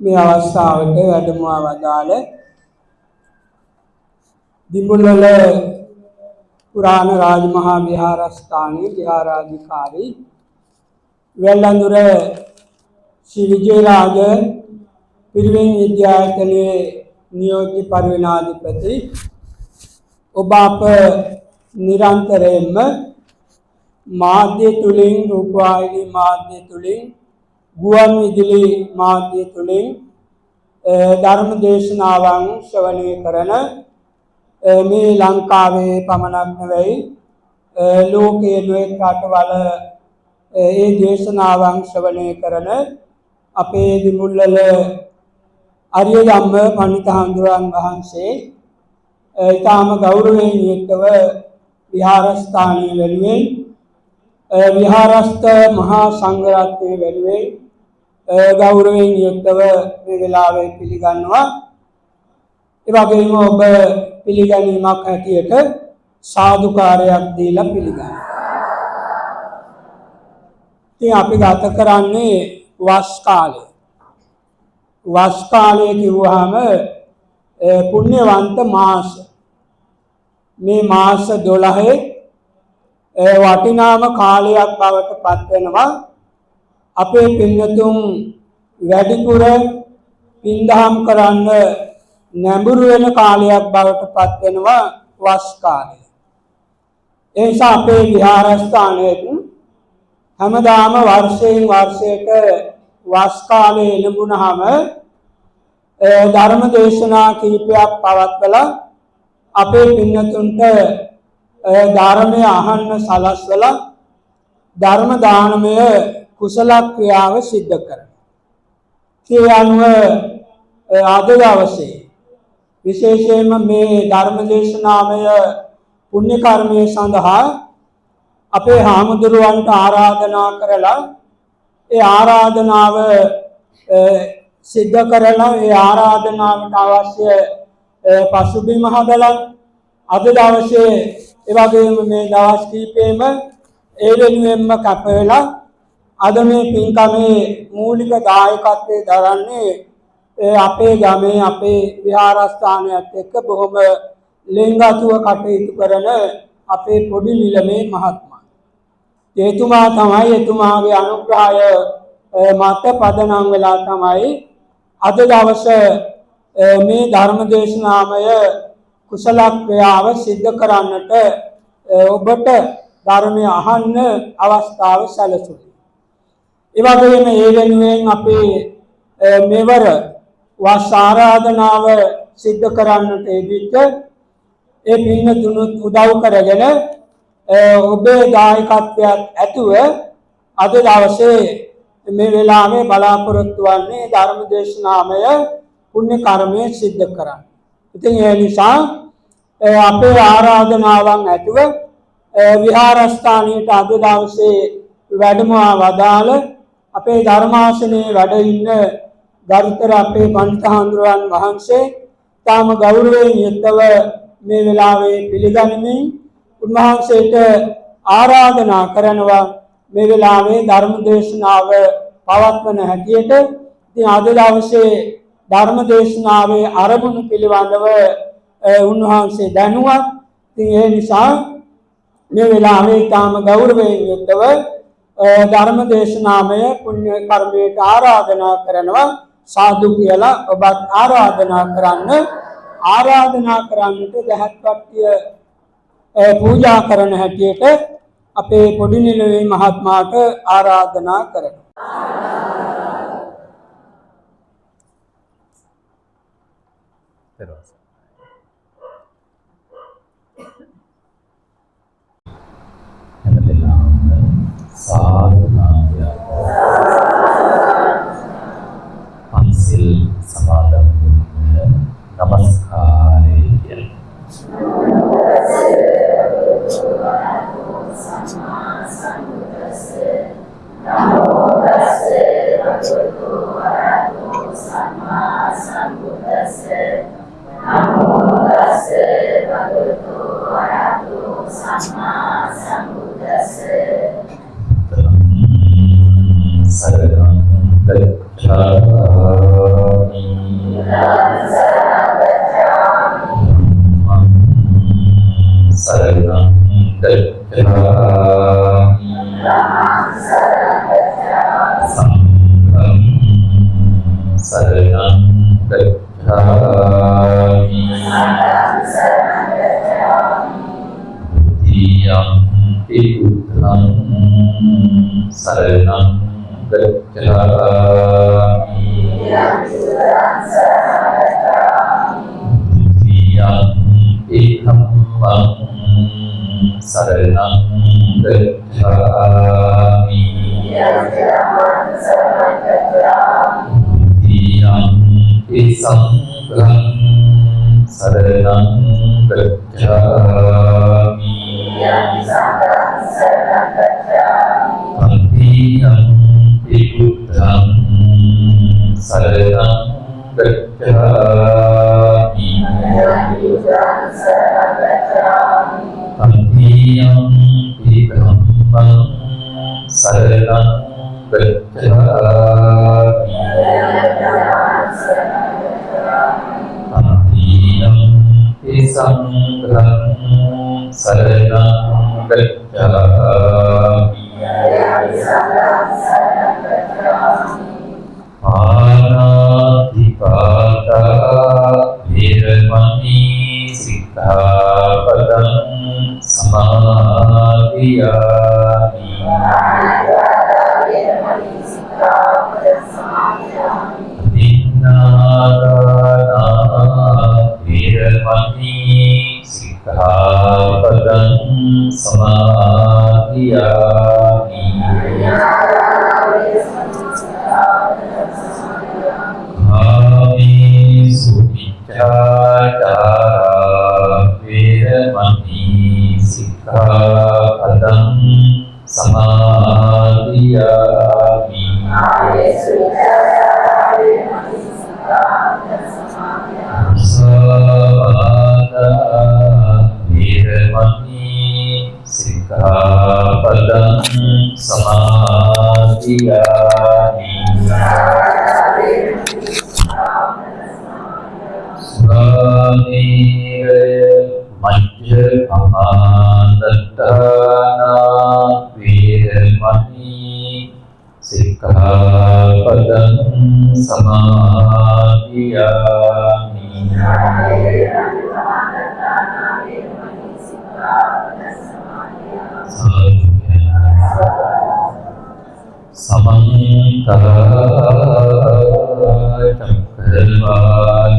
මේ අවස්ථාවට වැඩමවා වදාළ දිඹුල්වල පුරාණ රාජමහා විහාරස්ථානයේ විහාරාධිකාරී වෙල්ලඳුර ශ්‍රී විජේරාජ පිරිවෙන් විද්‍යායතනයේ නියෝජ්‍ය පරිවෙනාධිපති ඔබ අප නිරන්තරයෙන්ම මාධ්‍ය තුලින් රූපවාහිනී මාධ්‍ය තුලින් ගුවන් විදුලි මාධ්‍ය තුලින් ධර්ම දේශනාවන් ශ්‍රවණය කරන මේ ලංකාවේ පමණක් නෙවෙයි ලෝකයේ නොයෙක් රටවල ඒ දේශනාවන් ශ්‍රවණය කරන අපේ දිමුල්වල ආර්ය ධම්ම පණිතහඳුරන් වහන්සේ ඊටාම ගෞරවයෙන් යුක්තව විහාරස්ථානයේ වෙනුවෙන් විහාරස්ත මහා සංඝරත්නයේ වෙනුවෙන් ගෞරවයෙන් යුක්තව මේ වෙලාවේ පිළිගන්නවා. ඒ වගේම ඔබ පිළිගැනීමක් හැටියට සාදුකාරයක් දීලා පිළිගන්නවා. ඉතින් අපි ගත කරන්නේ වස් කාලය. වස් කාලය කිව්වහම පුණ්‍යවන්ත මාස. මේ මාස 12 වටිනාම කාලයක් බවට පත් වෙනවා. අපේ පින්නතුන් වැඩිපුර පින්දහම් කරන්න නැඹුරු වෙන කාලයක් බවට පත් වෙනවා වස් කාලය. ඒ නිසා අපේ විහාරස්ථානයේ හැමදාම වර්ෂයෙන් වර්ෂයට වස් කාලේ ලැබුණාම ධර්ම දේශනා කීපයක් පවත්වලා අපේ පින්නතුන්ට ධර්මය අහන්න සලස්වලා ධර්ම දානමය කුසල ක්‍රියාව සිද්ධ කරනවා. ඒ අනුව අද දවසේ විශේෂයෙන්ම මේ ධර්ම දේශනාමය පුණ්‍ය කර්මයේ සඳහා අපේ හාමුදුරුවන්ට ආරාධනා කරලා ඒ ආරාධනාව සිද්ධ කරලා ඒ ආරාධනාවට අවශ්‍ය පසුබිම හදලා අද දවසේ ඒ වගේම මේ දවස් කීපෙම ඒ වෙනුවෙන්ම කැප වෙලා අද මේ පින්කමේ මූලික දායකත්වයේ දරන්නේ අපේ ගමේ අපේ විහාරස්ථානයත් එක්ක බොහොම ලෙන්ගතුව කටයුතු කරන අපේ පොඩි නිලමේ මහත්මයා. එතුමා තමයි එතුමාගේ අනුග්‍රහය මත පදනම් වෙලා තමයි අද දවසේ මේ ධර්ම දේශනාමය කුසල ක්‍රියාව සිද්ධ කරන්නට ඔබට ධර්මය අහන්න අවස්ථාව සැලසුණා. ඒ වගේම ඒ වෙනුවෙන් අපේ මෙවර වස් ආරාධනාව සිද්ධ කරන්නට එදිට ඒ පින්නතුනුත් උදව් කරගෙන ඔබේ දායකත්වයක් ඇතුව අද දවසේ මේ වෙලාවේ බලාපොරොත්තු වන්නේ ධර්ම දේශනාමය පුණ්‍ය කර්මය සිද්ධ කරන්න. ඉතින් ඒ නිසා අපේ ආරාධනාවන් ඇතුව විහාරස්ථානයට අද දවසේ වැඩමවා වදාළ අපේ ධර්මාසනයේ වැඩ ඉන්න ගරුතර අපේ පණිතහඳුරන් වහන්සේ තාම ගෞරවයෙන් යුක්තව මේ වෙලාවේ පිළිගනිමින් උන්වහන්සේට ආරාධනා කරනවා මේ වෙලාවේ ධර්ම දේශනාව පවත්වන හැටියට. ඉතින් අද දවසේ ධර්ම දේශනාවේ ආරම්භණු පිළිබඳව උන්වහන්සේ දැනුවත්. ඉතින් ඒ නිසා මේ වෙලාවේ තාම ගෞරවයෙන් යුක්තව ධර්ම දේශනාමය පුණ්‍ය කර්මයට ආරාධනා කරනවා. සාදු කියලා ඔබත් ආරාධනා කරන්නට දහත් කට්ටිය පූජා කරන හැටියට අපේ පොඩි නිලමේ මහත්මයාට ආරාධනා කරනවා. පන්සිල් සමාදන් වන නමස්කාරය. Sarvam Gacchāmi Sangham saranam gacchāmi. Dutiyampi buddham saranam gacchāmi. Dutiyampi dhammam saranam gacchāmi. Dutiyampi sangham saranam gacchāmi. Tatiyampi buddham saranam gacchāmi. Tatiyampi dhammam saranam gacchāmi. Tatiyampi sangham saranam gacchāmi. Pāṇāṭipātā vīramani sikkhapadam samādhiyāmi. Adinādāna vīramani sikkhapadam samādhiyāmi. Kāmesu miccācārā vīramani sikkhapadam samādhiyāmi. Musāvādā vīramani sikkhapadam samādhiyāmi. Surameraya majjapamadattāna vīramani sikkhapadam samādhiyāmi. Samanta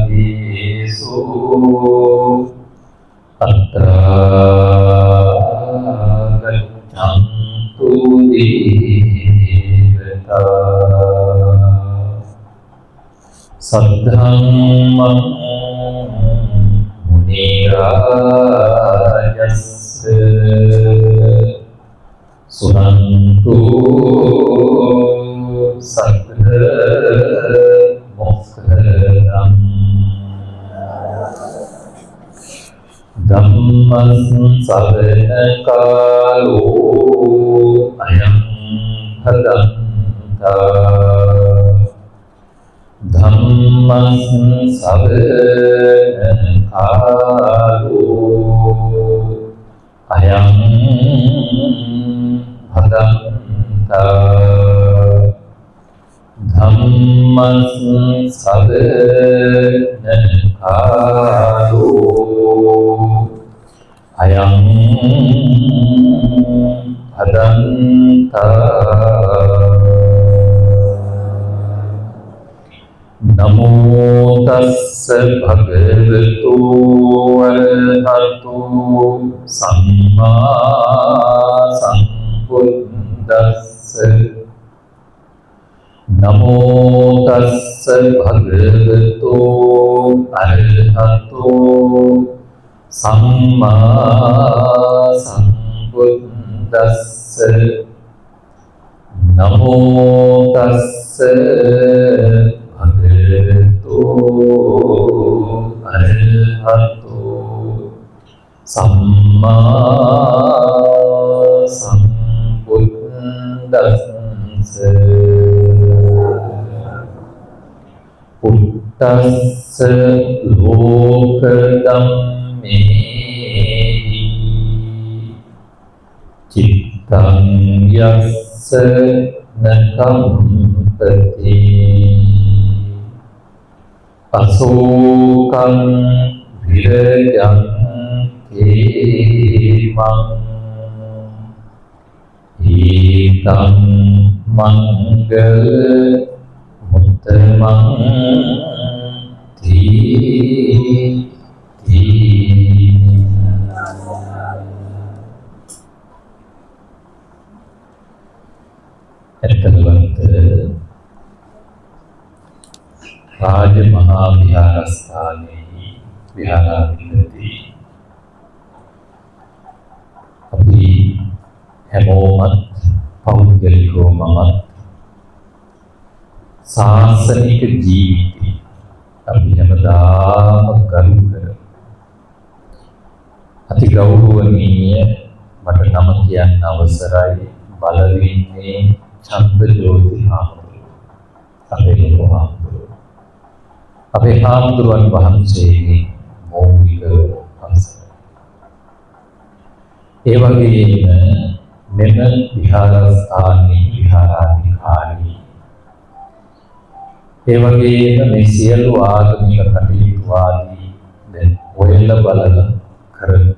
cakkharvālesu attrā gaccantu devata. Saddhammam munirājassa sunantu saddha mokkhalam. Dhammas savana kālo ayam bhadantā. Dhammas savana kālo ayam bhadantā. Dhammas savana kālo ayam bhadantā. Namo tassa bhagavato arahato samma sambuddhassa. Namo tassa bhagavato arahato samma sambuddhassa. Namo tassa bhagavato arahato samma sambuddhassa. Uttassa loka dhammehi Cittang yassa nakampati asokang virajang kemang Hitang manggala muttamang ti. ඇත්තලවන්ත රාජ මහා විහාරස්ථානයේ විහාරාධිපති අපි හැමෝමත් පෞද්ගලිකව මමත් සාසනික ජීවිතේ අපි හැමදාම ගරු කර අති ගෞරවනීය මට නම කියන්න අවසරයි බලවින්නේ චන්ද්‍රජෝති හාමුදුරුවෝ අපේ ලොකු හාමුදුරුවෝ අපේ හාමුදුරුවන් වහන්සේගේ මෞලික අවසරයි. ඒ වගේම මෙම විහාරස්ථානයේ විහාරාධිකාරී ඒ වගේම මේ සියලු ආගමික කටයුතු ආදී දැන් හොයලා බලලා කරන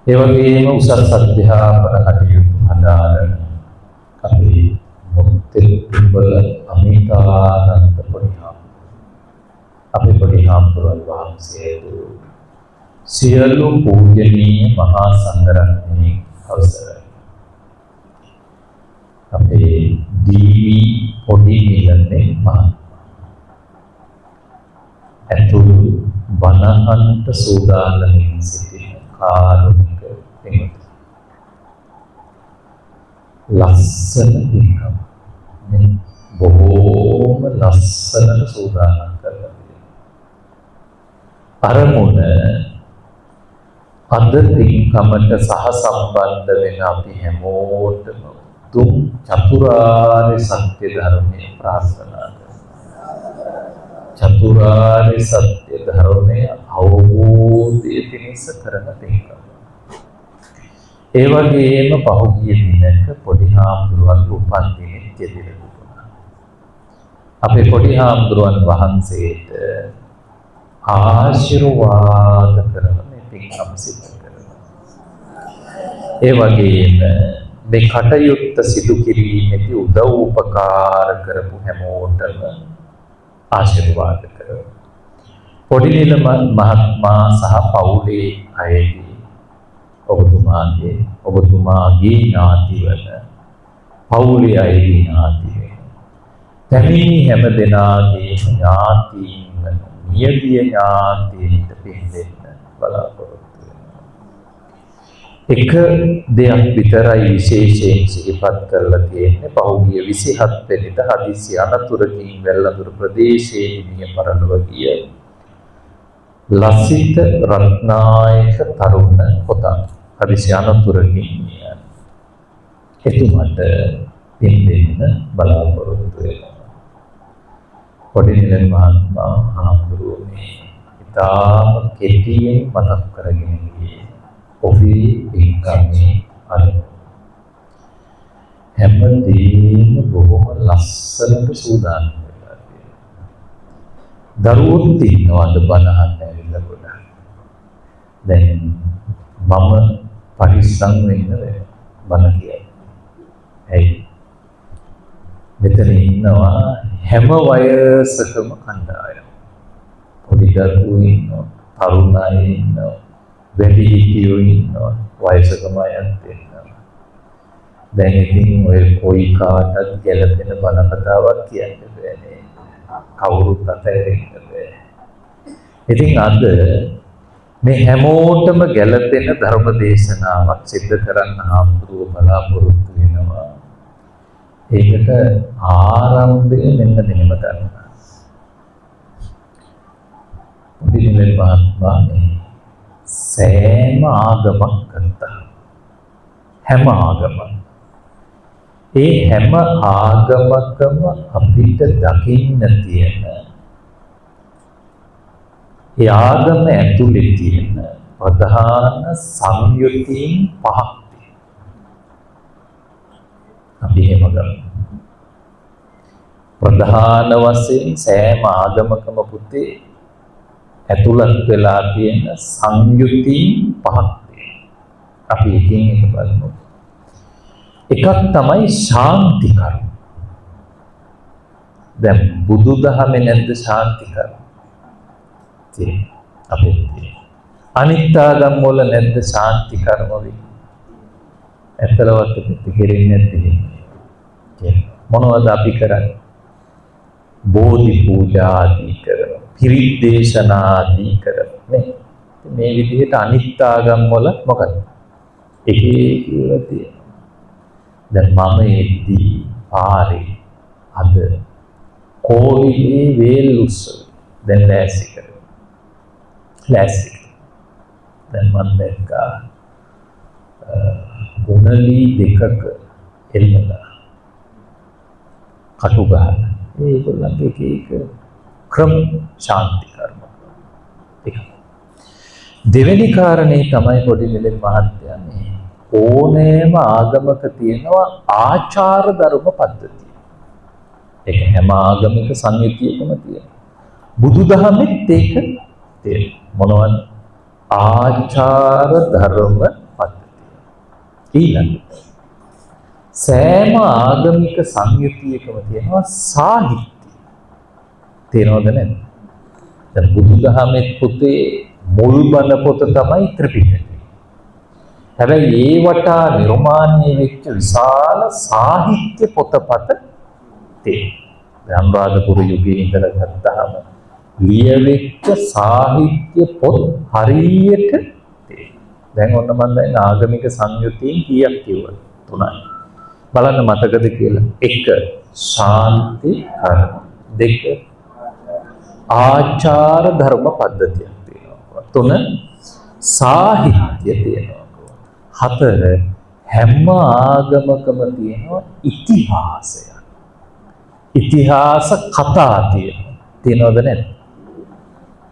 ඒ වගේම උසස් අධ්‍යාපන කටයුතු හදාරන අපේ මුත්තේ පිඹල අමිතානන්ද අපේ පොඩි හාමුදුරුවෝ වහන්සේට සියලු පූජනීය මහා සංඝරත්නයේ අවසරයි. අපේ දීවි පොඩි නිලන්නේ ඇතුළු බණහන්ට සූදානමින් සිටින කාරුණික පින්වත්නි ලස්සන පින්කම් මේ බොහෝම ලස්සනට සූදානම් කරලා තියෙනවා. අරමුණ අද පින්කමට සහසම්බන්ධ වෙන අපි හැමෝටම තුන් චතුරාර්ය සත්‍ය ධර්මයේ ප්‍රාර්ථනා කරනවා. චතුරාර්ය සත්‍ය ධර්මයේ අවබෝධය පිණිස කරන පින්කම. ඒ වගේම පහුගිය දිනක පොඩි හාමුදුරුවන් උපන් දිනෙත් යෙදিলা තිබුණා. අපේ පොඩි හාමුදුරුවන් වහන්සේට ආශිර්වාද කරන මේ පින්කම සිදු කරනවා. ඒ වගේම මේ කටයුත්ත සිදු කිරීමේදී උදව් උපකාර කරපු හැමෝටම ආශිර්වාද කරනවා. පොඩි නිල මහත්මයා සහ පවුලේ අයගේ ඔබතුමාගේ ඥාති වන පවුලේ අයගේ ඥාති වෙන පැමිණි හැම දෙනාගේ ඥාතීන් වන නියතිය ඥාතීන්ට පින් දෙන්න බලාපොරොත්තු වෙනවා. එක දෙයක් විතරයි විශේෂයෙන් සිහිපත් කරලා තියෙන්නේ. පහුගිය 27 වෙනිදා හදිසි අනතුරකින් වෙල්ලඳුර ප්‍රදේශයේ මිය පරලොව ගිය ලසිත රත්නායක තරුණ පොතක් හදිසි අනතුරකින් එතුමට පින් දෙන්න බලාපොරොත්තු වෙනවා. පොඩි නිලන් මහත්මයා හාමුදුරුවෝ මේ ඉතාම කෙටියෙන් මතක් කරගෙන ගියේ ඔබේ පින්කමේ අරමුණ. හැමදේම බොහොම ලස්සනට සූදානම් වෙලා තියෙනවා. දරුවොත් ඉන්නවද බණහන්න ඇවිල්ලා ගොඩක්. දැන් මම පරිස්සම් වෙන්න බණ කියයි. ඇයි? මෙතන ඉන්නවා හැම වයසකම කණ්ඩායම. පොඩි දරුවෝ ඉන්නවා, තරුණ අය ඉන්නවා, වැඩිහිටියෝ ඉන්නවා, වයසකම අයත් ඉන්නවා. දැන් ඉතින් ඔය කොයි කාටත් ගැළපෙන බණ කතාවක් කියන්න බෑනේ. කවුරුත් අතහැරෙන්න බෑ. ඉතින් අද මේ හැමෝටම ගැළපෙන ධර්ම දේශනාවක් සිද්ධ කරන්න හාමුදුරුවෝ බලාපොරොත්තු වෙනවා. ඒකට ආරම්භය මෙන්න මෙහෙම කරනවා. පිළිවෙල මහත්මයා සෑම ආගමක් කරතා හැම ආගමක් ඒ හැම ආගමකම අපිට දකින්න තියෙන ඒ ආගම ඇතුලේ තියෙන ප්‍රධාන සංයුතින් පහක් තියෙනවා. අපි එහෙම ගමු. ප්‍රධාන වශයෙන් සෑම ආගමකම පුතේ ඇතුළත් වෙලා තියෙන සංයුතින් පහක් තියෙනවා. අපි එකින් එක බලමු. එකක් තමයි ශාන්ති කර්ම. දැන් බුදුදහමේ නැද්ද ශාන්ති කර්ම? තියෙනවා. අපේ තියෙනවා. අනිත් ආගම් වල නැද්ද ශාන්ති කර්ම වෙන්නේ? ඇත්තලවත් පිටිකෙරින්නේ නැද්ද? මොනවද අපි කරන්නේ? බෝධි පූජා ආදී කරනවා. පිරිත් දේශනා ආදී කරනවා. මේ විදිහට අනිත් ආගම් වල මොකද? එක එක ඒවා තියෙනවා. දැන් මම එද්දී පාරේ අද කෝවිලේ වේල් උත්සව දැන් ලෑස්ති කරනවා. ලෑස්ති. දැන් මම දැක්කා ගුණලී දෙකක එල්ලලා කටු ගහලා ඒගොල්ලන්ගේ එක ක්‍රම ශාන්ති කර්ම. දෙවෙනි කාරණේ තමයි පොඩි නිලන් මහත්තයා මේ ඕනෑම ආගමක තියෙනවා ආචාර ධර්ම පද්ධතිය. ඒක හැම ආගමික සංයුතියකම තියෙනවා. බුදුදහමෙත් ඒක තියෙනවා. මොනවද? ආචාර ධර්ම පද්ධතිය. ඊළඟට සෑම ආගමික සංයුතියකම තියෙනවා සාහිත්‍ය. තේරෙනවද නැද්ද? දැන් බුදුදහමේ පුතේ මුල් බණ පොත තමයි ත්‍රිපිටකය. හැබැයි ඒ වටා නිර්මාණය වෙච්ච විශාල සාහිත්‍ය පොතපත තියෙනවා. අනුරාධපුර යුගයේ ඉඳලා ගත්තාම ලියවෙච්ච සාහිත්‍ය පොත් හරියට තියෙනවා. දැන් ඔන්න මම දැන් ආගමික සංයුතියෙන් කීයක් කිව්වද? 3යි. බලන්න මතකද කියලා. 1 ශාන්ති කර්ම. 2 ආචාර ධර්ම පද්ධතියක් තියෙනවා. 3 සාහිත්‍ය තියෙනවා. 4 හැම ආගමකම තියෙනවා ඉතිහාසයක්. ඉතිහාස කතා තියෙනවා. තියෙනවද නැද්ද?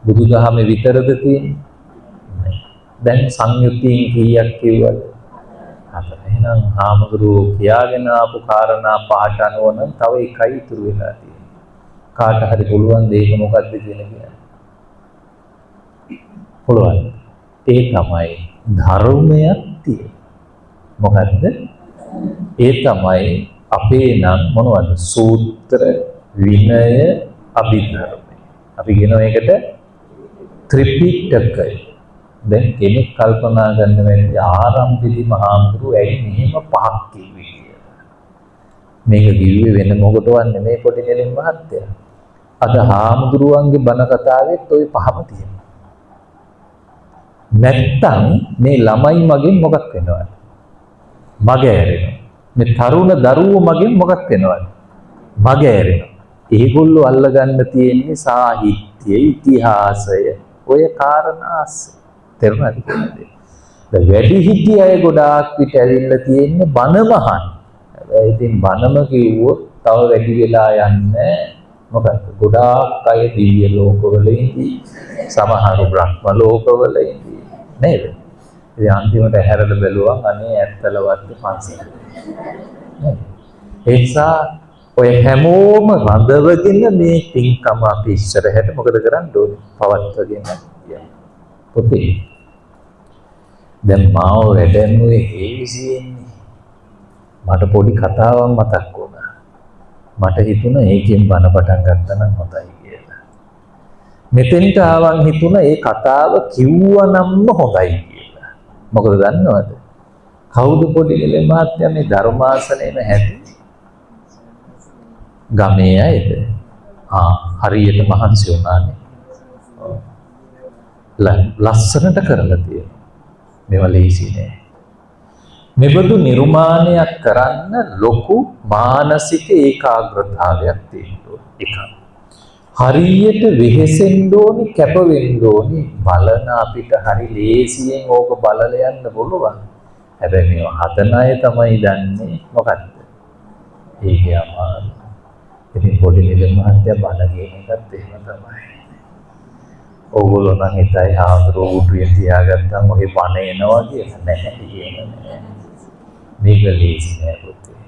බුදුදහමේ විතරද තියෙන්නේ? දැන් සංයුතියෙන් කීයක් කිව්වද? 4. එහෙනම් හාමුදුරුවෝ කියාගෙන ආපු කාරණා පහට අනුව නම් තව එකයි ඉතුරු වෙලා තියෙන්නේ. කාට හරි පුළුවන් දෙයක මොකක්ද කියලා කියන්න? පුළුවන්. ඒ තමයි ධර්මයක් තියෙන්නේ. මොකද්ද? ඒ තමයි අපේ නම් මොනවද? සූත්‍ර, විනය, අභිධර්ම. අපි කියනවා ඒකට ත්‍රිපිටකය. දැන් කෙනෙක් කල්පනා ගන්න වෙන්නේ ආරම්භයේදී මහාමුදුරු ඇයි මෙහෙම පහක් කිව්වේ කියලා. මේක කිව්වේ වෙන මොකටවත් නෙමෙයි පොඩි නෙලින් මහත්තයා. අද හාමුදුරුවන්ගේ බණ කතාවෙත් ওই පහම තියෙනවා. නැත්තම් මේ ළමයි මගෙන් මොකක් වෙනවද? මග ඇරෙනවා. මේ තරුණ දරුවෝ මගෙන් මොකක් වෙනවද? මග ඇරෙනවා. ඒගොල්ලෝ අල්ලගන්න තියෙන්නේ සාහිත්‍ය, ඉතිහාසය, ඔය කාරණාස්. තේරුණාද කියන්නේ? දැන් වැඩි හිටි අය ගොඩාක් පිට ඇවිල්ලා තියෙන්නේ බණ මහන්. හැබැයි ඉතින් බණම කිව්වොත් තව වැඩි වෙලා යන්නේ මොකද? ගොඩාක් අය දිව්‍ය ලෝකවල ඉඳී, සමහරු බ්‍රහ්ම ලෝකවල ඉඳී නේද? ඉතින් අන්තිමට හැරලා බැලුවා අනේ ඇත්තලවත් පන්සල. ඒ නිසා ඔය හැමෝම රඳවගෙන මේ පින්කම අපි ඉස්සරහට මොකද කරන්න ඕනේ? පවත්වගෙන යන්න. පුතේ දැන් මාව වැඩමුවේ හේවිසියෙන්නේ. මට පොඩි කතාවක් මතක් වුණා. මට හිතුණා ඒකෙන් බණ පටන් ගත්තා නම් හොඳයි කියලා. මෙතෙන්ට ආවන් හිතුණා ඒ කතාව කිව්වනම්ම හොඳයි කියලා. මොකද දන්නවද? කවුද පොඩි නිලේ මහත්තයා මේ ධර්මාසනේම හැදුවේ? ගමේ අයද? හරියට මහන්සි වුණානේ. ලස්සනට කරලා තියෙනවා. මේවා ලේසි නෑ. මෙබඳු නිර්මාණයක් කරන්න ලොකු මානසික ඒකාග්‍රතාවයක් තියෙනවා. එකක්. හරියට වෙහෙසෙන්න ඕනි, කැප වෙන්න ඕනි. බලන අපිට හරි ලේසියෙන් ඕක බලලා යන්න පුළුවන්. හැබැයි මේවා හදන අය තමයි දන්නේ මොකද්ද? ඒකේ අමාරු. ඉතින් පොඩි නිලන් මහත්තයා බණ කියන එකත් එහෙම තමයි. ඕගොල්ලෝ නම් හිතයි හාමුදුරුවෝ උඩුවේ තියාගත්තම ඔහේ බණ එනවා කියලා. නැහැ කියන්නේ. මේක ලේසි නෑ පුතේ.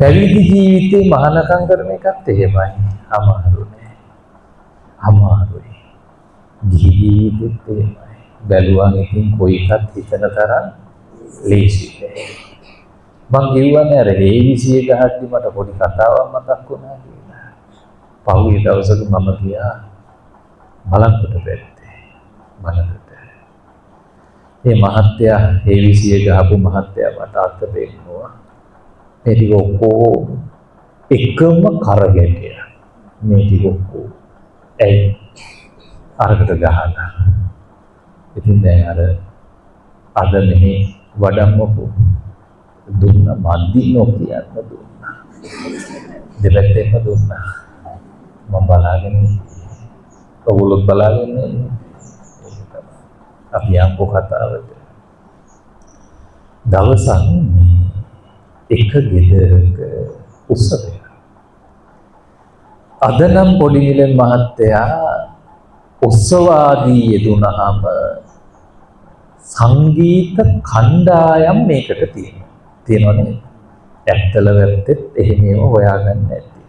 පැවිදි ජීවිතේ මහානකම් කරන එකත් එහෙමයි. අමාරුනේ. අමාරුයි. ගිහි ජීවිතෙත් එහෙමයි. බැලුවා ඉතින් කොයි එකත් හිතන තරම් ලේසි නෑ. මං කියවනේ අර හේවිසිය ගහද්දි මට පොඩි කතාවක් මතක් වුණා කියලා. පහුගිය දවසක මම ගියා බලන්කොට පැත්තේ. බලන්කොට. මේ මහත්තයා හේවිසිය ගහපු මහත්තයා මට අත පෙන්නුවා. මේ ටික ඔක්කොම එකම කරගෙටිය. මේ ටික ඔක්කොම ඇයි අරකට ගහලා. ඉතින් දැන් අද මෙහි වඩම්මපු දුන්න මන්දි නොකියන්න දුන්නා. දෙපැත්තෙන්ම දුන්නා. මම බලාගෙන ඔගොල්ලොත් බලාගෙන අපි යම්කෝ කතාවට. දවසක් එක ගෙදරක උත්සවයක්. අද නම් පොඩි නිලන් මහත්තයා උත්සවාදී යෙදුනහම සංගීත කණ්ඩායම් මේකට තියෙනවනේ. ඇත්තල වැත්තෙත් එහෙමම හොයාගන්න ඇති.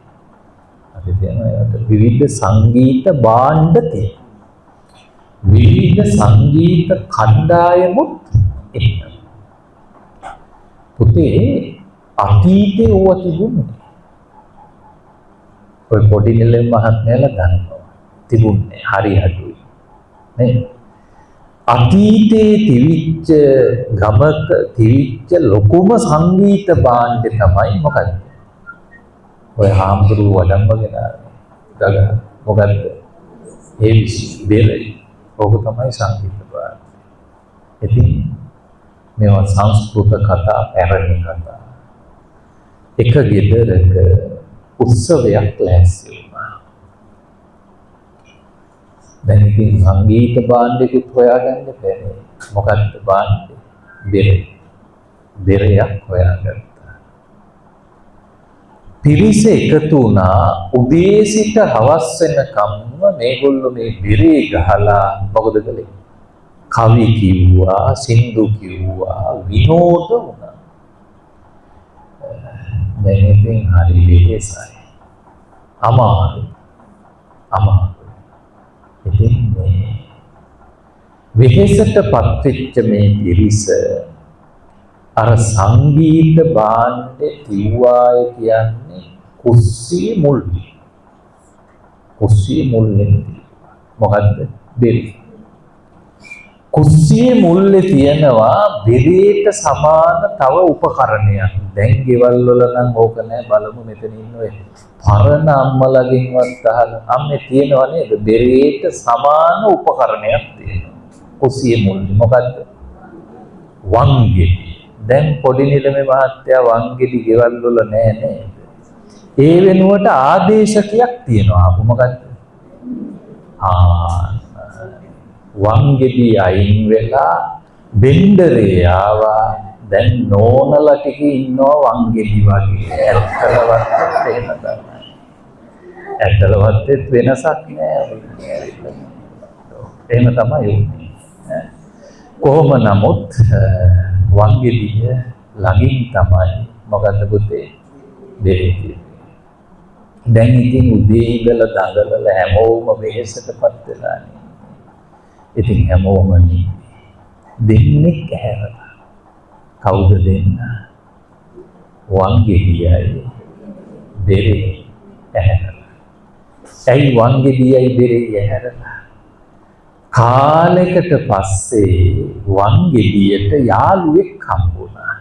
අපි කියනවා විවිධ සංගීත භාණ්ඩ තියෙනවා. විවිධ සංගීත කණ්ඩායමුත් ඉන්නවා. පුතේ අතීතේ ඕවා තිබුණේ. ඔය පොඩි නිලන් මහත්මයාලා දන්නවා. තිබුණේ හරි අඩුයි. නේ? අතීතයේ තිවිච්ච ගමක තිවිච්ච ලොකුම සංගීත භාණ්ඩය තමයි මොකක්ද? ඔය හාමුදුරුව වඩම්මගෙන ගග මොකද්ද? හේවිසි බෙරයි. ඔබ තමයි සංගීත භාණ්ඩය. ඉතින් මේවා සංස්කෘත කතා, පැරණි කතා. එක ගෙදරක උත්සවයක් ලෑස්ති වුණා. දැන් ඉතින් සංගීත භාණ්ඩෙකුත් හොයාගන්න බැහැ. මොකක්ද භාණ්ඩේ? බෙරේ. බෙරයක් හොයාගත්තා. පිරිස එකතු වුණා. උදේ සිට හවස් වෙනකම්ම මේගොල්ලෝ මේ බෙරේ ගහලා මොකද කළේ? කවි කිව්වා, සින්දු කිව්වා, විනෝද වුණා. දැන් ඉතින් හරි වෙහෙසයි. අමාරු. ඉතින් මේ වෙහෙසටපත් වෙච්ච මේ පිරිස අර සංගීත භාණ්ඩේ තිව්වාය කියන්නේ කුස්සියේ මුල්ලේ. කුස්සියේ මුල්ලේ මොකද්ද? බෙරේ. කුස්සියේ මුල්ලේ තියෙනවා බෙරේට සමාන තව උපකරණයක්. දැන් ගෙවල් වල නම් ඕක නෑ. බලමු මෙතන ඉන්න ඔය පරණ අම්මලගෙන්වත් අහලා අම්මේ තියෙනව නේද? බෙරේට සමාන උපකරණයක් තියෙනවා. කුස්සියේ මුල්ලේ මොකද්ද? වංගෙඩි. දැන් පොඩි නිලමේ මහත්තයා වංගෙඩි ගෙවල් වල නෑ නේද? ඒ වෙනුවට ආදේශකයක් තියෙනවා. අපු මොකද්ද? වංගෙඩි අයින් වෙලා බෙන්ඩරේ ආවා. දැන් නෝනලා ටික ඉන්නවා වංගෙඩි වගේ. ඇත්තලවත් එහෙම තමයි. ඇත්තලවත් වෙනසක් නෑ. එහෙම තමයි උන්නේ. කොහොම නමුත් වංගෙඩිය ළඟින් තමයි මොකද්ද පුතේ? බෙරේ. දැන් ඉතින් උදේ ඉඳලා දඟලලා හැමෝම වෙහෙසටපත් වෙලා නේ. ඉතින් හැමෝම දෙන්නේ කෑවලා. කවුද දෙන්න? වංගෙඩියයි බෙරේ ඇහැරලා. ඇයි වංගෙඩියයි බෙරේ ඇහැරලා? කාලයකට පස්සේ වංගෙඩියට යාළුවෙක් හම්බුණා.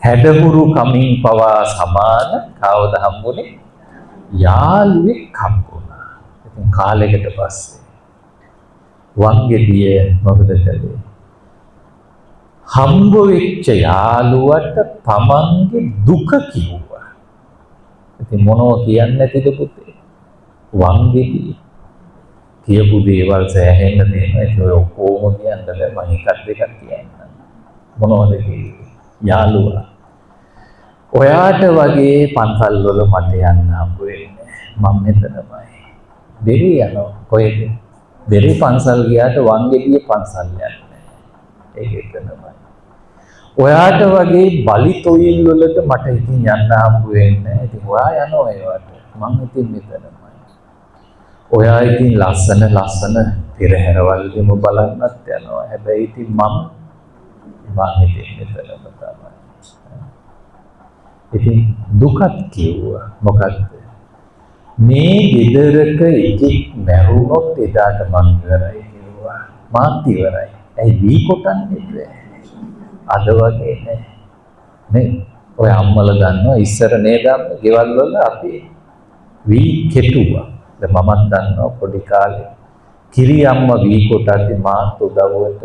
හැඩහුරු කමින් පවා සමාන කවුද හම්බුනේ? යාළුවෙක් හම්බුණා. ඉතින් කාලයකට පස්සේ වංගෙඩිය මොකද කළේ? හම්බ වෙච්ච යාළුවට තමන්ගේ දුක කිව්වා. ඉතින් මොනව කියන්නේ නැතිද පුතේ? වංගෙඩිය කියපු දේවල් සෑහෙන්න තියෙනවා. ඒක ඔය ඔක්කොම කියන්න බෑ. මම එකක් දෙකක් කියන්නම්. මොනවද කිව්වේ? යාළුවා, ඔයාට වගේ පන්සල් වල මට යන්න හම්බ වෙන්නේ. මම මෙතනමයි. බෙරේ යනවා. කොහෙද? බෙරේ පන්සල් ගියාට වංගෙඩිය පන්සල් යන්නේ. ඒක එතනමයි. ඔයාට වගේ බලි තොইল වලට මට ඉතින් යන්න හම්බ වෙන්නේ නැහැ. ඉතින් ඔයා යනවා ඒවට. මම ඉතින් මෙතනමයි. ඔයා ඉතින් ලස්සන පෙරහැරවල් දෙම බලන්නත් යනවා. හැබැයි ඉතින් මම ඉතින් මෙතනම තමයි. ඉතින් දුකත් කිව්වා. මොකද්ද? මේ ගෙදරක එකෙක් මැරුණොත් එදාට මං ඉවරයි කිව්වා. මාත් ඉවරයි. ඇයි වී කොටන්නේ බෑ. අද වගේ නෑ. නේ ඔය අම්මලා දන්නවා ඉස්සර නේද ගෙවල් වල අපි වී කෙටුවා. දැන් මමත් දන්නවා පොඩි කාලේ කිරි අම්මා වී කොටද්දි මාත් උදව්වට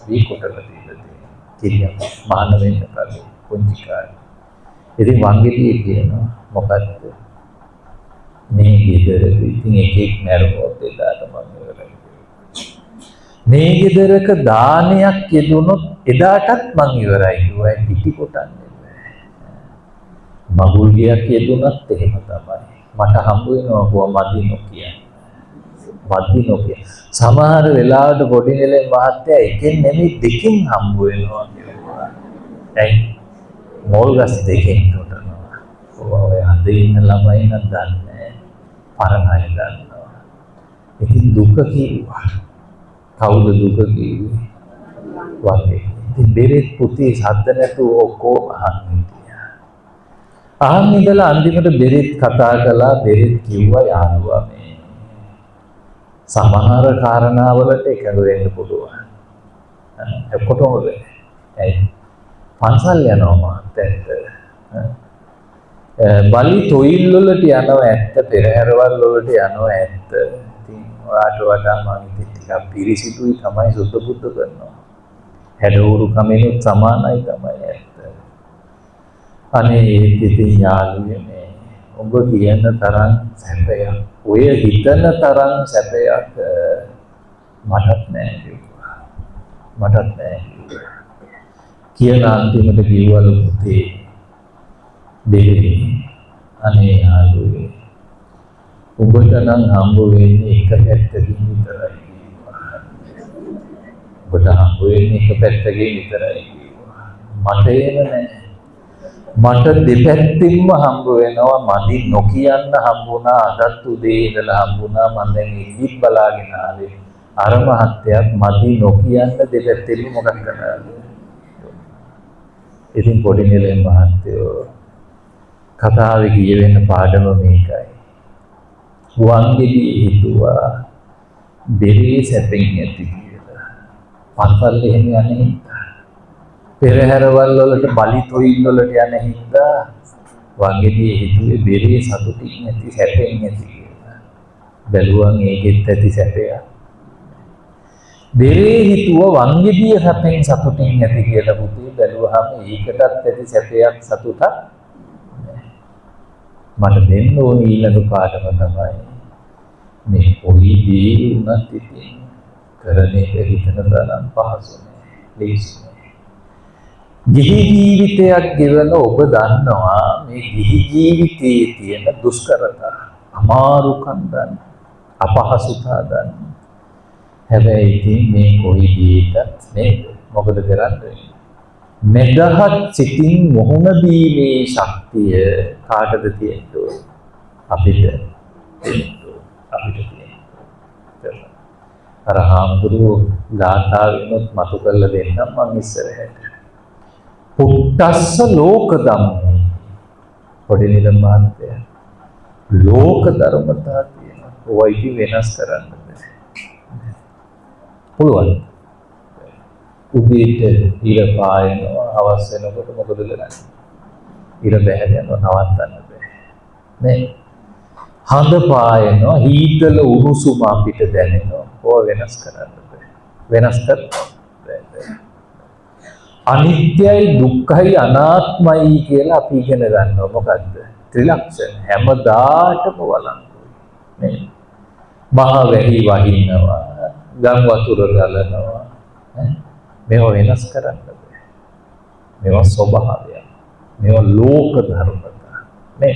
වී කොටලා දීලා කිරි අම්මා මාන වෙන්න කලින් පොඩි කාලේ. ඉතින් වංගෙඩියේ කියනවා මොකද්ද? මේ ගෙදරක ඉතින් එකෙක් මැරුණොත් එදාට මම ඉවරයි. මේ ගෙදරක දානයක් යෙදුනොත් එදාටත් මං ඉවරයි කිව්වා. පිටි කොටන්නේ බෑ. මගුල් ගියක් යෙදුනත් එහෙම තමයි. මට හම්බ වෙනවා කොහොමද නොකිය. සමහර වෙලාවට පොඩි නෙලේ මහත්තයා එකෙන් නෙමෙයි දෙකෙන් හම්බ වෙනවා කියලා. ඇයි? මෝල් ගස් දෙකෙන් කොටනවා. ඔය අද ඉන්න ළමයි නම් දන්නේ පරණ අය දන්නවා. ඉතින් දුක කිව්වා. කවුද දුක කිව්වේ? වගේ. ඉතින් බෙරෙත් පුතේ සද්ද නැතුව ඔක්කොම අහන් ඉඳලා අන්තිමට බෙරෙත් කතා කළා. බෙරෙත් කිව්වා යාළුවා මේ සමහර කාරණාවලට එකඟ වෙන්න පුළුවන්. කොටමද? ඇයි? පන්සල් යනවා මාත් බලි තොইল වලට යනවා ඇත්ත. පෙරහැරවල් වලට යනවා ඇත්ත. ඉතින් ඔයාට වඩා මම ඉතින් ටිකක් පිරිසිදුයි තමයි සුද්ධ බුද්ධ කරනවා. හැඩවුරු කමිනුත් සමානයි තමයි ඇත්ත. අනේ ඉතින් යාළුවනේ ඔබ කියන තරම් සැපයක් ඔය හිතන තරම් සැපයක් මටත් නෑ කිව්වා. කියලා අන්තිමට කිව්වලු පුතේ දෙවි අනේ යාළුවේ ඔබට නම් හම්බ වෙන්නේ එක පැත්තකින් විතරයි කිව්වා. ඔබට හම්බ වෙන්නේ එක පැත්තකින් විතරයි කිව්වා. මට එහෙම නෑ. මට දෙපැත්තින්ම හම්බ වෙනවා. මදි නොකියන්න හම්බුණා. අදත් උදේ ඉඳලා හම්බුණා. මම දැන් ඉදිත් බලාගෙන ආවේ. අර මහත්තයාත් මදි නොකියන්න දෙපැත්තින්ම මොකක් කරනවද? ඉතින් පොඩි නෙලේ මහත්තයෝ කතාවේ කියවෙන පාඩම මේකයි. වංගෙඩි හිතුවා බෙරේ සැපෙන් ඇති කියලා. පන්සල් එහෙම යන්නේ පෙරහැරවල් වලට බලි තොইল වලට යන හින්දා වංගෙඩි හිතුවේ බෙරේ සතුටින් ඇති සැපෙන් ඇති කියලා. බැලුවන් ඒකෙත් ඇති සැපය. බෙරේ හිතුවා වංගෙඩිය සැපෙන් සතුටින් ඇති කියලා පුතේ. බැලුවාම ඒකටත් ඇති සැපයක් සතුටක් මට දෙන්න ඕන ඊළඟ පාඩම තමයි මේ කොයි දේ වුණත් ඉතින් කරන එක හිතන තරම් පහසු නෑ, ලේසි නෑ. ගිහි ජීවිතයක් ගෙවන ඔබ දන්නවා මේ ගිහි ජීවිතයේ තියෙන දුෂ්කරතා, අමාරුකම් දන්න, අපහසුතා දන්න. හැබැයි ඉතින් මේ කොයි දේටත් නේද මොකද කරන්නේ? මෙදහත් සිතින් මොහොන දීමේ ශක්තිය කාටද තියෙන්නේ? අපිට තියෙන්නේ. අර හාමුදුරුවෝ ගාථාවෙනුත් මතු කරලා දෙන්නම් මම ඉස්සරහට. පුත්තස්ස ලෝක ධම්මේ. පොඩි නිලම් මහත්තයා ලෝක ධර්මතා තියෙනවා. ඔයයි වෙනස් කරන්න බෑ. පුළුවන්. උදේට ඉර පායනවා හවස වෙනකොට මොකද කරන්නේ? ඉර බැහැර යනවා නවත්තන්න බෑ. නේ? හඳ පායනවා හීතල උණුසුම අපිට දැනෙනවා. ඕව වෙනස් කරන්න බෑ. වෙනස් කරන්න බෑ. අනිත්‍යයි දුක්ඛයි අනාත්මයි කියලා අපි ඉගෙන ගන්නවා. මොකද්ද? ත්‍රිලක්ෂණ හැමදාටම වළංගුයි. නේ? මහ වැහි වහිනවා, ගම් වතුර ගලනවා. මේව වෙනස් කරන්න බෑ. මේවා ස්වභාවය. මේවා ලෝක ධර්මතා. නේ?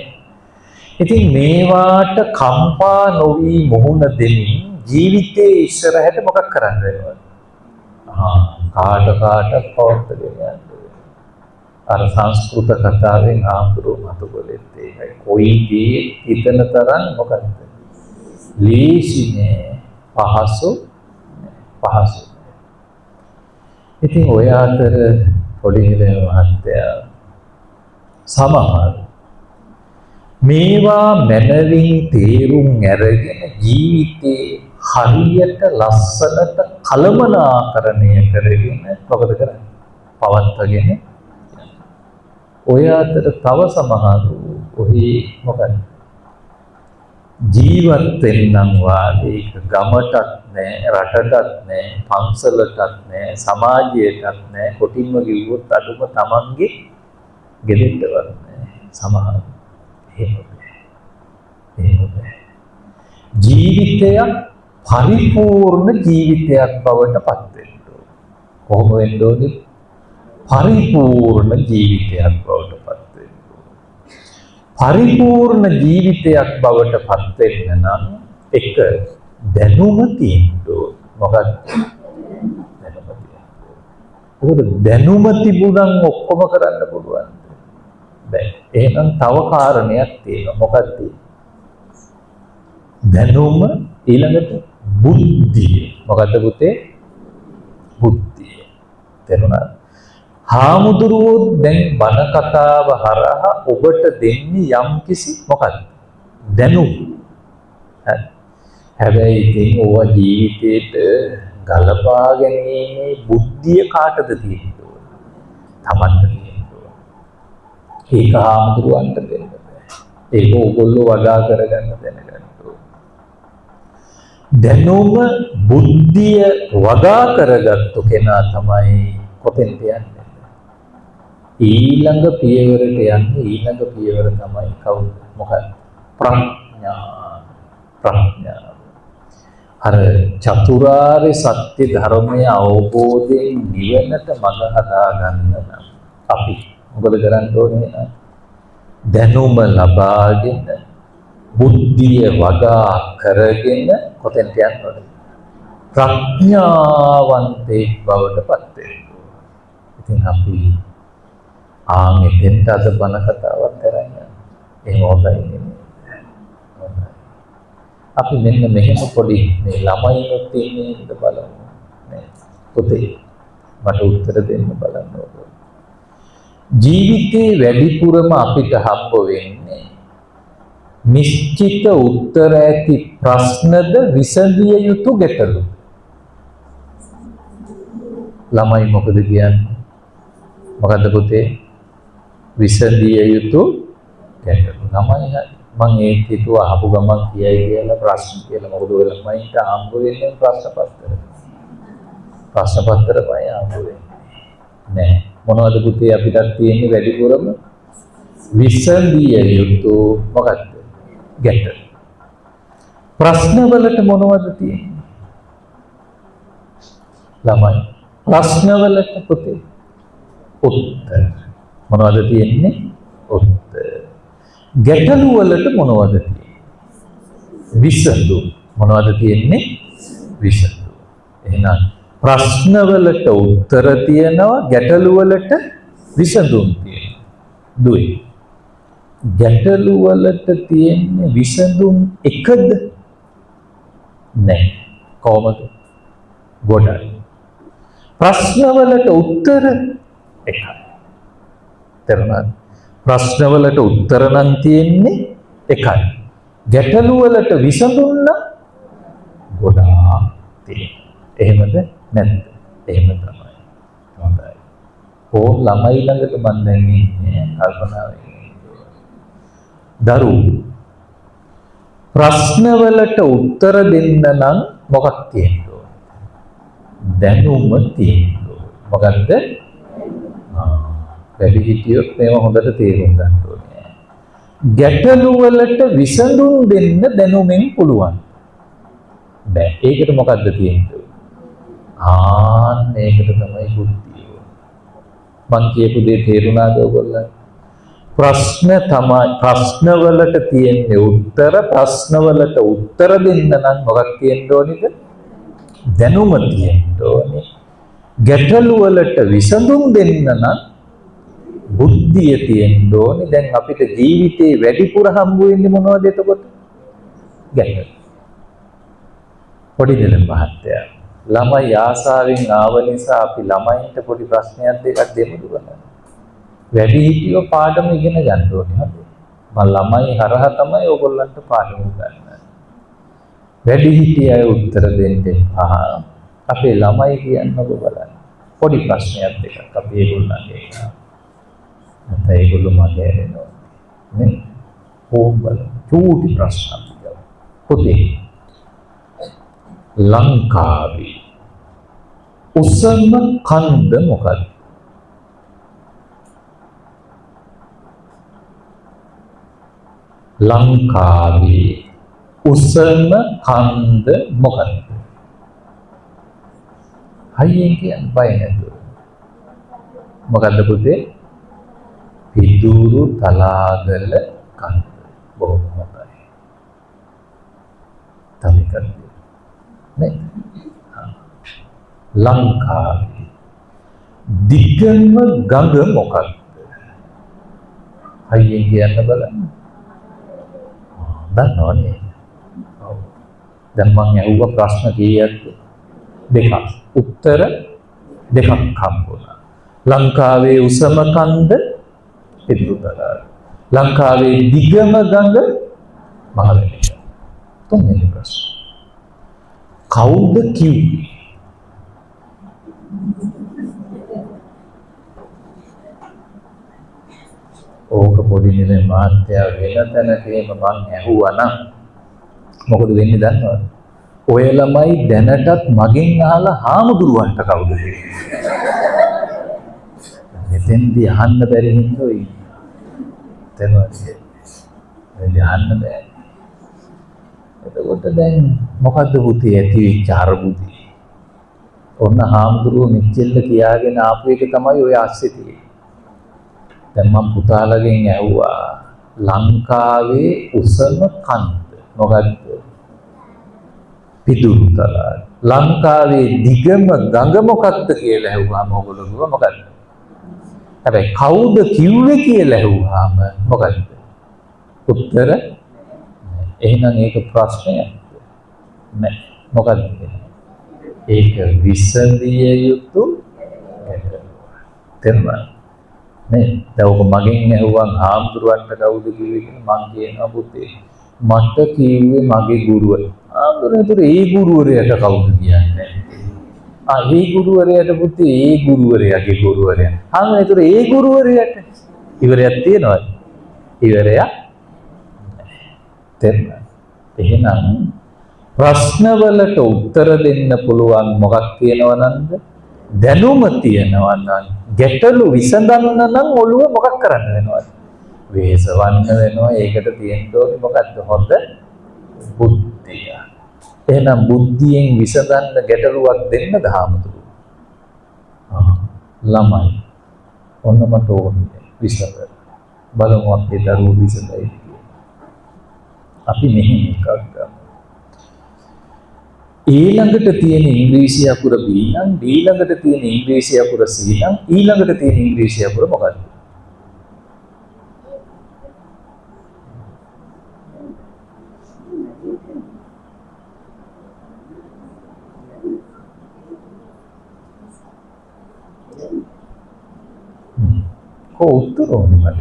ඉතින් මේවාට කම්පා නොවි මුහුණ දෙමින් ජීවිතයේ ඉස්සරහට මොකක් කරන්න වෙනවද? කාට පවත්වාගෙන යන්න. අර සංස්කෘත කතාවෙන් ආඳුරු මතකලෙත් ඒකයි. කොයි දේ හිතන තරම් මොකක්ද? ලේසි නෑ, පහසු. ඉතින් ඔය අතර පොඩි හිලේ මහත්තයා සමහර මේවා මනවින් තේරුම් අරගෙන ජීවිතේ හරියට ලස්සනට කළමනාකරණය කරගෙන මොකද කරන්නේ? පවත්වාගෙන ඔය අතර තව සමහරු ඔහි මොකද ජීවත් වෙන්නම් වාගේ ගමටත් නෑ, රටටත් නෑ, පන්සලටත් නෑ, සමාජයටත් නෑ, කොටින්ම කිව්වොත් අඩුම තමන්ගේ ගෙදරටවත් නෑ. සමහර එහෙම ජීවිතයක් පරිපූර්ණ ජීවිතයක් බවට පත් වෙන්න ඕන. කොහොම වෙන්න ඕනේ? පරිපූර්ණ ජීවිතයක් බවට පත් වෙන්න ඕන. පරිපූර්ණ ජීවිතයක් බවට පත් වෙන්න නම් එක දැනුම තියෙන්න ඕන. මොකක්ද? දැනුම තියෙන්න ඕන. දැනුම තිබුණනම් ඔක්කොම කරන්න පුළුවන්. බෑ. එහෙනම් තව කාරණයක් තියෙනවා. මොකක්ද? දැනුම ඊළඟට බුද්ධිය. මොකද්ද පුතේ? බුද්ධිය. තේරුණාද? හාමුදුරුවෝ දැන් බණ කතාව හරහා ඔබට දෙන්නේ යම්කිසි මොකක්ද? දැනුම. හැබැයි ඉතින් ඕවා ජීවිතේට ගලපා ගැනීමේ බුද්ධිය කාටද තියෙන්නේ? තමන්ට තියෙන්නේ. ඒක හාමුදුරුවන්ට දෙන්න බෑ. ඒක ඕගොල්ලෝ වඩා කරගන්න දැනගන්න. දැනුම බුද්ධිය වගා කරගත්තු කෙනා තමයි කොතෙන්ද යන්නේ? ඊළඟ පියවරට යන්නේ. ඊළඟ පියවර තමයි කවුද? මොකක්ද? ප්‍රඥා. අර චතුරාර්ය සත්‍ය ධර්මය අවබෝධයෙන් නිවනට මඟ හදා ගන්න නම් අපි මොකද කරන්න ඕනේ? දැනුම ලබාගෙන බුද්ධිය වගා කරගෙන කොතෙන්ද යන්න ඕනේ? ප්‍රඥාවන්තයෙක් බවට පත් වෙන්න. ඉතින් අපි මෙතෙන්ට අද බණ කතාවක් කරගෙන එහෙම හොඳයි නෙමෙයි. අපි මෙන්න මෙහෙම පොඩි මේ ළමයිනුත් ඉන්නේ ඉඳ බලමු. නේ පුතේ මට උත්තර දෙන්න බලන්න ඕනේ. ජීවිතේ වැඩිපුරම අපිට හම්බ වෙන්නේ නිශ්චිත උත්තර ඇති ප්‍රශ්නද විසඳිය යුතු ගැටලු. ළමයි මොකද කියන්නේ? මොකද්ද පුතේ? විසඳිය යුතු ගැටලු. ළමයි මම ඒක හිතුවා අහපු ගමන් කියයි කියලා ප්‍රශ්න කියලා. මොකද ඔය ළමයින්ට හම්බ වෙන්නේ ප්‍රශ්න පත්‍ර. ප්‍රශ්න පත්‍රමයි හම්බ වෙන්නේ. නෑ. මොනවද පුතේ අපිට තියෙන්නේ වැඩිපුරම? විසඳිය යුතු මොකද්ද? ගැටලු. ප්‍රශ්නවලට මොනවද තියෙන්නේ? ළමයි ප්‍රශ්නවලට පුතේ උත්තර. මොනවද තියෙන්නේ? උත්තර. ගැටලු වලට මොනවද තියෙන්නේ? විසඳුම්. මොනවද තියෙන්නේ? විසඳුම්. එහෙනම් ප්‍රශ්නවලට උත්තර තියෙනවා, ගැටලු වලට විසඳුම් තියෙනවා. දුයි. ගැටලු වලට තියෙන්නේ විසඳුම් එකද? නැහැ. කොහොමද? ගොඩයි. ප්‍රශ්නවලට උත්තර එකයි. තේරුණාද? ප්‍රශ්නවලට උත්තර නම් තියෙන්නේ එකයි. ගැටලු වලට විසඳුම් නම් ගොඩාක් තියෙනවා. එහෙමද නැද්ද? එහෙම තමයි. හොඳයි. ළමයි ළඟට මම දැන් ඉන්නේ කල්පනා වෙන්නේ. දරුවෝ ප්‍රශ්නවලට උත්තර දෙන්න නම් මොකක් තියෙන්න ඕන? දැනුම තියෙන්න ඕන. මොකද්ද? වැඩි හිටියොත් මේව හොඳට තේරුම් ගන්න ඕනේ. ගැටලු වලට විසඳුම් දෙන්න දැනුමෙන් පුළුවන්. බෑ. ඒකට මොකද්ද තියෙන්නේ? ඒකට තමයි බුද්ධිය. මං කියපු දේ තේරුණාද ඔයගොල්ලන්ට? ප්‍රශ්න වලට තියෙන්නේ උත්තර. ප්‍රශ්න වලට උත්තර දෙන්න නම් මොකක් තියෙන්න ඕනේද? දැනුම තියෙන්න ඕනේ. ගැටලු වලට විසඳුම් දෙන්න නම් බුද්ධිය තියෙන්න ඕනේ. දැන් අපිට ජීවිතේ වැඩිපුර හම්බ වෙන්නේ මොනවද එතකොට? ගැටලු. පොඩි දෙල මහත්තයා ළමයි ආසාවෙන් ආව නිසා අපි ළමයින්ට පොඩි ප්‍රශ්නයක් දෙකක් දෙමුද බලන්න. වැඩි හිටියෝ පාඩම ඉගෙන ගන්න ඕනේ හරි. මම ළමයි හරහා තමයි ඕගොල්ලන්ට පාඩම උගන්වන්නේ. වැඩි හිටිය අය උත්තර දෙන්න එපා. අපේ ළමයි කියන්නකො බලන්න. පොඩි ප්‍රශ්නයක් දෙකක් අපි ඒගොල්ලන්ගේ නැත්නම් ඒගොල්ලෝ මගේ ඇරෙනවා නේ. ඕම් බලන්න. චූටි ප්‍රශ්නයක්. පොතේ ලංකාවේ උසම කන්ද මොකක්ද? ලංකාවේ උසම කන්ද මොකක්ද? හයියෙන් කියන්න බය නැතුව. මොකද්ද පුතේ? පිදුරු තලාගල කන්ද. බොහොම හොඳයි. තමිකන්ද නේ. ලංකාවේ දිගම ගඟ මොකක්ද? හයියෙන් කියන්න බලන්න. දන්නවනේ. ඔව්. දැන් මම අහුවා ප්‍රශ්න කීයක්ද? දෙකක්. උත්තර දෙකක් හම්බුණා. ලංකාවේ උසම කන්ද පිදුරුතලාව. ලංකාවේ දිගම ගඟ මහලෙනිය. තුන්වෙනි ප්‍රශ්න. කවුද කිව්වේ? ඕක පොඩි නෙමෙයි මහත්තයා වෙන තැනකේම මං ඇහුවා නම් මොකද වෙන්නේ දන්නවද? ඔය ළමයි දැනටත් මගෙන් අහලා හාමුදුරුවන්ට කවුද කියන්නේ? මෙතෙන්දී අහන්න බැරි හින්දා තේරුණාද? අහන්න බෑ. එතකොට දැන් මොකද්ද පුතේ ඇති වෙච්ච අරබුදේ? ඔන්න හාමුදුරුවෝ මෙච්චෙල්ල කියාගෙන ආපු එක තමයි ඔය ASCII තියෙන්නේ. දැන් මම පුතාලගෙන් ඇහුවා ලංකාවේ උසම කන්ද මොකද්ද? පිදුරුතලාව. ලංකාවේ දිගම ගඟ මොකක්ද කියලා ඇහුවාම ඔයගොල්ලෝ කිව්වා මොකද්ද? හැබැයි කවුද කිව්වේ කියලා ඇහුවාම මොකද්ද? උත්තර එහෙනම් ඒක ප්‍රශ්නයක් නෑ. මොකද්ද? ඒක විසඳිය යුතු තේරුණා නේ. දැන් ඔක මගෙන් ඇහුවන් හාමුදුරුවන්ට කවුද කිව්වේ කියලා මං කියනවා පුතේ මට කිව්වේ මගේ ගුරුවරයා. ආන්දරේතර ඒ ගුරුවරයාට කවුද කියන්නේ? ඒ ගුරුවරයාට පුතේ ඒ ගුරුවරයාගේ ගුරුවරයා. ආන්දරේතර ඒ ගුරුවරයාට ඉවරයක් තියනවද? ඉවරයක් තේරුණා. එහෙනම් ප්‍රශ්නවලට උත්තර දෙන්න පුළුවන් මොකක් කියනවනන්ද? දැනුම තියනවා නම් ගැටලු විසඳන්න නම් ඔළුව මොකක් කරන්න වෙනවද? වෙහෙසවන්න වෙනවා. ඒකට තියෙන්න ඕනේ මොකද්ද? හොඳ බුද්ධිය. එහෙනම් බුද්ධියෙන් විසඳන්න ගැටලුවක් දෙන්නද හාමුදුරුවෝ? ළමයි. ඔන්න මට ඕනේ විසඳ. බලමු අපේ දරුවෝ විසඳයි. අපි මෙහෙම එකක් ගමු. ඊළඟට තියෙන ඉංග්‍රීසි අකුර B නම් ඊළඟට තියෙන ඉංග්‍රීසි අකුර C නම් ඊළඟට තියෙන ඉංග්‍රීසි අකුර මොකක්ද? කො උත්තර ඕනේ මට.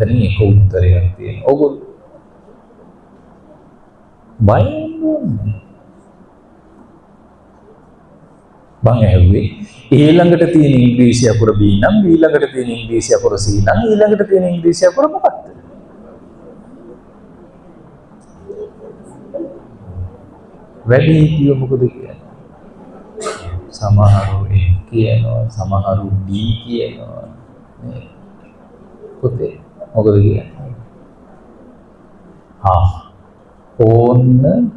එතනින් එක උත්තරයක් තියෙනවා. ඔයගොල්ලෝ බං ඇහුවේ ඊළඟට තියෙන ඉංග්‍රීසි අකුර B නම් ඊළඟට තියෙන ඉංග්‍රීසි අකුර C නම් ඊළඟට තියෙන ඉංග්‍රීසි අකුර මොකක්ද? වැඩි හිටියෝ මොකද කියන්නේ? සමහරු A කියනවා, සමහරු B කියනවා නේ. පුතේ මොකද කියන්නේ? ඕන්න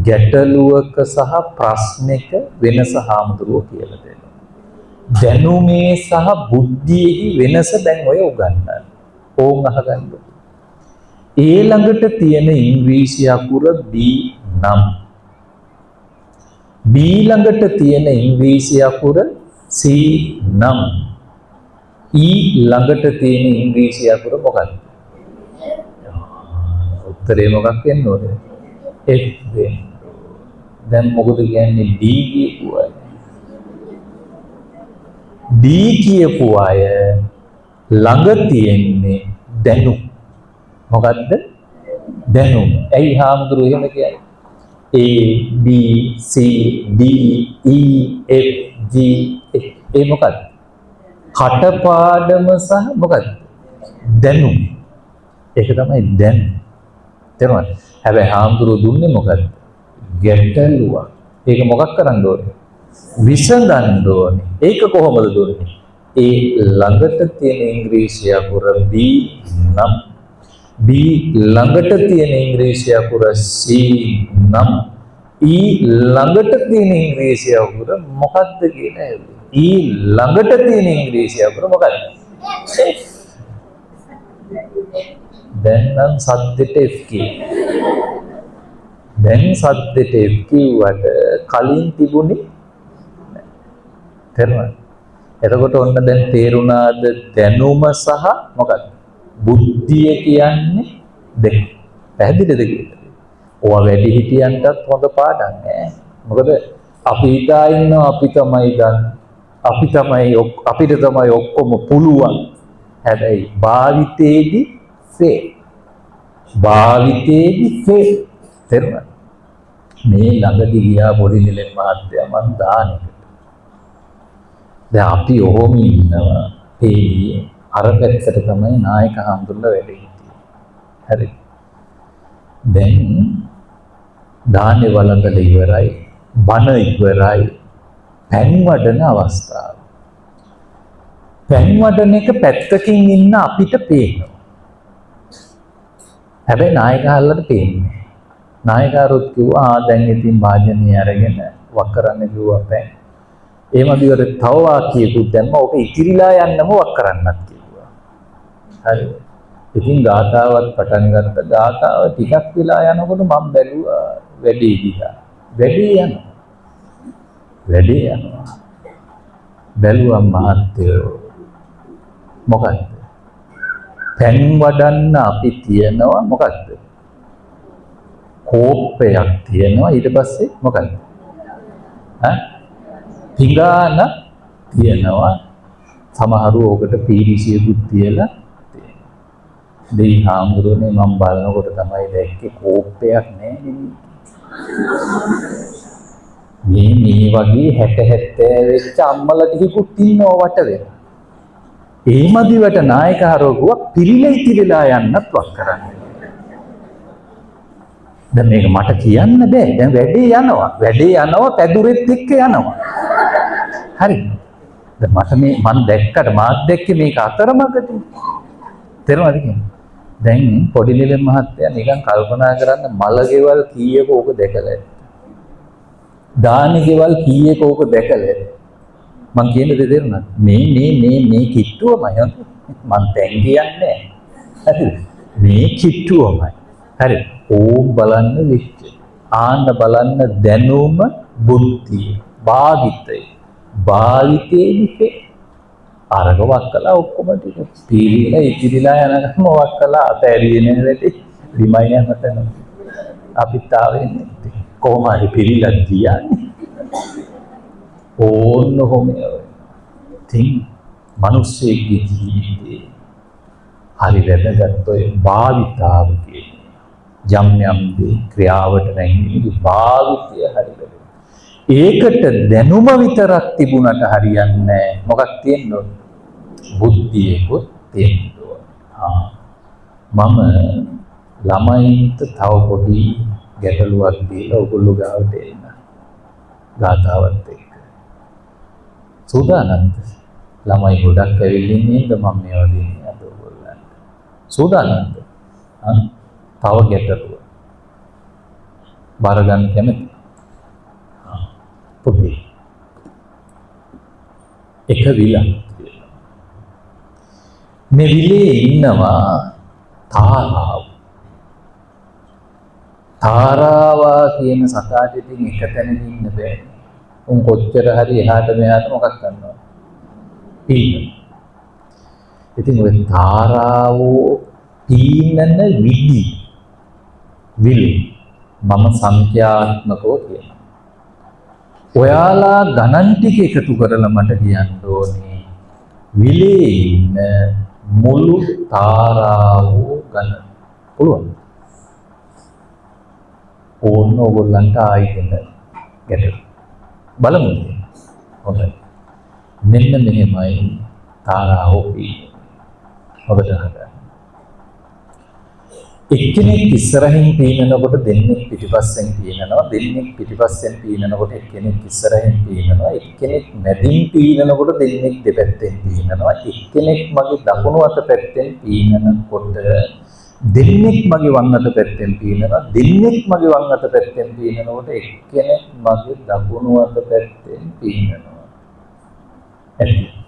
ගැටලුවක සහ ප්‍රශ්නයක වෙනස හාමුදුරුවෝ කියලා දෙනවා. දැනුමේ සහ බුද්ධියෙහි වෙනස දැන් ඔය උගන්වනවා. ඕන් අහගන්න. ඊළඟට තියෙන ඉංග්‍රීසි අකුර B නම් ඊළඟට තියෙන ඉංග්‍රීසි අකුර C නම් ඊ ළඟට තියෙන ඉංග්‍රීසි අකුර මොකක්ද? උත්තරේ මොකක් වෙන්න ඕනද? F වෙන්න. දැන් මොකද කියන්නේ D කියපු අය? D කියපු අය ළඟ තියෙන්නේ දැනුම්. මොකද්ද? දැනුම. ඇයි හාමුදුරුවෝ එහෙම කියන්නේ? A B C D E F G H ඒ මොකද්ද? කටපාඩම සහ මොකද්ද? දැනුම. ඒක තමයි දැනුම. තේරුණාද? හැබැයි හාමුදුරුවෝ දුන්නේ මොකද්ද? ගැටලුවක්. ඒක මොකක් කරන්න ඕනේ? විසඳන්න ඕනේ. ඒක කොහොමද දුන්නේ? ඒ ළඟට තියෙන ඉංග්‍රීසි අකුර B නම් B ළඟට තියෙන ඉංග්‍රීසි අකුර C නම් E ළඟට තියෙන ඉංග්‍රීසි අකුර මොකක්ද කියලා ඇහුවේ. E ළඟට තියෙන ඉංග්‍රීසි අකුර මොකක්ද? F. දැන් නම් සද්දෙට F කියනවා. දැන් සද්දෙට F කිව්වට කලින් තිබුණේ නැහැ. තේරුණාද? එතකොට ඔන්න දැන් තේරුණාද දැනුම සහ මොකක්ද? බුද්ධිය කියන්නේ දෙක. පැහැදිලිද කියලා? ඕවා වැඩි හිටියන්ටත් හොඳ පාඩම් ඈ. මොකද අපි හිතා ඉන්නවා අපි තමයි දන්නේ. අපිට තමයි ඔක්කොම පුළුවන්. හැබැයි භාවිතේදී ෆේල්. තේරුණාද? මේ ළඟදී ගියා පොඩි නිලන් මහත්තයා මං දානෙකට. දැන් අපි ඔහොම ඉන්නවා. ඒ අර පැත්තට තමයි නායක හඳුල්ල වැඩ හිටියේ. හරි. දැන් දානේ වළඳලා ඉවරයි. බණ ඉවරයි. පැන් වඩන අවස්ථාව. පැන් වඩන එක පැත්තකින් ඉන්න අපිට පේනවා. හැබැයි නායකහල්ලට පේන්නේ. නායකහරුත් කිව්වා දැන් ඉතින් වාජනීය අරගෙන වක් කරන්න කිව්වා පැන්. ඒ මදිවර තව වාක්‍යයකුත් දැම්ම ඕක ඉතිරිලා යන්නම වක් කරන්නත් කිව්වා. හරි. ඉතින් ගාථාවත් පටන් ගත්ත ගාථාව ටිකක් වෙලා යනකොට මම බැලුවා වැඩි දිහා. වැඩි යනවා. බැලුවා මහත්තයෝ මොකද්ද? පැන් වඩන්න අපි තියනවා මොකද්ද? කෝප්පයක් තියනවා ඊට පස්සේ මොකද්ද? පිඟාන තියනවා සමහරු ඕකට පීරිසියකුත් තියලා දෙයි හාමුදුරනේ මම බලනකොට තමයි දැක්කේ කෝප්පයක් නැහැ මේ වගේ 60 70 වෙච්ච අම්මලා ටිකකුත් ඉන්නව වට වෙලා. ඒ මදිවට නායකහරුවා පිළිලා ඉතිරිලා යන්නත් වක් කරන්නේ. දැන් මේක මට කියන්න බෑ. දැන් වැඩේ යනවා පැදුරෙත් එක්ක යනවා. හරි. දැන් මට මම දැක්කට මාත් දැක්කේ මේක අතරමඟදී. තේරුණාද කියන්නේ? දැන් පොඩි නිලන් මහත්තයා නිකන් කල්පනා කරන්න මලගෙවල් කීයක ඕක දැකලා දානි ගෙවල් කීයක ඕක දැකලා මං කියන්නේ තේරුණාද? මේ කිට්ටුවමයි මං දැන් කියන්නේ. හරිද? මේ කිට්ටුවමයි. හරි. ඕම් බලන්න විශ්ච. ආන්න බලන්න දැනුම බුද්ධිය භාවිතේදී අරක වක්කලා ඔක්කොම ටික පීරිලා ඉතිරිලා යනකම් වක්කලා අතෑරියේ නැති රිමයින් යනතන අපිත් ආවේ නැති කොහොම හරි පිළිලා ගියානේ ඕන්න කොහොමද තින් මිනිස්සෙක්ගේ ජීවිතේ හරි වැදගත් ඔය භාවිතාව කියන්නේ යම් දේ ක්‍රියාවට නැංගීමේ භාවිතය හරි වැදගත්. ඒකට දැනුම විතරක් තිබුණට හරියන්නේ නැහැ. මොකක් තියෙන්න ඕන? බුද්ධියකුත් තියෙන්න ඕන. මම ළමයින්ට තව පොඩි ගැටලුවක් දීලා ඔයගොල්ලෝ ගාවට එන්න. ගාතාවත් එක්ක. සූදානම්ද? ළමයි ගොඩක් ඇවිල්ලා ඉන්නේ මම මේවා දෙන්නේ අද ඔයගොල්ලන්ට. සූදානම්ද? තව ගැටලුව. බාර ගන්න කැමති? පොඩි එක විලක් මේ විලේ ඉන්නවා තාරාවා කියන සතාට ඉතින් එක තැනක ඉන්න බෑ. උන් කොච්චර හරි එහාට මෙහාට මොකක් කරනවා? පීන. ඉතින් ඔය තාරාවෝ පීනන විලි මම සංඛ්‍යාත්මකව කියනවා. ඔයාලා ගණන් ටික එකතු කරලා මට කියන්න ඕනේ විලේ ඉන්න මුළු තාරාවෝ ගණන. පුළුවන්? ඕන්න ඕගොල්ලන්ට ආයි දෙන්න ගැටලු. බලමු. හොඳයි. මෙන්න මෙහෙමයි තාරාවෝ පීනන. ඔබට හදන්න. එක්කෙනෙක් ඉස්සරහින් පීනනකොට දෙන්නෙක් පිටිපස්සෙන් පීනනවා. දෙන්නෙක් පිටිපස්සෙන් පීනනකොට එක්කෙනෙක් ඉස්සරහින් පීනනවා. එක්කෙනෙක් මැදින් පීනනකොට දෙන්නෙක් දෙපැත්තෙන් පීනනවා. එක්කෙනෙක් මගේ දකුණු අත පැත්තෙන් පීනනකොට දෙන්නෙක් මගේ වම් අත පැත්තෙන් පීනනවා. දෙන්නෙක් මගේ වම් අත පැත්තෙන් පීනනකොට එක්කෙනෙක් මගේ දකුණු අත පැත්තෙන් පීනනවා. ඇති.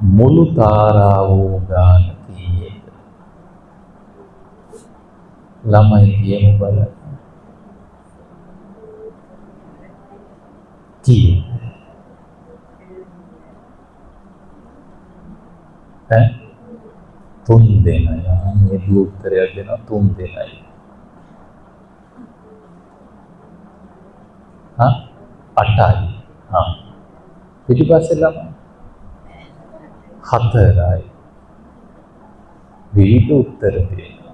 මුළු තාරාවෝ ගාන කීයද? ළමයි කියමු බලන්න. කීයද? තුන් දෙනයි. මේ දු උත්තරයක් දෙනවා තුන් දෙනයි. අටයි. පිටිපස්සේ ළමයි හතරයි. විවිධ උත්තර දෙනවා.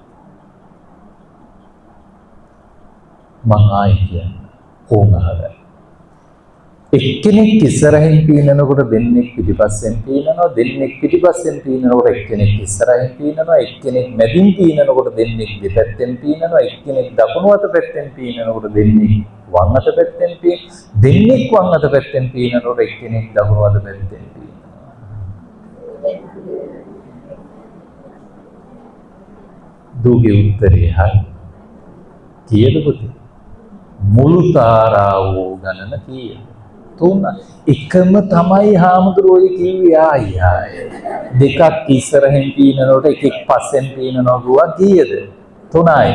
මං ආයි කියන්න කොහොමද? එක්කෙනෙක් ඉස්සරහින් පීනනකොට දෙන්නෙක් පිටිපස්සෙන් පීනනවා. දෙන්නෙක් පිටිපස්සෙන් පීනනකොට එක්කෙනෙක් ඉස්සරහින් පීනනවා. එක්කෙනෙක් මැදින් පීනනකොට දෙන්නෙක් දෙපැත්තෙන් පීනනවා. එක්කෙනෙක් දකුණු අත පැත්තෙන් පීනනකොට දෙන්නෙක් වම් අත පැත්තෙන් දෙන්නෙක් වම් අත පැත්තෙන් පීනනකොට එක්කෙනෙක් දකුණු අත පැත්තෙන් පීනනවා. දුගේ උත්තරේ හරි. කීයද පුතේ? මුළු තාරාවෝ ගණන කීයද? 3. එකම තමයි හාමුදුරුවෝ කිව්වේ ආයි. දෙකක් ඉස්සරහින් පීනනකොට එකෙක් පස්සෙන් පීනනවා ගුවා කීයද? 3යි.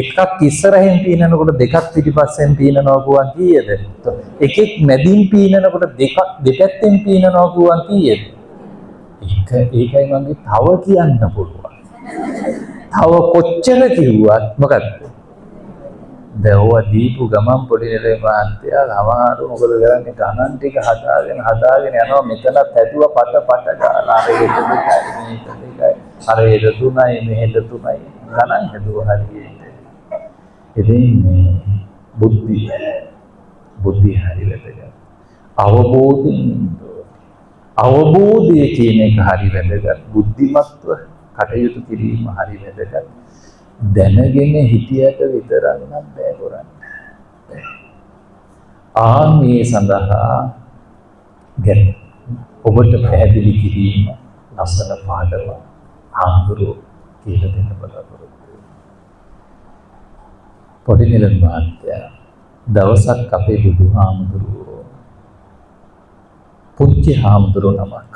එකක් ඉස්සරහින් පීනනකොට දෙකක් පිටිපස්සෙන් පීනනවා ගුවා කීයද? එකෙක් මැදින් පීනනකොට දෙකක් දෙපැත්තෙන් පීනනවා ගුවා කීයද? ඒකයි මගේ තව කියන්න පුළුවන්. තව කොච්චර කිව්වත් මොකද්ද? දැන් දීපු ගමන් පොඩි නෙලේ මහත්තයා සමහරු මොකද කරන්නේ ගණන් ටික හදාගෙන යනවා. මෙතනත් හැදුවා පට ගාලා අර ඒක අර ඒක 3යි මෙහෙට 3යි ගණන් හැදුවා හරියට. ඉතින් මේ බුද්ධිය හරි වැදගත්. අවබෝධය කියන එක හරි වැදගත්. බුද්ධිමත්ව කටයුතු කිරීම හරි වැදගත්. දැනගෙන හිටියට විතරක් නම් බෑ කරන්න. මේ සඳහා ගැන ඔබට පැහැදිලි කිරීම ලස්සන පාඩම හාමුදුරුවෝ කියලා දෙන්න බලාපොරොත්තු වෙනවා. පොඩි නිලන් මහත්තයා දවසක් අපේ බුදුහාමුදුරුවෝ පුංචි හාමුදුරුවෝ නමක්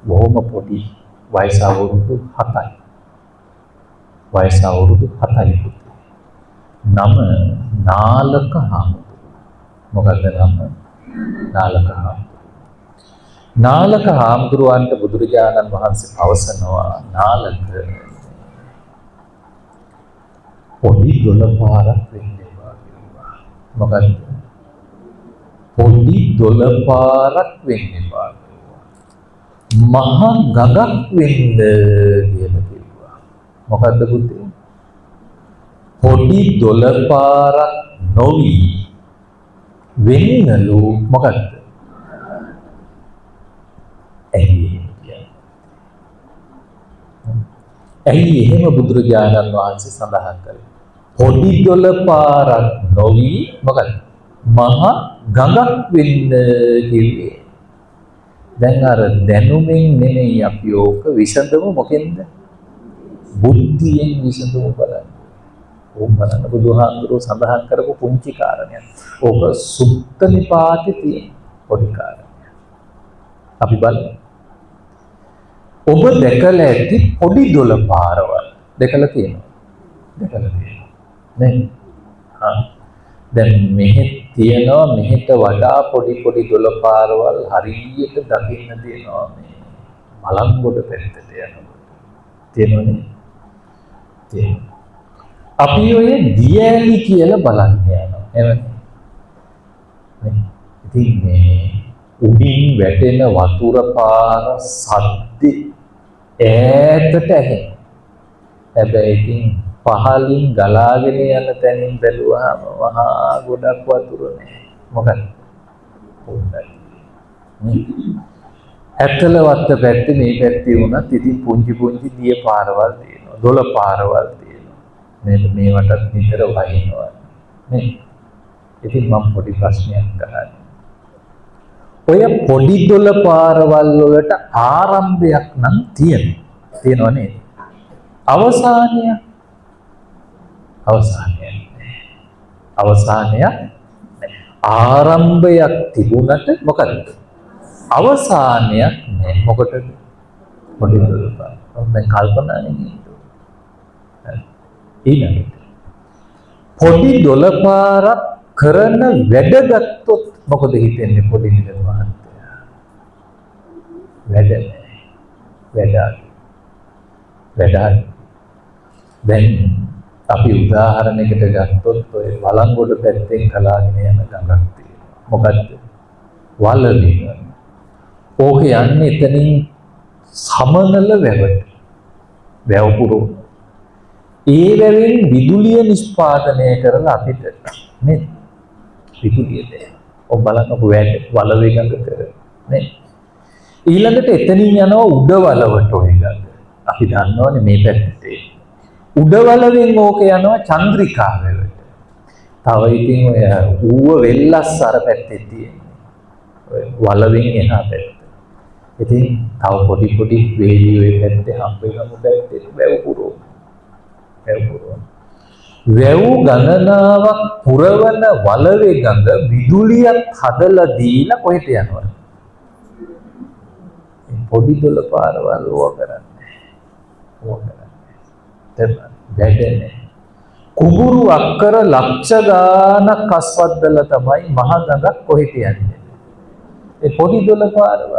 බොහොම පොඩි වයස අවුරුදු 7යි. වයස අවුරුදු 7යි පුතේ. නම නාලක හාමුදුරුවෝ. මොකද නම? නාලක හාමුදුරුවෝ. නාලක හාමුදුරුවන්ට බුදුරජාණන් වහන්සේ පවසනවා නාලක පොඩි 12 පාරක් වෙන්න එපා කියලා. මොකද? පොඩි 12 පාරක් වෙන්න එපා. මහ ගඟක් වෙන්න කියලා කිව්වා. මොකද්ද පුතේ? පොඩි 12 පාරක් නොවි වෙන්නලු මොකද්ද? ඇයි එහෙම බුදුරජාණන් වහන්සේ සඳහන් කළේ? පොඩි 12 පාරක් නොවි මොකද්ද? මහ ගඟක් වෙන්න කිව්වේ. දැන් අර දැනුමින් නෙමෙයි අපි ඕක විසඳමු මොකෙන්ද? බුද්ධියෙන් විසඳමු බලන්න. ඕක බලන්න බුදුහාමුදුරුවෝ සඳහන් කරපු පුංචි කාරණයක්. ඕක සුත්ත නිපාතේ තියෙන පොඩි කාරණයක්. අපි බලමු. ඔබ දැකලා ඇති පොඩි 12 පාරවල් දැකලා තියෙනවා. නේ? දැන් මෙහෙ තියෙනවා මෙහෙට වඩා පොඩි 12 පාරවල් හරියට දකින්න දෙනවා මේ. බලංගොඩ පැත්තට යනකොට තේරෙනවනේ. අපි ඔය දියැලි කියලා බලන්න යනවා. එහෙමනේ. ඉතින් මේ උඩින් වැටෙන වතුර පාර සද්දේ ඈතට ඇහෙන. හැබැයි ඉතින් පහලින් ගලාගෙන යන තැනින් බැලුවාම මහා ගොඩක් වතුර නෑ. මොකද? පොඩ්ඩයි. ඇත්තලවත්ත පැත්තේ මේ පැත්තේ වුණත් ඉතින් පුංචි පුංචි දිය පාරවල් තියෙනවා. දොළ පාරවල් තියෙනවා. මේවටත් නිතර වහිනවා. නේ. ඉතින් මම පොඩි ප්‍රශ්නයක් අහන්න. ඔය පොඩි දොළ පාරවල් වලට ආරම්භයක් නම් තියෙනව නේද? අවසානයක් ආරම්භයක් තිබුණට මොකද? අවසානයක් නෑ. මොකටද? පොඩි දොළ පාර. දැන් කල්පනා නෙමෙයි. ඊළඟට පොඩි දොළ පාරක් කරන වැඩ ගත්තොත් මොකද හිතෙන්නේ පොඩි නිලම මහත්තයා? වැඩ. දැන් අපි උදාහරණයකට ගත්තොත් ඔය බලංගොඩ පැත්තෙන් කලාගෙන යන ගඟක් තියෙනවා. මොකද්ද? වලලිය. ඕක යන්නේ එතනින් සමනල වැවට. වැව පුරෝ. ඒ වැවෙන් විදුලිය නිෂ්පාදනය කරලා අපිට නේද? විදුලිය දෙන. ඔබ බලන්නකො වලවේ ගඟ කර නේ. ඊළඟට එතනින් යනවා උඩවලවට ඔය ගඟ. අපි දන්නවනේ මේ පැත්තේ. උඩවලවෙන් ඕක යනවා චන්ද්‍රිකා වැවට. තව ඉතින් ඔය ඌව වෙල්ලස් අර පැත්තේ තියෙන්නේ. ඔය වලවෙන් එහා පැත්ත. ඉතින් තව පොඩි වේලි ඔය පැත්තේ හම්බෙගමු පැත්තේ වැව පුරෝ. වැව් ගණනාවක් පුරවන වලවේ ගඟ විදුලියක් හදලා දීලා කොහෙට යනවද? පොඩි දොළ පාරවල් ඕවා කරන්නේ. වැඩනේ. කුඹුරු අක්කර ලක්ෂ ගානක් අස්වද්දලා තමයි මහ ගඟක් කොහෙට යන්නේ. ඒ පොඩි දොළ පාරවල්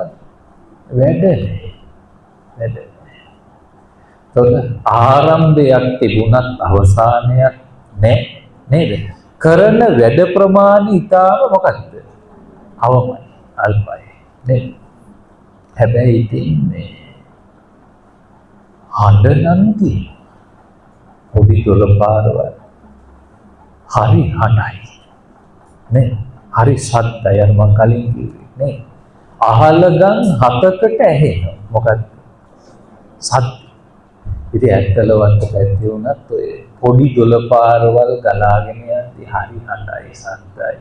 වැඩනේ. ආරම්භයක් තිබුණත් අවසානයක් නෑ නේද? කරන වැඩ ප්‍රමාණය ඊටම මොකක්ද? අවමයි, අල්පයි නේද? හැබැයි ඉතින් මේ හඬනන්ති පොඩි දොළ පාරවල් හරි හඬයි නේ? හරි සද්දයි. අර මං කලින් කිව්වේ නේ? අහලගම් 7කට ඇහෙනවා. මොකක්ද? සද්ද. ඉතින් ඇත්තලවත්ත පැත්තේ වුණත් ඔය පොඩි දොළ පාරවල් ගලාගෙන යද්දි හරි හඬයි සද්දයි.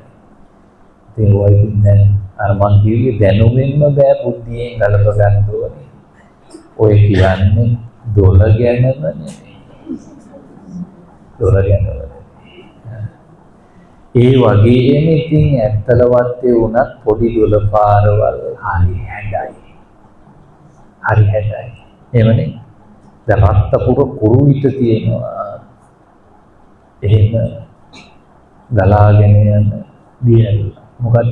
ඉතින් ඔය ඉතින් දැන් අර මං කිව්වේ දැනුමින්ම බෑ බුද්ධියෙන් ගලප ගන්න ඕනේ. ඔය කියන්නේ දොළ ගැනම නෙමෙයි. ඒ වගේම ඉතින් ඇත්තලවත්තේ වුණත් පොඩි දොළ පාරවල් හරි හැඩයි. එහෙමනේ. දැන් රත්තරපුර කුරුවිට තියෙනවා. එහෙම ගලාගෙන යන දියල්. මොකද?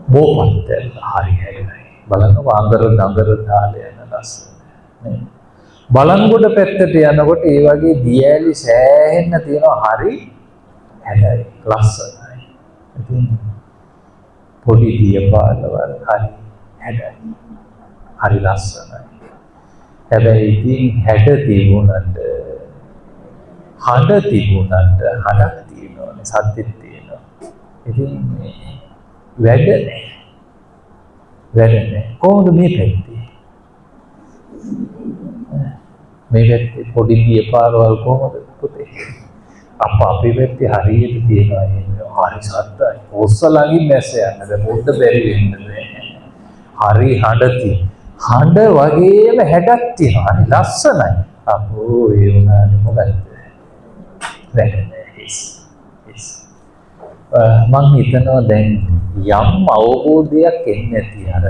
බෝපන්තල් හරි හැඩයි. බලන්න වාංගර දඟර දාලා යන ලස්සන. නේ? බලංගොඩ පැත්තට යනකොට ඒ වගේ දියැලි සෑහෙන්න තියෙනවා. හරි හැඩයි. ලස්සනයි. ඉතින් පොඩි දිය පාරවල් හරි හැඩයි. හරි ලස්සනයි. හැබැයි ඉතින් හැඩ තිබුණට හඬ තිබුණට හඬක් තියෙනවනේ, සද්දෙත් තියෙනවා. ඉතින් මේ වැඩ නැහැ. කොහොමද මේ පැත්තේ? මේ පැත්තේ පොඩි දිය පාරවල් කොහොමද පුතේ? අපේ පැත්තේ හරියට තියෙනවා. හරි සද්දයි. ඔස්සලඟින් නැස යන්නද පොඩ්ඩ බැරි වෙන්නේ. හරි හඬති. හඬ වගේම හැඩක් තියෙනවා. හරි ලස්සනයි. අපෝ ඒ වුණාට මොකද? මං හිතනවා දැන් යම් අවබෝධයක් එන්නේ නැති අර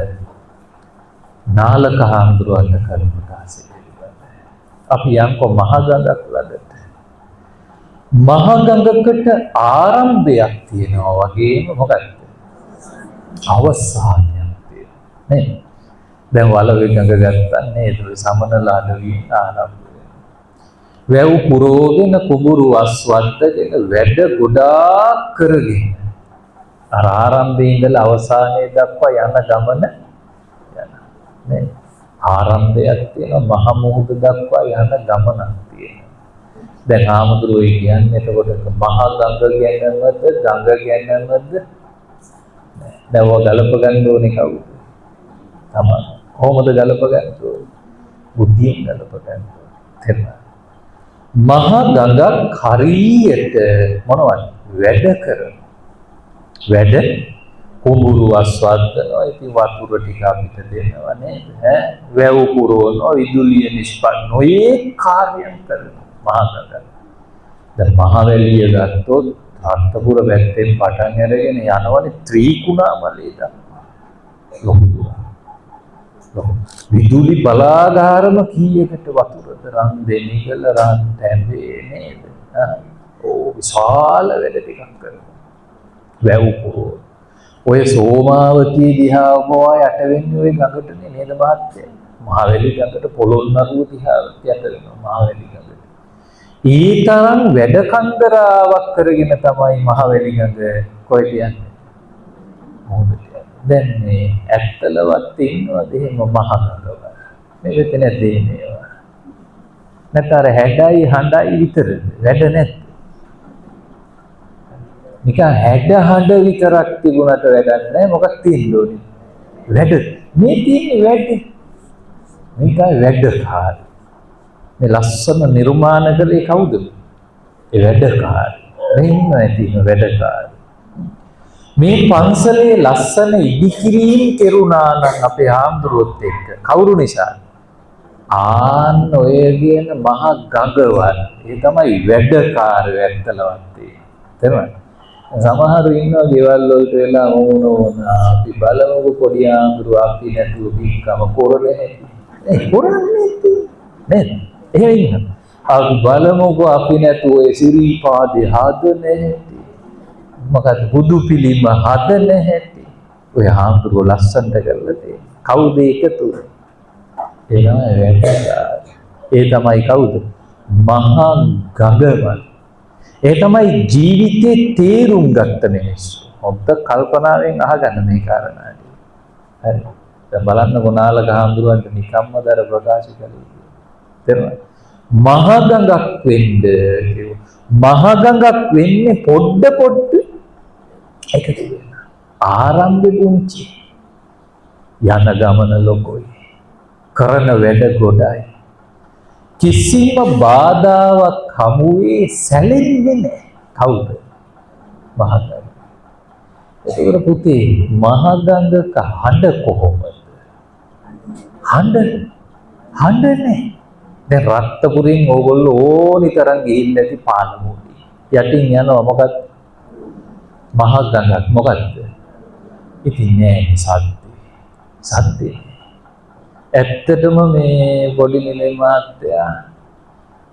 නාලක හාමුදුරුවන්ට කලින් ප්‍රකාශ පිළිබඳ. අපි යම්කෝ මහගඟක් ළඟට. මහගඟකට ආරම්භයක් තියෙනවා වගේම මොකක්ද? අවසානයක් තියෙනවා. නේ? දැන් වලවේ ගඟ ගත්තා නේද? සමනල අඩවිය ආරම්භ වැව් පුරෝගෙන කුඹුරු අස්වද්දගෙන වැඩ ගොඩාක් කරගෙන අර ආරම්භයේ ඉඳලා අවසානයේ දක්වා යන ගමන යන නේ ආරම්භයක් තියෙනවා මහ මුහුද දක්වා යන ගමනක් තියෙනවා. දැන් ආමුදුරෝ කියන්නේ එතකොට මහ ගඟ ගැනමද ගඟ ගැනමද දැන් ඔය ගලප ගන්න ඕනේ කවුද? තමයි. කොහොමද ගලප ගන්න ඕනේ? බුද්ධියෙන් ගලප ගන්න ඕනේ. මහ ගඟක් හරියට මොනවද වැඩ කරන වැඩ කුඹුරු අස්වද්දනවා ඉතින් වතුර ටික අපිට දෙනවා නේද ඈ වැව් පුරවනවා විදුලිය නිෂ්පන්න ඔය කාර්යයන් කරන මහ ගඟ දැන් මහවැලිය ගත්තොත් රත්නපුර පැත්තෙන් පටන් අරගෙන යනවනේ ත්‍රිකුණාමලේ දක්වා ලොකු විදුලි බලාගාරම කීයකට වතුරද රන් දෙනිගල රන් තැඹේ නේද ඕ විශාල වැඩ ටිකක් කරනවා වැව් පුරෝ ඔය සෝමාවතී දිහා මොවා යට වෙන්නේ ඔය ගඟටනේ නේද මහත්තයා මහවැලි ගඟට පොළොන්නරුව දිහා යට වෙනවා මහවැලි ගඟට ඊ තරම් වැඩ කන්දරාවක් කරගෙන තමයි මහවැලි ගඟ කොහෙද යන්නේ මොහොතට දැන් මේ ඇත්තලවත් ඉන්නවද එහෙම මහ ගඟ මේ වෙත නැද්ද මේවා නැතර හැඩයි හඬයි විතරද වැඩ නැද්ද නිකන් හැඩ හඬ විතරක් තිබුණට වැඩක් නැහැ මොකක් තියෙන්න ඕනේ වැඩ මේ තියෙන්නේ වැඩ මේකයි වැඩකාරී මේ ලස්සන නිර්මාණ කලේ කවුද ඒ වැඩකාරී මේ ඉන්නවා තියෙන වැඩකාරී මේ පන්සලේ ලස්සන ඉදිකිරීම් කෙරුණා නම් අපේ ආම්දුරුවොත් එක්ක කවුරු නිසා ආන්න ඔය කියන මහ ගඟවල් ඒ තමයි වැඩකාරී ඇත්තලවත් තේරුණාද සමහරු ඉන්නවා ගෙවල් වලට වෙලා ඕන අපි බලමුකෝ පොඩි ආම්දුරුව අපි නැතුව පින්කම කරන්නේ ඒ කරන්නේ නේද එහෙම ඉන්නවා අපි බලමුකෝ අපි නැතුව ඒ සිරිපාදේ හදන්නේ මොකද බුදු පිළිම හදන හැටි ඔය ආම්දුරුව ලස්සනට කරලා තියෙන්නේ කවුද එකතු ඒ තමයි වැඩකාරී ඒ තමයි කවුද මහා ගඟවල් ඒ තමයි ජීවිතේ තේරුම් ගත්ත මිනිස්සු හොද්ද කල්පනාවෙන් අහගන්න මේ කාරණාදී හරි දැන් බලන්න ගුණාලක ආම්දුරුවන්ට නිකම්ම දර ප්‍රකාශ කළේ තේරුණාද මහා ගඟක් වෙන්න මහා ගඟක් වෙන්නේ පොඩ්ඩ එකතු වෙනවා ආරම්භ පුංචි යන ගමන ලොකෝයි කරන වැඩ ගොඩයි කිසිම බාධාවක් හමුවේ සැලෙන්නේ නැහැ කවුද මහා ගඟ ඒකවල පුතේ මහා ගඟක හඬ කොහොමද හඬ දැන් රත්නපුරෙන් ඕගොල්ලෝ ඕනි තරම් ගිහින් ඇති පානමෝඩි යටින් යනවා මොකක්ද මහා ගඟක් මොකද්ද ඉතින් නෑ සද්දේ ඇත්තටම මේ පොඩි නිලේ මාත්‍යා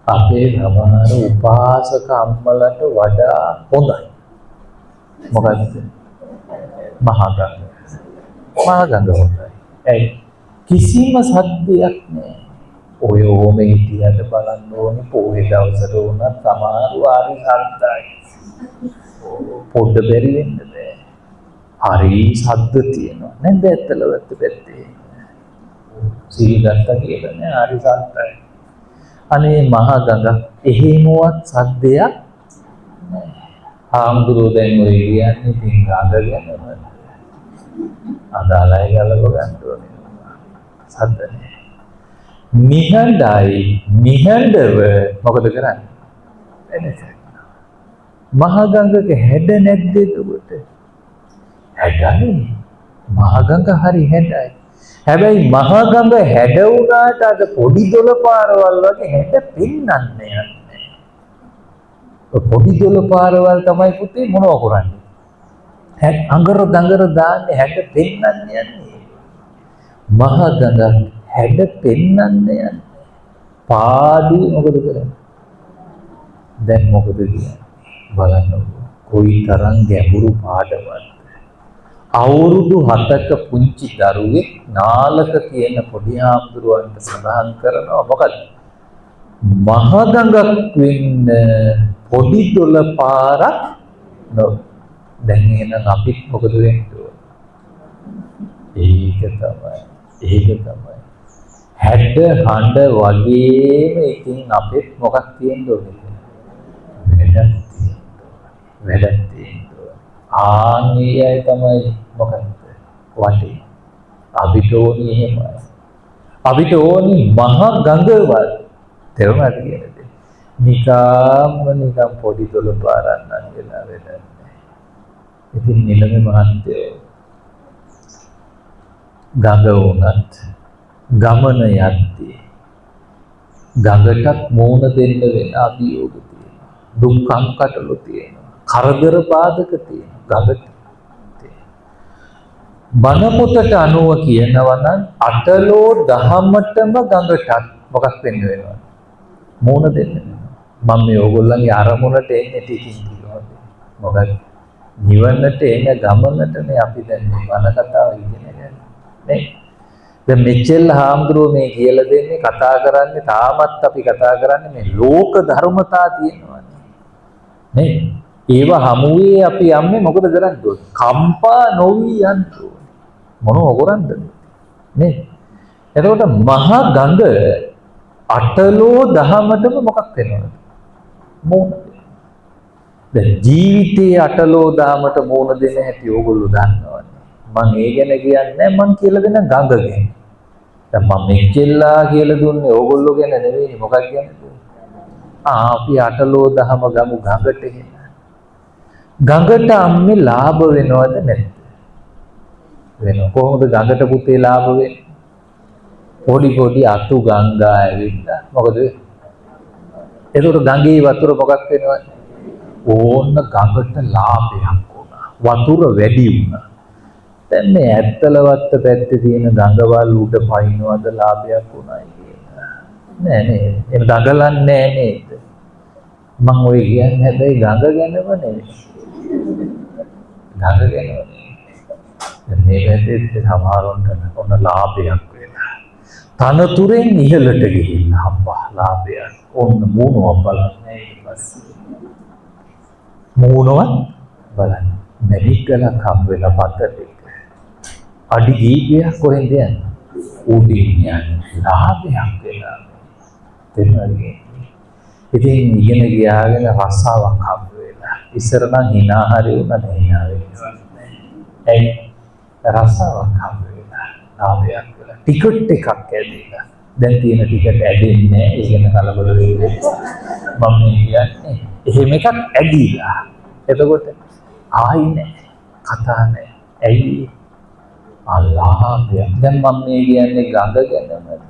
අපේ සමහර උපාසක අම්මලට වඩා හොඳයි මොකද්ද මහා ගඟ හොඳයි ඇයි කිසිම සද්දයක් නෑ ඔය ඕම හිටියට බලන්න ඕනේ පොයේ දවසට උනත් සමහර වාරි සද්දයි පොඩ්ඩ බැරි වෙන්න බෑ හරි සද්ද තියෙනවා නේද ඇත්තලවත් පැත්තේ සිහි ගත්තා කියලා නෑ හරි සද්දයි අනේ මහා ගඟ එහෙමවත් සද්දයක් නෑ ආම්දුරෝ දැන් ඔය කියන්නේ තින් ගඟ ගැනම අදාළයි ගලව ගන්න ඕනේ සද්ද නෑ නිහඬව මොකද කරන්නේ මහා ගඟක හැඩ නැද්ද එතකොට හැඩයි මහා ගඟ හරි හැඩයි හැබැයි මහා ගඟ හැඩ වුණාට අද පොඩි දොළ පාරවල් වගේ හැඩ පෙන්වන්නේ නැහැ පොඩි දොළ පාරවල් තමයි පුතේ මොනව කරන්නේ අඟර දඟර දාන්නේ හැඩ පෙන්වන්නේ යන්නේ මහා ගඟ හැඩ පෙන්වන්නේ යන්නේ පාඩුවේ මොකද කරන්නේ දැන් මොකද කියන්නේ බලන්න කොයි තරම් ගැඹුරු පාඩමක්ද අවුරුදු 7ක පුංචි දරුවෙක් නාලක කියන පොඩි හාමුදුරුවන්ට සඳහන් කරනවා මොකද මහගඟක් වෙන්න පොඩි දොළ පාරක් දැන් එහෙනම් අපිත් මොකද වෙන්නේ? ඒක තමයි හැඩ හඬ වගේම ඉතින් අපිත් මොකක් තියෙන්න ඕනේ? වැඩක් තියෙන්න ඕනේ. ආන්නියයි තමයි මොකක්ද? වටේ. අපිට ඕනේ එහෙමයි. අපිට ඕනේ මහ ගඟවල්. තේරුණාද කියන්නේ? නිකම් පොඩි දොළ පාරක් නම් වෙලා වෙන්නේ. ඉතින් නිලමේ මහත්තයෝ ගඟ වුණත් ගමන යද්දී ගඟටත් මෝන දෙන්න වෙන අභියෝග තියෙනවා. දුක්ඛම් කටළු තියෙනවා. කරදර බාධක තියෙනවා. ගඟට බණ පොතට අනුව කියනවා නම් අටලෝ දහමටම ගඟටත් මොකක් වෙන්න වෙනවද? මෝන දෙන්න වෙනවා. මම මේ ඕගොල්ලන්ගේ අරමුණට එන්නේ ටිකින් කිව්වා. මොකද නිවනට එන ගමනටනේ අපි දැන් මේ බණ කතාව ඉගෙන ගන්න. නේ? දැන් මෙච්චර හාමුදුරුවෝ මේ කියලා දෙන්නේ කතා කරන්නේ තාමත් අපි කතා කරන්නේ මේ ලෝක ධර්මතා තියෙනවානේ. නේ? ඒව හමුවේ අපි යන්නේ මොකද කරන්නේ? කම්පා නොවි යන්න ඕනේ. මොනව කරන්නද? නේ? එතකොට මහා ගඟ අටලෝ දහමටම මොකක් වෙනවද? මෝන. දැන් ජීවිතයේ අටලෝ දහමට මෝන දෙන හැටි ඕගොල්ලෝ දන්නවනේ. මම ඒ ගැන කියන්නේ මම කියලා දෙන ගඟ ගැන. දැන් මම මෙච්චෙල්ලා කියලා දුන්නේ ඕගොල්ලෝ ගැන නෙවෙයි මොකක් ගැනද? අපි අටලෝ දහම ගමු ගඟට එන. ගඟට අම්මේ ලාභ වෙනවද නැද්ද? වෙනවා. කොහොමද ගඟට පුතේ ලාභ වෙන්නේ? පොඩි අතු ගංගා ඇවිල්ලා මොකද වෙන්නේ? එතකොට ගඟේ වතුර මොකක් වෙනවද? ඕන්න ගඟට ලාභයක් වුණා. වතුර වැඩි වුණා. දැන් මේ ඇත්තලවත්ත පැත්තේ තියෙන ගඟවල් උඩ පයින්නවද ලාභයක් වුණායි කියලා. නෑ නේද? එහෙම දඟලන්නේ නෑ නේද? මම ඔය කියන්නේ හැබැයි ගඟ ගැනම නෙවෙයි. ගඟ ගැනම නෙවෙයි. මේ පැත්තේ සමහරවන්ට ඔන්න ලාභයක් වෙනවා. තනතුරෙන් ඉහළට ගිහිල්ලා හම්බා ලාභයක්. ඔන්න මූණව බලන්නේ ඊට පස්සේ. මූණව බලන්න. මෙඩිකලක් හම්බ වෙලා පතට අඩි කීපයක් කොහෙන්ද යන්නේ? උඩින් යන්නේ. ලාභයක් වෙලා. තේරුණාද? ඉතින් ඉගෙන ගියාගෙන රස්සාවක් හම්බ වෙලා. ඉස්සර නම් hina හරි වුණා දැන් hina වෙන්නේ. ඒ රස්සාවක් හම්බ වෙලා. ලාභයක් වෙලා. ටිකට් එකක් ඇදලා. දැන් තියෙන ටිකට් ඇදෙන්නේ නැහැ. ඒ ගැන කලබල වෙන්නේ. මම කියන්නේ එහෙම එකක් ඇදිලා. එතකොට ආයි නැහැ. කතා නැහැ. ඇයි? අලාභයක්. දැන් මම මේ කියන්නේ ගඟ ගැනමද?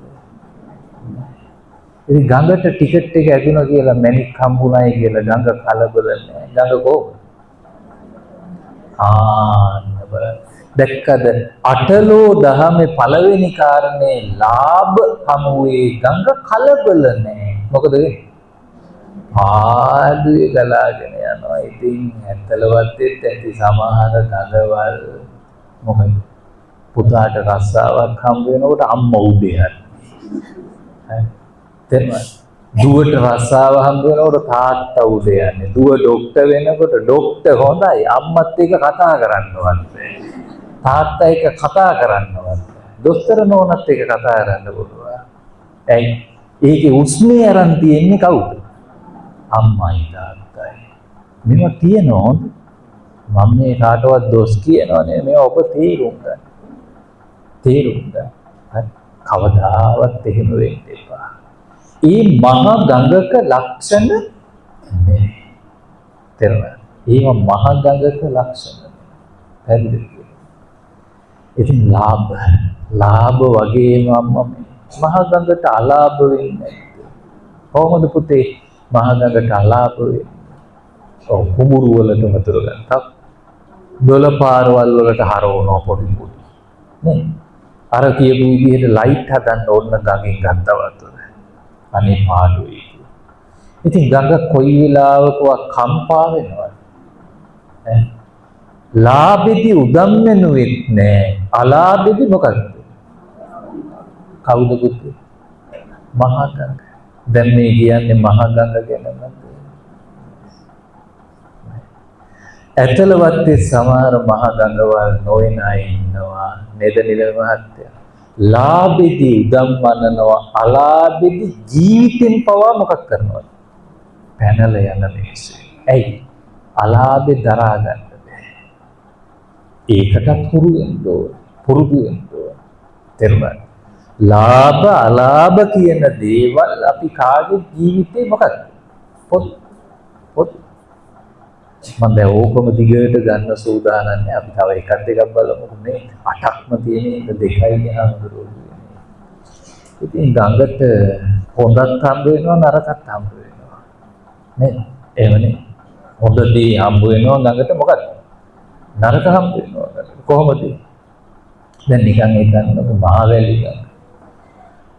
ඉතින් ගඟට ටිකට් එක ඇදුණා කියලා මැනික් හම්බුනායි කියලා ගඟ කලබල නැහැ. ගඟ කොහොමද? බලන්න. දැක්කද? අටලෝ දහමේ පළවෙනි කාරණේ ලාභ හමුවේ ගඟ කලබල නැහැ. මොකද වෙන්නේ? ආදුවේ ගලාගෙන යනවා. ඉතින් ඇත්තලවත්තෙත් ඇති සමහර ගඟවල් මොකද? පුතාට රස්සාවක් හම්බ වෙනකොට අම්මා උඩේ යන්නේ. තේරුණාද? දුවට රස්සාව හම්බ වෙනකොට තාත්තා උඩේ යන්නේ. දුව ડોක්ටර් වෙනකොට ડોක්ටර් හොඳයි අම්මත් එක්ක කතා කරන්නවත්. තාත්තා එක්ක කතා කරන්නවත්. දොස්තර නෝනත් එක්ක කතා කරන්න පුළුවන්. ඇයි? ඒකේ උස්මේ අරන් තියෙන්නේ කවුද? අම්මයි තාත්තයි. මේවා තියෙනවද? මම මේ කාටවත් දොස් කියනවා නේ. මේවා ඔබ තේරුම් ගන්න. තේරුම් ගන්න. කවදාවත් එහෙම වෙන්න එපා. මේ මහා ගඟක ලක්ෂණ නේ. තේරුණාද? ඒවා මහා ගඟක ලක්ෂණ. පැහැදිලිද? ඉතින් ලාභ වගේම අම්මා මහා ගඟට අලාභ වෙන්නේ නැද්ද? කොහොමද පුතේ මහා ගඟට අලාභ වෙන්නේ? ඔව් කුඹුරු වලට වතුර ගන්න. දොළ පාරවල් වලට හරවනවා පොඩි පොඩි. නේ? අර කියපු විදිහට ලයිට් හදන්න ඕන ගඟෙන් ගත්තා වතුර. අනේ පාඩුයි. ඉතින් ගඟ කොයි වෙලාවකවත් කම්පා වෙනවද? ලාභෙදි උදම් වෙනුවෙත් නෑ. අලාභෙදි මොකක්ද? කවුද පුතේ? මහා ගංග. දැන් මේ කියන්නේ මහා ගංග ගැනමද? ඇතලවත්තේ සමහර මහා ගංගවල් නොවන අය ඉන්නවා නේද නිල මහත්තයා? ලාභෙදි උදම් වන්නනවා, අලාභෙදි ජීවිතෙන් පවා මොකක් කරනවද? පැනලා යන මිනිස්සු. ඇයි? අලාභේ දරා ගන්න බෑ. ඒකටත් පුරුදු වෙන්න ඕන. තේරුණාද? ලාභ අලාභ කියන දේවල් අපි කාගේ ජීවිතේ මොකක්ද? පොත් මම දැන් ඕකම දිගට ගන්න සූදානම් නෑ. අපි තව එකක් දෙකක් බලමුකෝ. මේ 8ක්ම තියෙන එක 2යි හඳුරුවෝ. ඉතින් ගඟට හොඳක් හම්බ වෙනවා නරකක් හම්බ වෙනවා. නේද? එහෙමනේ. හොඳදී හම්බ වෙනවා ගඟට මොකක්ද? නරක හම්බ වෙනවා. කොහොමද? දැන් නිකන් හිතන්නකො මහවැලි ගඟ.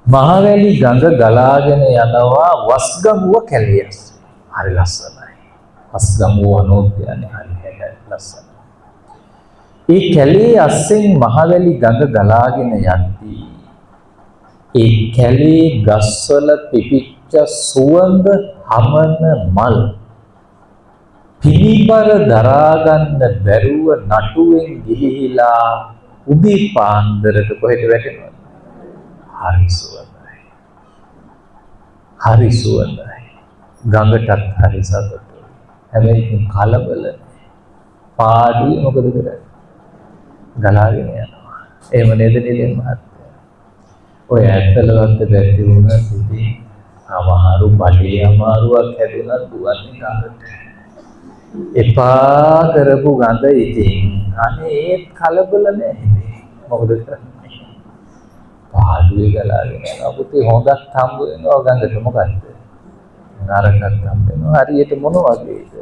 මහවැලි ගඟ ගලාගෙන යනවා වස්ගමුව කැලියස්. හරි ලස්සනයි. වස්ගමුව වනෝද්‍යානය හරි ලස්සනයි. ඒ කැලේ අස්සෙන් මහවැලි ගඟ ගලාගෙන යද්දී ඒ කැලේ ගස්වල පිපිච්ච සුවඳ හමන මල් පිළිබර දරාගන්න බැරුව නටුවෙන් ගිලිහිලා උදේ පාන්දරට කොහෙට වැටෙනවද? හරි සුවඳයි. හරි සුවඳයි. ගඟටත් හරි සතුටුයි. හැබැයි ඉතින් කලබල නැහැ. පාඩුවේ මොකද කරන්නේ? ගලාගෙන යනවා. එහෙම නේද නිලේ මහත්තයා? ඔය ඇත්තලවත් බැරි වුණා ඉතින් අමාරු බඩේ අමාරුවක් හැදුණා දුවන්නේ ගඟට. එපා කරපු ගඳ ඉතින් අනේ ඒත් කලබල නැහැ. මොකද කරන්නේ? පාඩුවේ ගලාගෙන යනවා. පුතේ හොඳක් හම්බ වෙනවා ගඟට මොකද්ද? නරකක් හම්බ වෙනවා. හරියට මොන වගේද?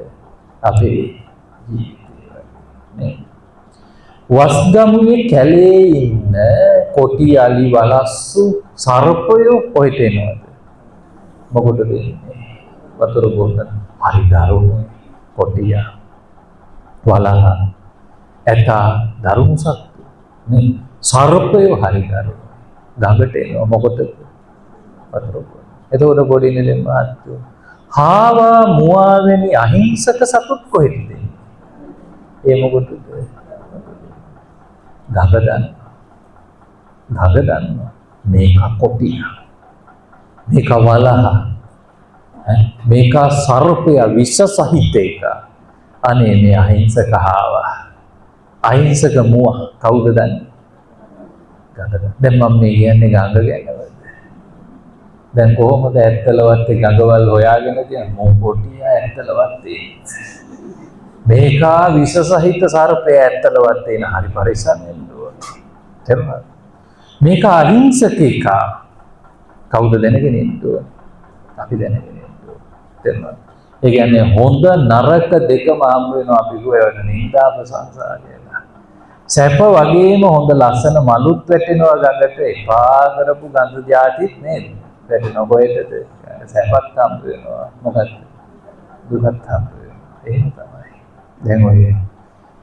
අපේ ජීවිතේ නේ. වස්ගමුවේ කැලේ ඉන්න කොටි අලි වලස්සු සර්පයෝ කොහෙට එනවද? මොකටද එන්නේ? වතුර බොන්න. හරි දරුණුයි. කොටියා වලහ ඇතා දරුණු සත්තු නේ. සර්පයෝ හරි දරුණු. ගඟට එනවා මොකටද? වතුර බොන්න. එතකොට පොඩි නිලෙන් මහත්තයෝ හාවා මුවා වැනි අහිංසක සතුත් කොහෙද එන්නේ? ඒ මොකටද? ගඟ දන්නවා. මේක කොටියා. මේක වලහ. මේක සර්පය විෂ සහිත එක. අනේ මේ අහිංසක හාවා. අහිංසක මුවා කවුද දන්නේ? ගඟ. දැන් මම මේ කියන්නේ ගඟ ගැනද? දැන් කොහොමද ඇත්තලවත්තේ ගඟවල් හොයාගෙන තියන්නේ? මොන් කොටියා ඇත්තලවත්තේ. මේක විෂ සහිත සර්පය ඇත්තලවත්තේ න හරි පරිස්සම් වෙන්න ඕනේ. තේරුණාද? මේක අහිංසක එක. කවුද දැනගෙන ඉන්න ඕනේ? අපි දැනගෙන ඉන්න ඕනේ. තේරුණාද? ඒ කියන්නේ හොඳ නරක දෙකම හම් වෙනවා අපි කියවන නින්දා ප්‍රශංසා කියලා. සැප වගේම හොඳ ලස්සන මලුත් වැටෙනවා ගඟට. එපා කරපු ගඳ જાතිත් නේද? වැටෙනවා කොහෙටද? සැපත් හම් වෙනවා. මොකක්ද? දුකත් හම් වෙනවා. එහෙම තමයි. දැන් ඔය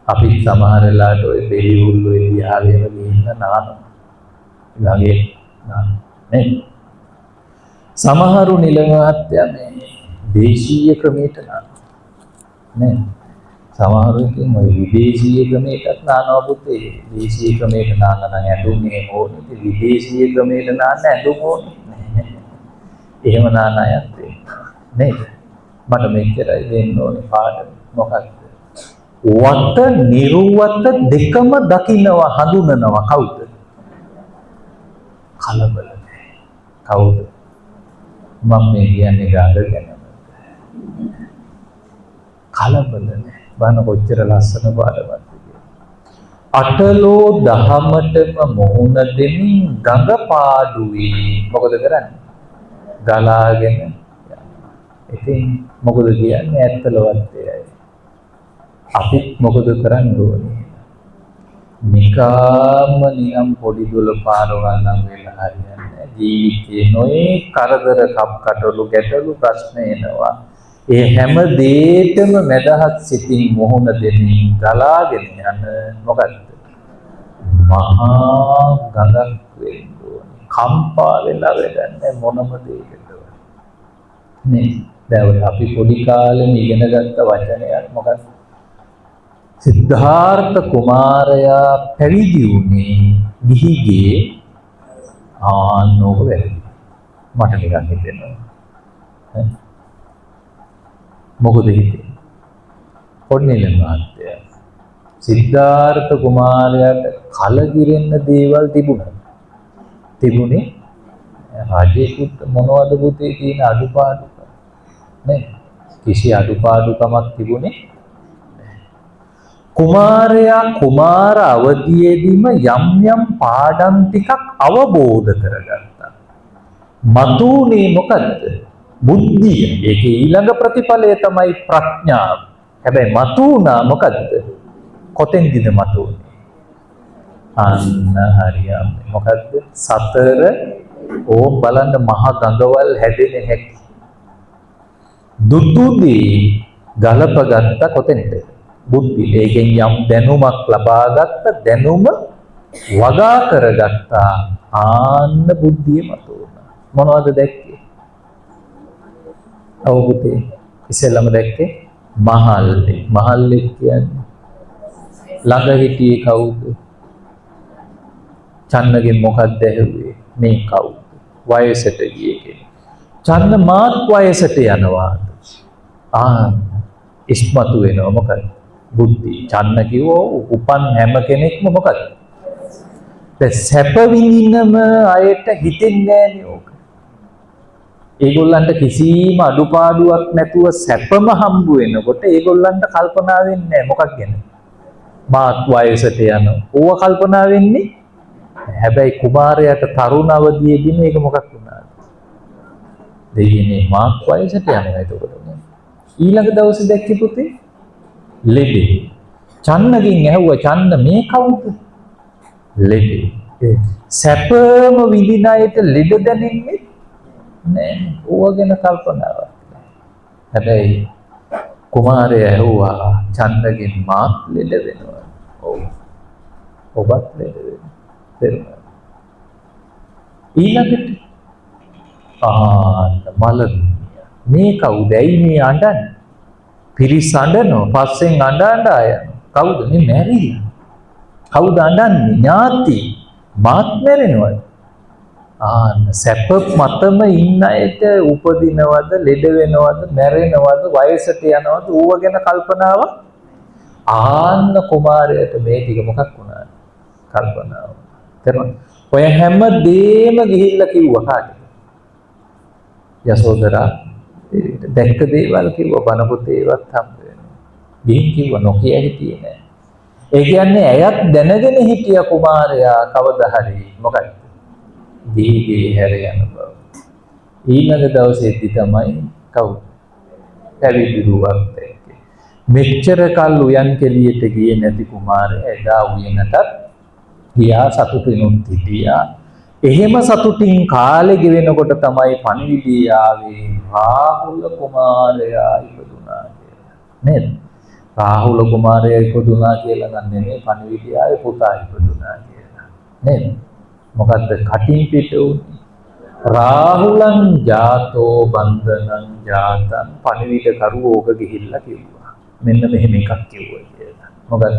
අපි සමහර වෙලාවට ඔය බෙලිවුල් ඔය දිහාවේම ගිහින් නානවා. ගඟේ නේ. සමහරු නිලමහත්ය මේ දේශීය ක්‍රමයට නානවා. නේ. සමහරු ඉතින් ඔය විදේශීය ක්‍රමයකට නානවා පුතේ. දේශීය ක්‍රමයට නාන්න නම් ඇඳුම් එහෙම ඕනේ. ඉතින් විදේශීය ක්‍රමයට නාන්න ඇඳුම් ඕනේ. එහෙම නාන අයත් නේද? මට මෙච්චරයි දෙන්න ඕනේ පාඩම. මොකක්ද? වත නිර්වත දෙකම දකින්නවා හඳුනනවා කවුද? කලබල නැහැ. කවුද? මම මේ කියන්නේ ගඟ ගැන. කලබල නැහැ. බලන්න කොච්චර ලස්සන පාඩමක්ද කියලා. අටලෝ දහමටම මොහුන දෙමින් ගඟ පාඩුවේ මොකද කරන්නේ? ගලාගෙන යනවා. ඉතින් මොකද කියන්නේ ඇත්තලවත්තේ. අපිත් මොකද කරන්න ඕනේ? නිකාම නියම් පොඩි දුල පාරවල් නම් වෙලා හරියන්නේ. ජීවිතේ නොයේ කරදර කප්කටොළු ගැටලු ප්‍රශ්න එනවා. ඒ හැම දෙයකම මැදහත් සිතින් මොහොන දෙමින් ගලාගෙන යන මොකද්ද? මහා ගඟක් වෙන්න ඕනේ. කම්පා වෙලා වෙන්නේ මොනම දෙයකද? නේ. දැන් අපි පොඩි කාලේ ඉගෙන ගත්ත වචනයක් මොකක්ද? සිද්ධාර්ථ කුමාරයා පැවිදි වුණේ ගිහිගේ ආනෝක වෙලයි. මට නිකන් හිතෙනවා. මොකද හිතේ? පොඩ්නිල මහත්තයා සිද්ධාර්ථ කුමාරයාට කලකිරෙන්න දේවල් තිබුණේ රජෙකුට මොනවද පුතේ කියන අඩුපාඩුකම් නේ? කිසි අඩුපාඩුකමක් තිබුණේ කුමාරයා කුමාර අවදියේදීම යම් පාඩම් ටිකක් අවබෝධ කරගත්තා. මතුනේ මොකද්ද? බුද්ධිය. ඒකේ ඊළඟ ප්‍රතිඵලය තමයි ප්‍රඥාව. හැබැයි මතුණා මොකද්ද? කොතෙන්ද මතුනේ? අන්න හරියම මොකද්ද? සතර ඕම් බලන්න මහ ගඟවල් හැදෙන හැටි. දුටුදී ගලපගත්ත කොතෙන්ද? බුද්ධි. ඒකෙන් යම් දැනුමක් ලබාගත්ත දැනුම වගා කරගත්තා. ආන්න බුද්ධිය මතුණා. මොනවද දැක්කේ? අවබෝධය. ඉස්සෙල්ලම දැක්කේ මහල්ලේ. මහල්ලේ කියන්නේ ළඟ හිටියේ කවුද? චන්නගෙන් මොකක්ද ඇහුවේ? මේ කවුද? වයසට ගියේ කෙනෙක්. චන්න මාත් වයසට යනවා. ඉස්මතු වෙනවා මොකද? බුද්ධි. චන්න කිව්වෝ උපන් හැම කෙනෙක්ම මොකද? දැන් සැප විඳිනම අයට හිතෙන්නේ නෑනේ ඕක. ඒගොල්ලන්ට කිසිම අඩුපාඩුවක් නැතුව සැපම හම්බ වෙනකොට ඒගොල්ලන්ට කල්පනා වෙන්නේ නෑ මොකක් ගැන? මාත් වයසට යනවා. ඕව කල්පනා වෙන්නේ. හැබැයි කුමාරයාට තරුණ අවදියේදී මේක මොකක් වුණාද? දෙයියනේ මාත් වයසට යනවා එතකොට. ඊළඟ දවසේ දැක්කේ පුතේ ලෙඩේ. චන්නගෙන් ඇහුවා චන්න මේ කවුද? ලෙඩේ. සැපම විඳින අයට ලෙඩ දැනෙන්නේ නෑ. ඕව ගැන කල්පනාවක් නෑ. හැබැයි කුමාරයා ඇහුවා චන්නගෙන් මාත් ලෙඩ වෙනවා. ඔව්. ඔබත් ලෙඩ වෙනවා. ඊළඟට මලමිනිය. මේ කවුද? ඇයි මේ අඬන්නේ? පිරිස් අඬනවා. පස්සෙන් අඬ යනවා. කවුද? මේ මැරිලා. කවුද අඬන්නේ? ඥාති. මාත් මැරෙනවද? සැප මතම ඉන්න අයට උපදිනවද, ලෙඩ වෙනවද, මැරෙනවද, වයසට යනවද? ඌව ගැන කල්පනාව. ආන්න කුමාරයාට මේ ටික මොකක් වුණාද? කල්පනාව. තේරුණාද? ඔය හැම දෙෙම ගිහිල්ලා කිව්වා කාටද? යසෝදරා දැක්ක දේවල් කිව්වා. බණ පොතේවත් හම්බ වෙනවා. ගිහින් කිව්වා නොකිය හිටියේ නෑ. ඒ කියන්නේ ඇයත් දැනගෙන හිටිය කුමාරයා කවදා හරි මොකක්ද? දීගේ හැර යන බව. ඊළඟ දවසේදී තමයි කවුද? පැවිදිරුවක් දැක්කේ. මෙච්චර කල් උයන් කෙලියට ගියේ නැති කුමාරයා එදා උයනටත් ගියා. සතුටිනුත් හිටියා. එහෙම සතුටින් කාලෙ ගෙවෙනකොට තමයි පණිවිඩය ආවේ රාහුල කුමාරයා ඉපදුනා කියලා. නේද? රාහුල කුමාරයා ඉපදුනා කියලා නම් නෙමෙයි පණිවිඩය ආවේ පුතා ඉපදුනා කියලා. නේද? මොකද්ද කටින් පිට උනේ? රාහුලං ජාතෝ බන්ධනං ජාතං. පණිවිඩ කරුවෝක ගිහිල්ලා කිව්වා. මෙන්න මෙහෙම එකක් කිව්වා කියලා. මොකද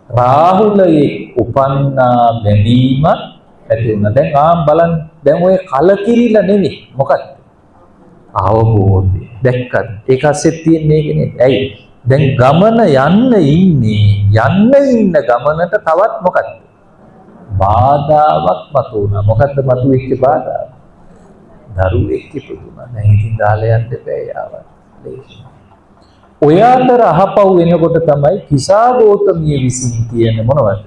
රාහුලයේ උපන්නා බැඳීමක් ඇති වුණා. දැන් බලන්න දැන් ඔය කලකිරිලා නෙවෙයි. මොකක්ද? අවබෝධය. දැක්කද? ඒක ඇස්සෙත් තියෙන්නේ ඒක නේද? ඇයි? දැන් ගමන යන්න ඉන්න ගමනට තවත් මොකක්ද? බාධාවක් මතුවුණා. මොකද්ද මතුවෙච්ච බාධාව? දරුවෙක් ඉපදුණා. දැන් ඉතින් දාලා යන්න බෑ යාවත්. ඔය අතර අහපව් වෙනකොට තමයි කිසා ගෞතමිය විසින් කියන මොනවද?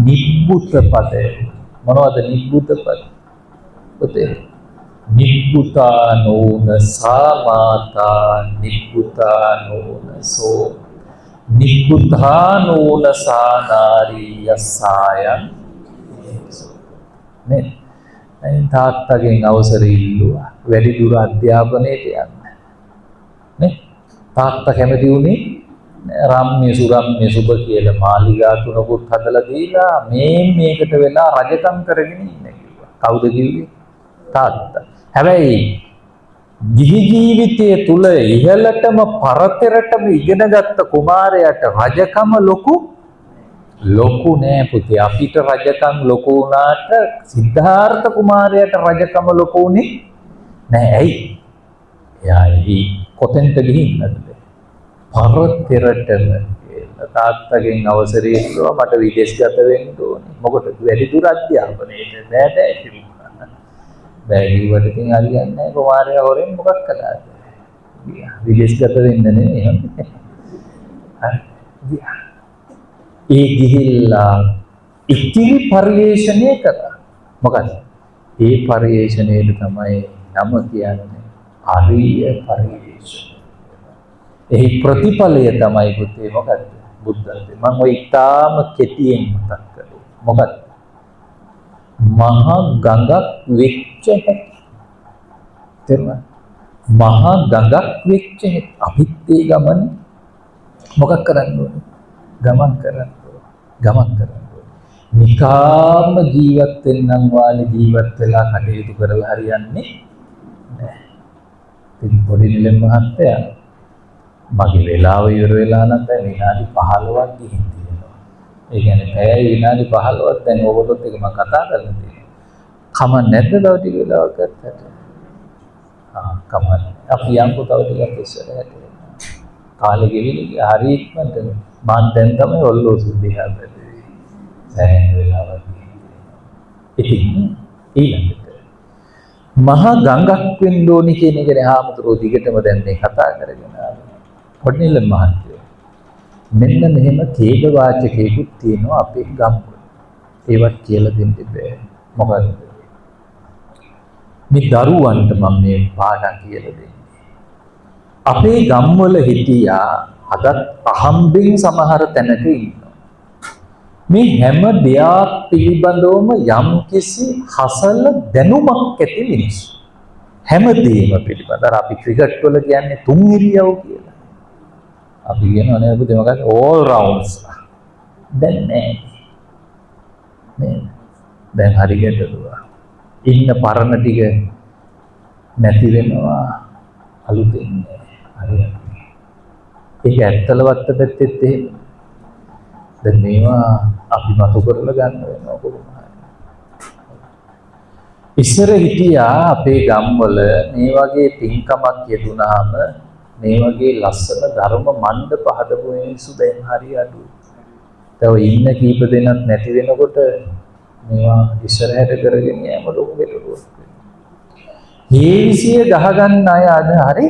නිබ්බුත පදය. මොනවද නිබ්බුත පද? පුතේ නිබ්බුතා නෝන සාමාතා නිබ්බුතා නෝන සෝ නිබ්බුතා නෝන සානාරී යසායන්. නේ තාත්තගෙන් අවසර ඉල්ලුවා වැඩි දුර අධ්‍යාපනයට යන්න. නේ තාත්තා කැමති වුණේ රම්ම්‍ය සුරම්ම්‍ය සුබ කියලා මාලිගා තුනකුත් හදලා දීලා මේකට වෙලා රජකම් කරගෙන ඉන්නේ කිව්වා. කවුද කිව්වේ? තාත්තා. හැබැයි ගිහි ජීවිතයේ තුල ඉහළටම පරතරටම ඉගෙනගත්ත කුමාරයාට රජකම ලොකු නෑ පුතේ. අපිට රජකම් ලොකු වුණාට සිද්ධාර්ථ කුමාරයාට රජකම ලොකු උනේ නෑ. ඇයි? එයා කොතෙන්ට ගිහින්නද? පරතරටම තාත්තගෙන් අවසරය ඉල්ලුවා මට විදේශගත වෙන්න ඕනේ. මොකටද? වැඩි දුර අධ්‍යාපනයේට බෑ කිව්වා. බෑ කිව්වට ඉතින් හරියන්නේ නැහැ. කුමාරයා හොරෙන් මොකක් කළාද? විදේශගත වෙන්න නෙමෙයි. ඒ ගිහිල්ලා ඉතිරි පරිේශණය කළා. මොකද? ඒ පරිේශණයට තමයි නම කියන්නේ ආර්ය පරිේශණය. එහි ප්‍රතිඵලය තමයි පුතේ මොකද්ද? බුද්ධත්වය. මම ඔය ඉතාම කෙටියෙන් මතක් කරේ. මොකද? මහා ගඟක් වෙච්ච හැටි. තේරුණා? මහා ගඟක් වෙච්ච හැටි. අපිත් ඒ ගමන මොකක් කරන්න ඕනේ? ගමන් කරන්න ඕනේ. නිකාම ජීවත් වෙන්නම් වාලේ ජීවත් වෙලා කටයුතු කරලා හරියන්නේ නැහැ. ඉතින් පොඩි නිලම් මහත්තයා මගේ වෙලාව ඉවර වෙලා නම් දැන් විනාඩි 15ක් ගිහින් තියෙනවා. ඒ කියන්නේ පැයයි විනාඩි 15ක් දැන් ඕගොල්ලොත් එක මම කතා කරලා තියෙනවා. කම නැද්ද තව ටික වෙලාවක් ගත්තට? කමන්න. අපි යම්කෝ තව ටිකක් ඉස්සරහට. කාලෙ ගෙවිලි හරි ඉක්මනට මම දැන් තමයි ඔල්ලෝසු දිහා බැලුවේ. සෑහෙන වෙලාවක් ගිහින්. ඉතින් ඊළඟට මහා ගංගක් වෙන්න ඕනි කියන එක රහාමුදුරෝ දිගටම දැන් මේ කතා කරගෙන ආවා. පොඩ්නිල මහත්තයෝ මෙන්න මෙහෙම කේද වාචකයකුත් තියෙනවා අපේ ගම්වල. ඒවත් කියලා දෙන්න බෑ. මොකද මේ දරුවන්ට මම මේ පාඩම් කියලා දෙන්නේ. අපේ ගම්වල හිටියා අදත් අහම්බෙන් සමහර තැනක ඉන්නවා. මේ හැම දෙයක් පිළිබඳවම යම්කිසි හසල දැනුමක් ඇති මිනිස්සු. හැමදේම පිළිබඳව අපි ක්‍රිකට් වල කියන්නේ තුන් ඉරියව් කියලා. අපි කියනවා නේද පුතේ මොකක්ද all rounds. දැන් නෑ. දැන් හරියට දුවා. ඉන්න පරණ ටික නැති වෙනවා අලුතෙන් හරියට. ඒක ඇත්තලවත් පැත්තෙත් එහෙම. දැන් මේවා අපි මතු කරලා ගන්න වෙනවා කොහොමද? ඉස්සර හිටියා අපේ ගම්වල මේ වගේ පින්කමක් යෙදුනහම මේ වගේ ලස්සන ධර්ම මණ්ඩප හදපු මිනිස්සු දැන් හරි අඩුයි. තව ඉන්න කීප දෙනෙක් නැති වෙනකොට මේවා ඉස්සරහට කරගෙන යෑම ලොකු වෙලුවක්. හේවිසිය ගහ ගන්න අය අද හරි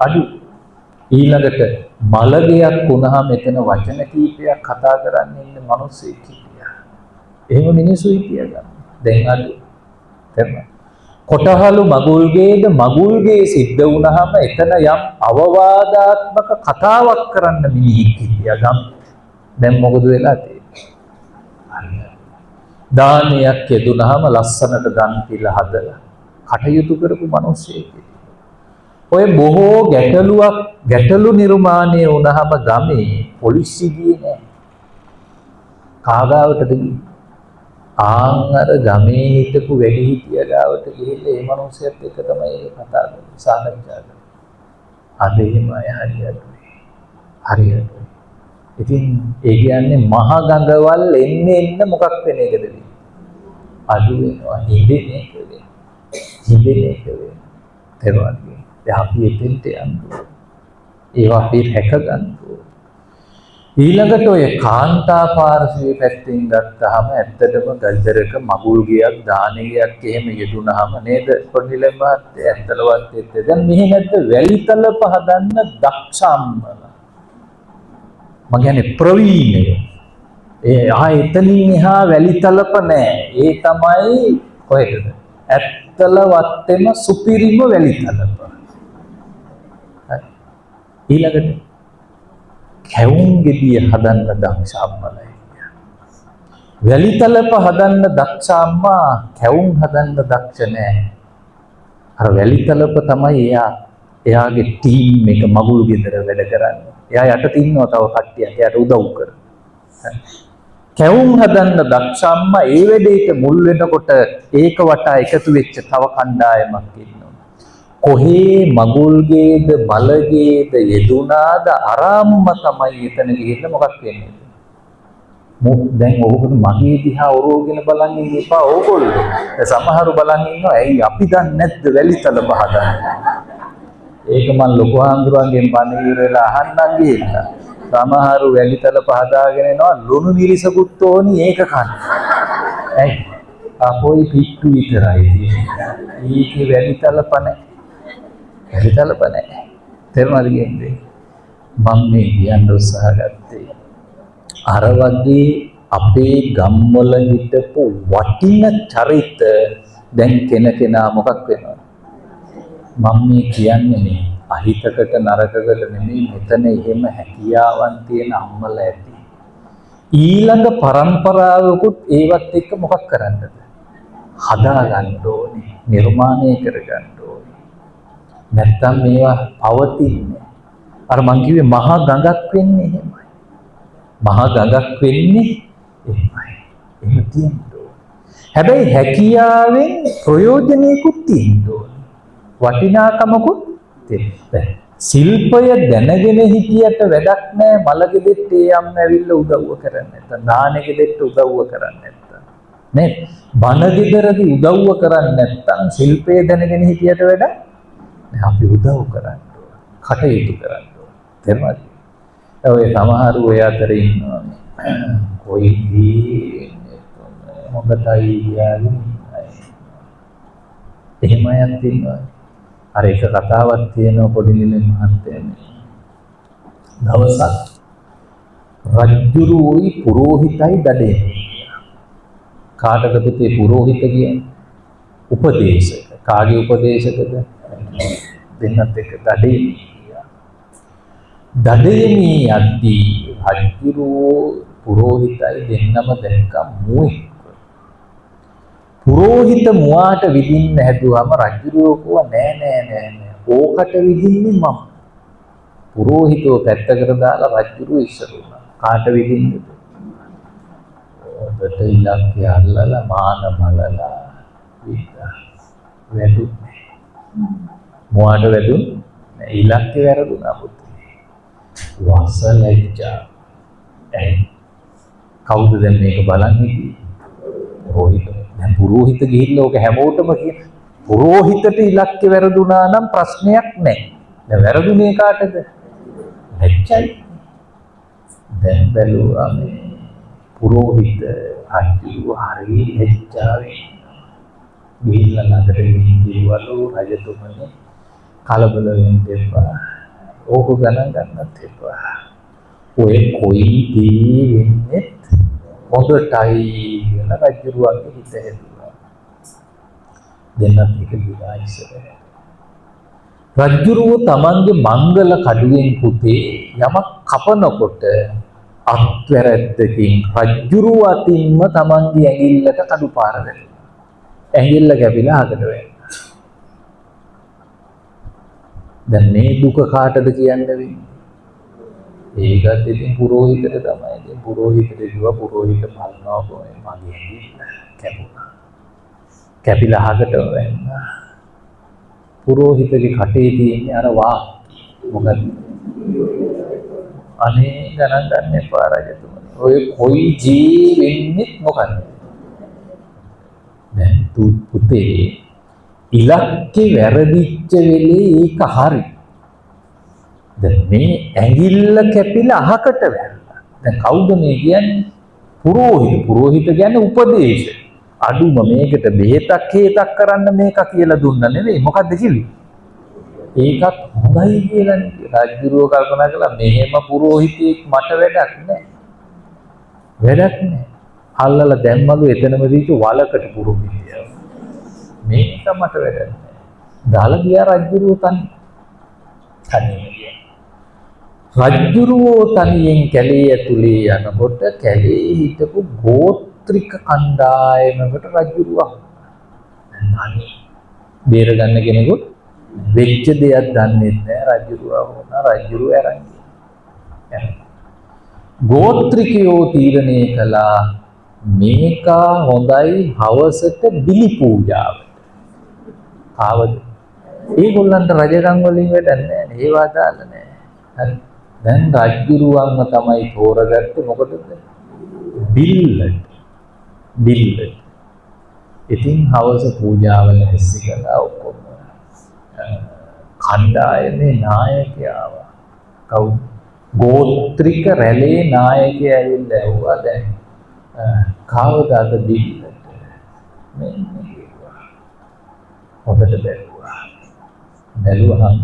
අඩු. ඊළඟට මලගයක් වුණාම එතන වචන කීපයක් කතා කරන්න ඉන්න මිනිස්සෙක් හිටියා. එහෙම මිනිස්සු හිටියා ගන්න. දැන් අඩු. තේරුණා? කොටහලු මගුල්ගේ සිද්ධ වුණාම එතන යම් අවවාදාත්මක කතාවක් කරන්න මිනිහෙක් හිටියා ගම්. දැන් මොකද වෙලා තියෙන්නේ? දානයක් යෙදුනහම ලස්සනට දන් පිළ හදලා කටයුතු කරපු මිනිස්සෙක්. ඔය බොහෝ ගැටලු නිර්මාණය වුණාම ගමේ පොලිසිය ගියේ නෑ. කාගාවටද ගියේ? අර ගමේ හිටපු වැඩිහිටියා ගාවට ගිහිල්ලා ඒ මිනිස්සුත් එක්ක තමයි ඒ කතා කරන්නේ සාකච්ඡා කරන්නේ. අද එහෙම අය හරියට. ඉතින් ඒ කියන්නේ මහා ගඟවල් එන්න මොකක් වෙන එකද වෙන්නේ? අඩු වෙනවා. හිඳෙන එක වෙන්නේ. තේරුණාද? දැන් අපි එතෙන්ට යනවා. ඒවා අපි රැක ගන්නවා. ඊළඟට ඔය කාන්තා පාර්ශ්වයේ පැත්තෙන් ගත්තාම ඇත්තටම ගල්දරක මගුල් ගියක් දානගයක් එහෙම යෙදුනහම නේද පොඩිලෙම ඇත්තලවත් එක්ක දැන් මෙහි නැද්ද වැලිතලප හදන්න දක්ෂම්මල මම කියන්නේ ප්‍රවීණයෝ ඒ එතනින් එහා වැලිතලප නෑ ඒ තමයි කොහෙද ඇත්තලවත්තේම සුපිරිම වැලිතලප ඊළඟට කැවුම් ගෙඩිය හදන්න දක්ෂ අම්මලයි. වැලිතලප හදන්න දක්ෂ අම්මා කැවුම් හදන්න දක්ෂ නෑ. අර වැලිතලප තමයි එයා එයාගේ ටීම් එක මගුල් ගෙදර වැඩ කරන්නේ. එයා යට තින්නවා තව කට්ටියක් එයාට උදව් කරන. කැවුම් හදන්න දක්ෂ අම්මා ඒ වැඩේට මුල් වෙනකොට ඒක වටා එකතු වෙච්ච තව කණ්ඩායමක් ඉන්නවා. කොහේ මගුල්ගේද බලගේද යෙදුනාද අරම්ම තමයි එතන ගිහින් මොකක් වෙන්නේ. දැන් ඕගොල්ලෝ මගේ දිහා ඔරෝගෙන බලන් ඉන්න එපා ඕගොල්ලෝ. සමහරු බලන් ඉන්නවා ඇයි අපි දන්නේ නැද්ද වැලිතල බහදන්නේ. ඒක මම ලොකු ආන්දරන්ගෙන් පණිවිඩ වෙලා අහන්නම් ගිහිල්ලා. සමහරු වැලිතල පහදාගෙන එනවා ලුණු මිරිසකුත් ඕනි ඒක කන්න. ඇයි? අපෝයි පිට්ටු විතරයි තියෙන්නේ. ඊකේ වැලිතල පණ. වැලිතල පණ. තේරුණාද කියන්නේ? මම මේ කියන්න උත්සාහ ගත්තේ අර වගේ අපේ ගම්වල හිටපු වටින චරිත දැන් කෙනා මොකක් වෙනවද? මම මේ කියන්නේ මේ අහිතකට නරකකට නෙමෙයි මෙතන එහෙම හැකියාවන් තියෙන අම්මලා ඇති. ඊළඟ පරම්පරාවකුත් ඒවත් එක්ක මොකක් කරන්නද? හදා ගන්න ඕනේ, නිර්මාණය කර ගන්න ඕනේ. නැත්තම් මේවා පවතින්නේ. අර මං කිව්වේ මහා ගඟක් වෙන්නේ එහෙමයි. මහා ගඟක් වෙන්නේ එහෙමයි. එහෙම තියෙන්න ඕනේ. හැබැයි හැකියාවෙන් ප්‍රයෝජනෙකුත් තියෙන්න ඕනේ. වටිනාකමකුත් තියෙන්න. ශිල්පය දැනගෙන හිටියට වැඩක් නැහැ මලගෙදෙට්ට ඒ අම්ම ඇවිල්ලා උදව්ව කරන්නේ නැත්නම් නානෙගෙදෙට්ට උදව්ව කරන්නේ නැත්නම් නේ බණගෙදරදී උදව්ව කරන්නේ නැත්නම් ශිල්පය දැනගෙන හිටියට වැඩක් නැහැ. අපි උදව් කරන්න ඕන. කටයුතු කරන්න ඕන. තේරුණාද? ඔය සමහරු ඔය අතර ඉන්නවා කොයි දී හොඳටයි කියන්නේ එහෙම අයත් ඉන්නවා. අර එක කතාවක් තියෙනවා පොඩි නිලන් මහත්තයා. දවසක් රජුරුයි පුරෝහිතයි දඩේ. කාටද පුතේ පුරෝහිත කියන්නේ? උපදේශක. කාගේ උපදේශකද? දෙන්නත් එක දඩේ. දඩේමී යද්දී රජුරුවෝ පුරෝහිතයි දෙන්නම දැක්කා මුවෙක්. පුරෝහිත මුවාට විදින්න හැදුවාම රජුරුවෝ කිව්වා නෑ ඕකට විදින්නේ මම. පුරෝහිතව පැත්තකට දාලා රජුරුවෝ ඉස්සර වුණා. කාට විදින්නද? ඔබට ඉලක්කය අල්ලලා මාන බලලා වැදුනේ. මුවාට වැදුනේ ඉලක්කය වැරදුනා පුතේ. වසලැජ්ජා. කවුද දැන් මේක බලන් හිටියේ? පුරෝහිත. දැන් පුරෝහිත ගිහිල්ලා ඔක හැමෝටම කියන පුරෝහිතට ඉලක්කය වැරදුනා නම් ප්‍රශ්නයක් නැහැ. දැන් වැරදුනේ කාටද? ලැජ්ජයි. දැන් බැලුවා මේ පුරෝහිත රජු හරි ලැජ්ජාවෙන් ගිහිල්ලා ළඟට ගිහින් කිව්වලු රජතුමනි කලබල වෙන්න එපා. ඕක ගණන් ගන්නත් එපා. ඔය කොයි දේ වෙන්නේත් හොඳටයි කියලා රජුරුවන්ගේ හිත හැදුවා. දෙන්නත් එක දිලා ඉස්සරහ. රජුරුව තමන්ගේ මංගල කඩුවෙන් පුතේ යමක් කපනකොට අත්වැරද්දකින් රජුරුව අතින්ම තමන්ගේ ඇඟිල්ලට කඩු පාර වැටුණා. ඇඟිල්ල කැපිලා අහකට වැටුණා. දැන් මේ දුක කාටද කියන්න වෙන්නේ? ඒකත් ඉතින් පුරෝහිතට තමයි. ඉතින් පුරෝහිතට කිව්වා පුරෝහිත මල්නවා කොහේ මගේ කැපුණා. කැපිලා අහකට වැටුණා. පුරෝහිතගේ කටේ තියෙන්නේ අර වා මොකද? අනේ ගණන් ගන්න එපා රජතුමනි. ඔය කොයි ජී වෙන්නේ මොකද? දැන් පුතේ ඉලක්කේ වැරදිච්ච වෙලේ ඒක හරි. දැන් මේ ඇඟිල්ල කැපිලා අහකට වැටුණා. දැන් කවුද මේ කියන්නේ? පුරෝහිත. පුරෝහිත කියන්නේ උපදේශ. අඩුම මේකට බෙහෙතක් හේතක් කරන්න මේක කියලා දුන්න නෙවෙයි. මොකද්ද කිව්වේ? ඒකත් හොඳයි කියලා නේ. රජුරෝ කල්පනා කළා මෙහෙම පුරෝහිතෙක් මට වැඩක් නැහැ. වැඩක් නැහැ. අල්ලලා දැම්මලු එතනම දීච්ච වලකට පුරෝහිතය. මේක මට වැඩක් නැහැ. දාලා ගියා රජුරෝ තනියෙන්. රජුරෝ තනියෙන් කැලේ ඇතුලේ යනකොට කැලේ හිටපු ගෝත්‍රික කණ්ඩායමකට රජුරුවා. තනි බේර ගන්න කෙනෙකුත් වෙච්ච දෙයක් දන්නේ නැහැ රජුරුවා වුණා රජුරුව අරන් ගියා. ගෝත්‍රිකයෝ තීරණය කළා මේකා හොඳයි හවසට බිලි පූජාවට. ආවද? ඒගොල්ලන්ට රජකම් වලින් වැඩක් නැහැ. ඒව අදාළ නැහැ. හරි. දැන් රජුරුවන්ව තමයි තෝරගත්තේ මොකටද? බිල්ලට. බිල්ලට. ඉතින් හවස පූජාවල හැස්සි කළා ඔක්කොම. කණ්ඩායමේ නායකයා ආවා. කවුද? ගෝත්‍රික රැළේ නායකයා ඇවිල්ලා ඇහුවා දැන් කවදාද බිල්ලට මෙන්න කිව්වා. හොඳට බැලුවා. බැලුවහම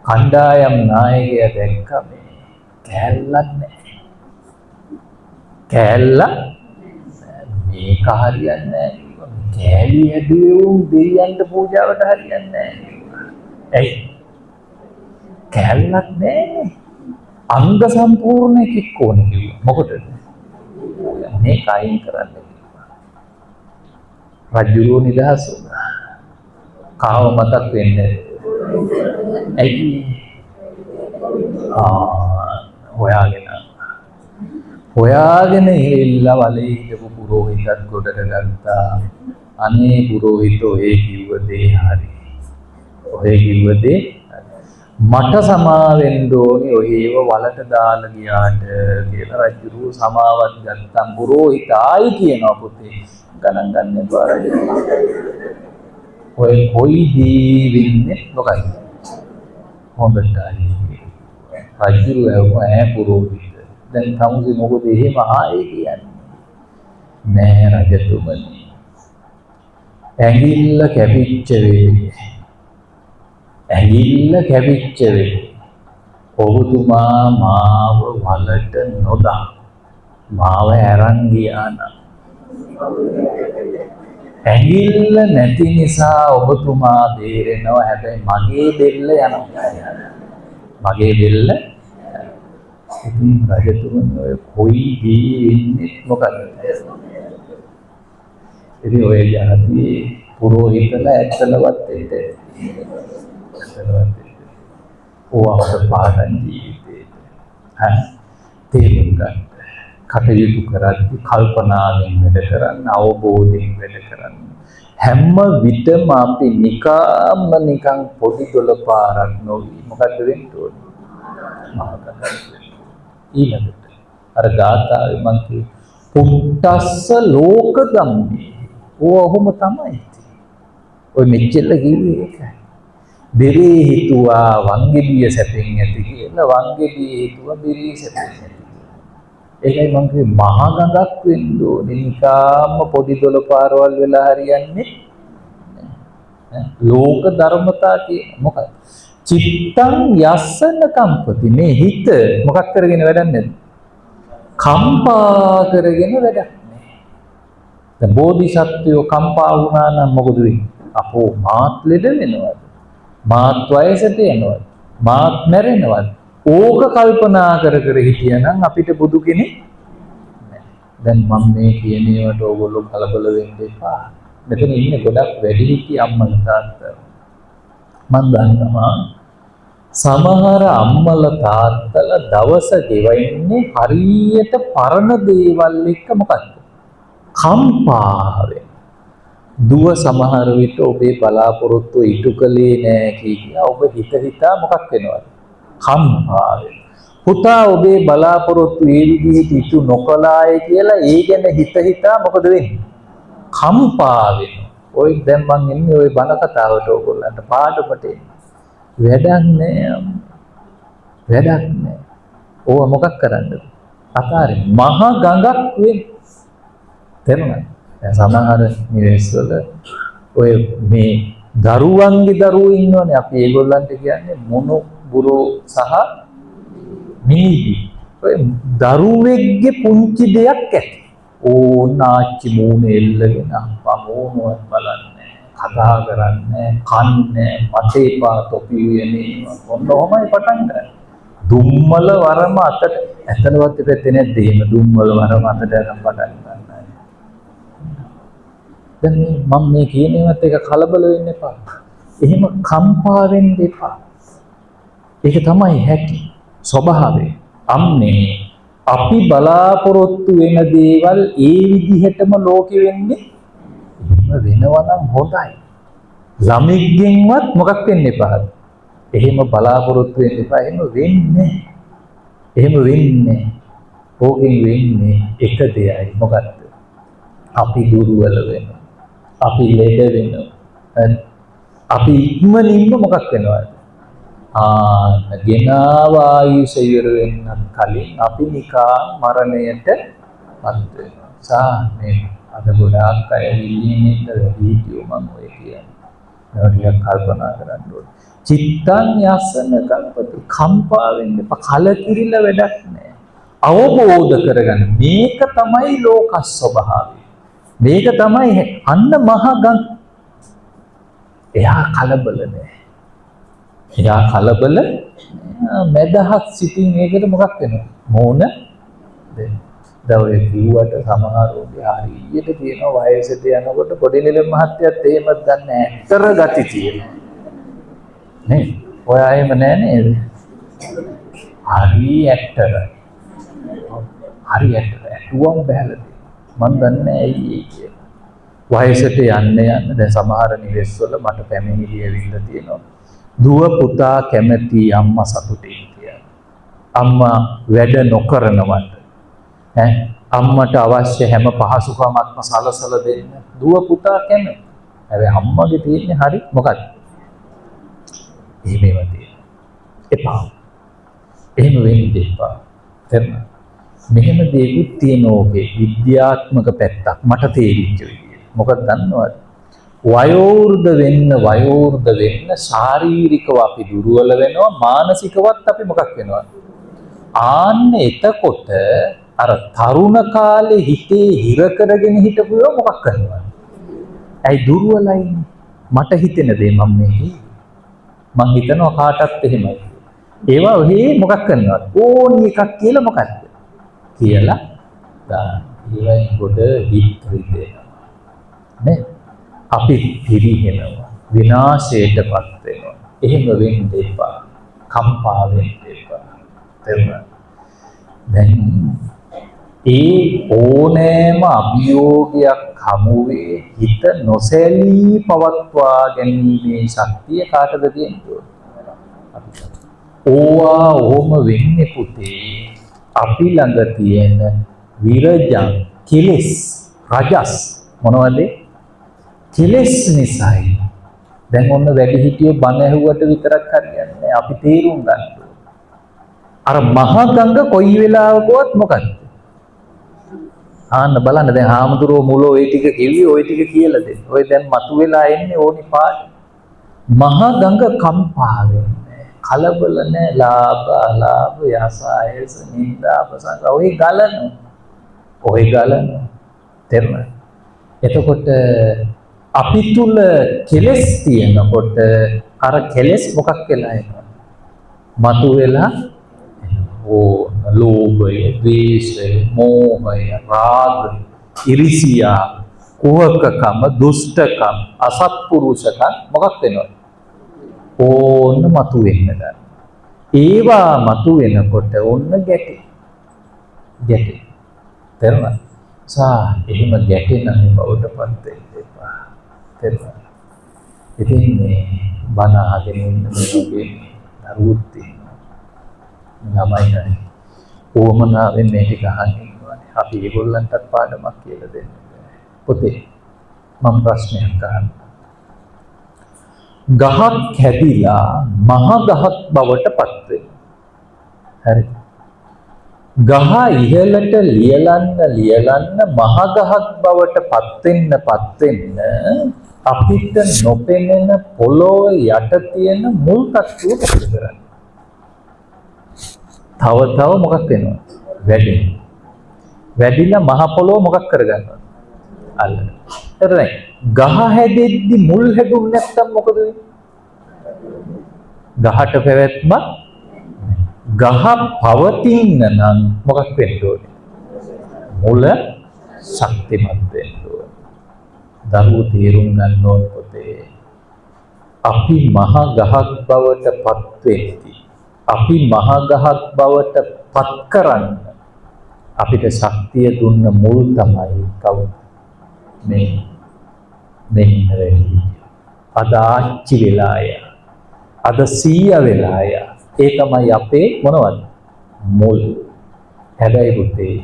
කණ්ඩායම් නායකයා දැක්ක මේ කෑල්ලක් නැහැ. කෑල්ලක් මේක හරියන්නේ නැහැ. කෑලි හැදුවේ දෙවියන්ට පූජාවට හරියන්නේ නැහැ. ඇයි? කෑල්ලක් නැහැ. අංග සම්පූර්ණ එකක් ඕනේ කිව්වා. මොකටද? මේක අයින් කරන්න කිව්වා. රජුරෝ නිදහස් වුණා. කාව මතක් වෙන්නේ. ඇයි? හොයාගෙන ඉල්ලා වලේ හිටපු පුරෝහිතත් ගොඩට ගත්තා. අනේ පුරෝහිතෝ ඒ කිව්ව දේ හරි. ඔය කිව්ව දේ මට සමාවෙන්න ඕනේ ඔය ඒව වලට දාලා ගියාට කියලා රජුරු සමාවක් ගත්තා. පුරෝහිත ආයි කියනවා පුතේ ගණන් ගන්න එපා රජුරු. ඔය කොයි දී වෙන්නේ මොකක්ද? හොඳටයි. රජුරු ඇහුවා පුරෝහිත දැන් තමුසේ මොකද එහෙම ආයේ කියන්නේ? නෑ රජතුමනි. ඇඟිල්ල කැපිච්ච වෙලේ. ඇඟිල්ල කැපිච්ච වෙලේ. ඔබතුමා මාව වලට නොදා මාව අරන් ගියා නම් ඇඟිල්ල නැති නිසා ඔබතුමා බේරෙනවා. හැබැයි මගේ බෙල්ල යනවා. මගේ බෙල්ල ඉතින් රජතුමනි ඔය කොයි දී වෙන්නේ මොකද? ඉතින් ඔය යහදී පුරෝහිතලා ඇත්තලවත් දෙන්නේ. ඕවට පාඩම් ජීවිතේ. තේරුම් ගන්න. කටයුතු කරද්දී කල්පනාවෙන් වැඩ කරන්න, අවබෝධයෙන් වැඩ කරන්න. හැම විටම අපි නිකන් පොඩි දොළ පාරක් නොවි මොකද්ද වෙන්න ඕනේ? ඊළඟට අර ගාථාවේ මං කිව්ව පුට්ටස්ස ලෝක ධම්මේ. ඔහොම තමයි. ඔය මෙච්චර කිව්වේ ඒකයි. බෙරේ හිතුවා වංගෙඩිය සැපෙන් ඇති කියලා වංගෙඩිය හිතුවා බෙරේ සැපෙන් ඇති කියලා. ඒකයි මං කිව්වේ මහ ගඟක් වෙන්න ඕනේ. නිකාම්ම පොඩි දොළ පාරවල් වෙලා හරියන්නේ නැහැ. ලෝක ධර්මතා කිය මොකක්ද? චිත්තං යස්සන කම්පති. මේ හිත මොකක් කරගෙන වැඩක් නැද්ද? කම්පා කරගෙන වැඩක් නැහැ. දැන් බෝධිසත්වයෝ කම්පා වුණා නම් මොකද වෙන්නේ? අපෝ මාත් ලෙඩ වෙනවද? මාත් වයසට යනවද? මාත් මැරෙනවද? ඕක කල්පනා කර හිටියනම් අපිට බුදු කෙනෙක් නැහැ. දැන් මම මේ කියන ඒවාට ඕගොල්ලෝ කලබල වෙන්න එපා. මෙතන ඉන්නේ ගොඩක් වැඩිහිටි අම්මලා තාත්තලා. මම දන්නවා සමහර අම්මලා තාත්තලා දවස ගෙවන්නේ හරියට පරණ දේවල් එක්ක මොකක්ද? කම්පාවෙන්. දුව සමහර විට ඔබේ බලාපොරොත්තු ඉටු කළේ නෑ කියලා ඔබ හිතා මොකක් වෙනවද? කම්පාවෙන්. පුතා ඔබේ බලාපොරොත්තු ඒ විදිහට ඉටු නොකළාය කියලා ඒ ගැන හිතා මොකද වෙන්නේ? කම්පාවෙන්. ඔය දැන් මං ඉන්නේ ওই බණ කතාවට ඕගොල්ලන්ට පාඩමට වැඩක් නෑ. වැඩක් නෑ. ඕව මොකක් කරන්නද? අතාරින් මහ ගඟක් වෙන්නේ. තේරුණාද? දැන් සමහර නිවෙස්වල ඔය මේ දරුවන්ගේ දරුවෝ ඉන්නවනේ අපි ඒගොල්ලන්ට කියන්නේ මොනු බුරෝ සහ මිනිදි. ඔය දරුවෙක්ගේ පුංචි දෙයක් ඇති. ඕනාච්චි මූණ එල්ලගෙන පමෝනවත් බලන්නේ කතා කරන්නේ කන්නේ මතේ පා තොපි වෙන්නේ මොනෝමයි පටන් ගන්න. දුම්මල වරම අතට ඇතලවත් දෙපැත්තේ නැද්ද? එහෙම දුම්මල වරම අතට ගන්න පටන් ගන්නවා. දැන් මම මේ කියන ඒවත් එක කලබල වෙන්න එපා. එහෙම කම්පා වෙන්න එපා. ඒක තමයි හැටි ස්වභාවය. අම්මේ අපි බලාපොරොත්තු වෙන දේවල් ඒ විදිහටම ලෝකෙ වෙන්නේ එහෙම වෙනවා නම් හොඳයි. ළමෙක්ගෙන්වත් මොකක් වෙන්න එපා. එහෙම බලාපොරොත්තු වෙන්න එපා. එහෙම වෙන්නේ. එහෙම වෙන්නේ. ඕකෙන් වෙන්නේ එක දෙයයි. මොකක්ද? අපි දුර්වල වෙනවා. අපි ලෙඩ වෙනවා. අපි ඉක්මනින්ම මොකක් වෙනවද? ගෙනාව ආයුෂ ඉවර වෙන්නත් කලින් අපි නිකන් මරණයට පත් වෙනවා. සාමේ අද ගොඩාක් අය විලියෙන්ට වීඩියෝ මම ඔය කියන්නේ. ඒවා ටිකක් කල්පනා කරන්න ඕනේ. චිත්තං යසන කල්පති කම්පා වෙන්න එපා. කලකිරිලා වැඩක් නැහැ. අවබෝධ කරගන්න මේක තමයි ලෝක ස්වභාවය. මේක තමයි අන්න මහගන්. එයා කලබල නැහැ. එයා කලබල මැදහත් සිටින් ඒකට මොකක් වෙනවා? මෝන දෙන්න. දවල් කිව්වට සමහරෝගේ හරියට තියෙනවා වයසට යනකොට පොඩි නිල මහත්තයත් එහෙමත් ගන්න ඇතර ගති තියෙනවා. නේ? ඔය අයම නෑ නේද? හරි ඇක්ටරයි. හරි ඇක්ටරයි. ඇටුවම් බහැලා තියෙනවා. මන් දන්නේ ඇයි ඒ කියලා. වයසට යන්න දැන් සමහර නිවෙස්වල මට පැමිණිලි ඇවිල්ලා තියෙනවා. දුව පුතා කැමති අම්මා සතුටින් කියලා. අම්මා වැඩ නොකරනවට අම්මට අවශ්‍ය හැම පහසුකමක්ම සලසලා දෙන්න දුව පුතා කැමති. හැබැයි අම්මගේ තියෙන්නේ හරි මොකක්ද? එහෙමම තියෙනවා. එපා. එහෙම වෙන්න එපා. තේරුණා? මෙහෙම දෙයක් තියෙන ඕකේ විද්‍යාත්මක පැත්තක් මට තේරිච්ච විදියට. මොකද දන්නවද? වයෝවෘද්ධ වෙන්න ශාරීරිකව අපි දුර්වල වෙනවා මානසිකවත් අපි මොකක් වෙනවද? ආන්න එතකොට අර තරුණ කාලේ හිතේ හිර කරගෙන හිටපු ඒවා මොකක් කරනවද? ඇයි දුර්වලයි? මට හිතෙන දේ මම මේ මං හිතනවා කාටත් එහෙමයි. ඒවා ඔහේ මොකක් කරනවද? ඕනි එකක් කියලා මොකක්ද? කියලා දාන්න. ඒවයින් ගොඩ හිත රිදෙනවා. නේ? අපි පිරිහෙනවා. විනාශයටපත් වෙනවා. එහෙම වෙන්න එපා. කම්පා වෙන්න එපා. තේරුණාද? දැන් ඒ ඕනෑම අභියෝගයක් හමුවේ හිත නොසැලී පවත්වා ගැනීමේ ශක්තිය කාටද තියෙන්නේ? ඕවා ඕම වෙන්නේ පුතේ අපි ළඟ තියෙන විරජං කෙලෙස් රජස් මොනවද? කෙලෙස් නිසායි. දැන් ඔන්න වැඩිහිටියෝ බණ ඇහුවට විතරක් හරියන්නේ නැහැ. අපි තේරුම් ගන්න ඕනේ. අර මහා ගංග කොයි වෙලාවකවත් මොකක්ද? ආන්න බලන්න දැන් හාමුදුරුවෝ මුල ওই ටික කිව්වේ ওই ටික කියලා දෙන්න. ඔය දැන් මතුවෙලා එන්නේ ඕනි පාඩ. මහා ගංග කම්පා වෙන්නේ. කලබල නැහැ. ලාභ යසායස නින්දා අපසංග ඔය ගලන. ඔය ගලන. තේරුණාද? එතකොට අපි තුල කෙලෙස් තියෙනකොට අර කෙලෙස් මොකක් වෙලා එනවා? මතුවෙලා ලෝභය, ද්වේෂය, මෝහය, රාගය, ඉරිසියා, කුහකකම, දුෂ්ටකම, අසත්පුරුෂකම් මොකක් වෙනවද? ඕන්න මතුවෙන්න ගන්න. ඒවා මතුවෙනකොට ඕන්න ගැටේ. තේරුණාද? එහෙම ගැටෙන බවටපත් වෙන්න එපා. තේරුණාද? ඉතින් මේ බණ අහගෙන ඉන්න මේ වගේ දරුවෝ තියෙනවා. ළමයි හරි ඕමනාවෙන් මේ ටික අහන්න ඉන්නවානේ. අපි ඒගොල්ලන්ටත් පාඩමක් කියලා දෙන්න. පොතේ මම ප්‍රශ්නයක් අහන්න. ගහක් කැඩිලා මහ ගහක් බවට පත් වෙනවා. හරි. ගහ ඉහළට ලියලන්න මහ ගහක් බවට පත් වෙන්න අපිට නොපෙනෙන පොළොව යට තියෙන මුල් තට්ටුව මොකද කරන්නේ? තව මොකක් වෙනවද? වැඩිලා මහ පොළොව මොකක් කරගන්නවද? අල්ලන. හරිද? ගහ හැදෙද්දි මුල් හැදුන්නේ නැත්තම් මොකද වෙන්නේ? ගහට පැවැත්මක් ගහ පවතින්න නම් මොකක් වෙන්න ඕනේ? මුල ශක්තිමත් වෙන්න ඕනේ. දරුවෝ තේරුම් ගන්න ඕනේ පොතේ. අපි මහ ගහක් බවට පත් වෙද්දී අපි මහ ගහක් බවට පත් කරන්න අපිට ශක්තිය දුන්න මුල් තමයි කවුද? මේ වැඩි. අද ආච්චි වෙලාය. අද සීයා වෙලාය. ඒ තමයි අපේ මොනවද? මුල්. හැබැයි පුතේ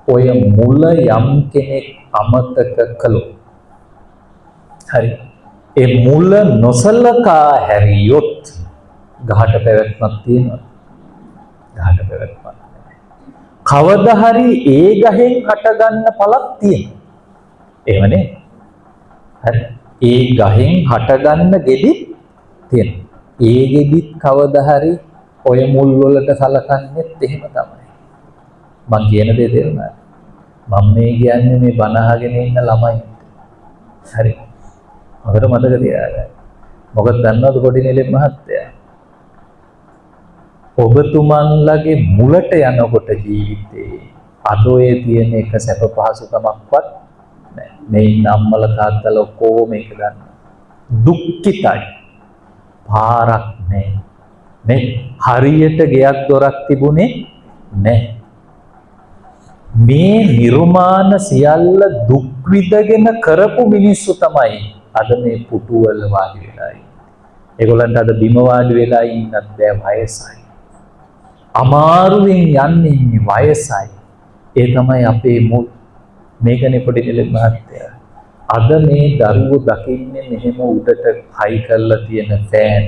ඔය මුල යම් කෙනෙක් අමතක කළොත් හරි ඒ මුල නොසලකා හැරියොත් ගහට පැවැත්මක් තියෙනවා. ගහට පැවැත්මක් නැහැ. කවදා හරි ඒ ගහෙන් හටගන්න පළක් තියෙනවා. එහෙමනේ. හරි. ඒ ගහෙන් හටගන්න ගෙඩි තියෙනවා. ඒ ගෙඩිත් කවදා හරි ඔය මුල් වලට සලකන්නේත් එහෙම තමයි. මං කියන දේ තේරුණාද? මම මේ කියන්නේ මේ බණ අහගෙන ඉන්න ළමයින්ට. හරි. අපිට මතක තියාගන්න. මොකද දන්නවද පොඩි නෙලෙම් මහත්තයා? ඔබතුමන්ලගේ මුලට යනකොට ජීවිතේ අද ඔය තියෙන එක සැප පහසුකමක්වත් නැහැ. මේ ඉන්න අම්මලා තාත්තලා ඔක්කොම මේක ගන්න. දුක්ඛිතයි. පාරක් නැහැ. මේ හරියට ගෙයක් දොරක් තිබුණේ නැහැ. මේ නිර්මාණ සියල්ල දුක් විඳගෙන කරපු මිනිස්සු තමයි අද මේ පුටුවල වාඩි වෙලා ඉන්නේ. ඒගොල්ලන්ට අද බිම වාඩි වෙලා ඉන්නත් බෑ, වයසයි. අමාරුවෙන් යන්නේ වයසයි. ඒ තමයි අපේ මුල්. මේකනේ පොඩි දෙලෙක් මහත්තයා. අද මේ දරුවෝ දකින්නේ මෙහෙම උඩට හයි කරලා තියෙන ෆෑන්,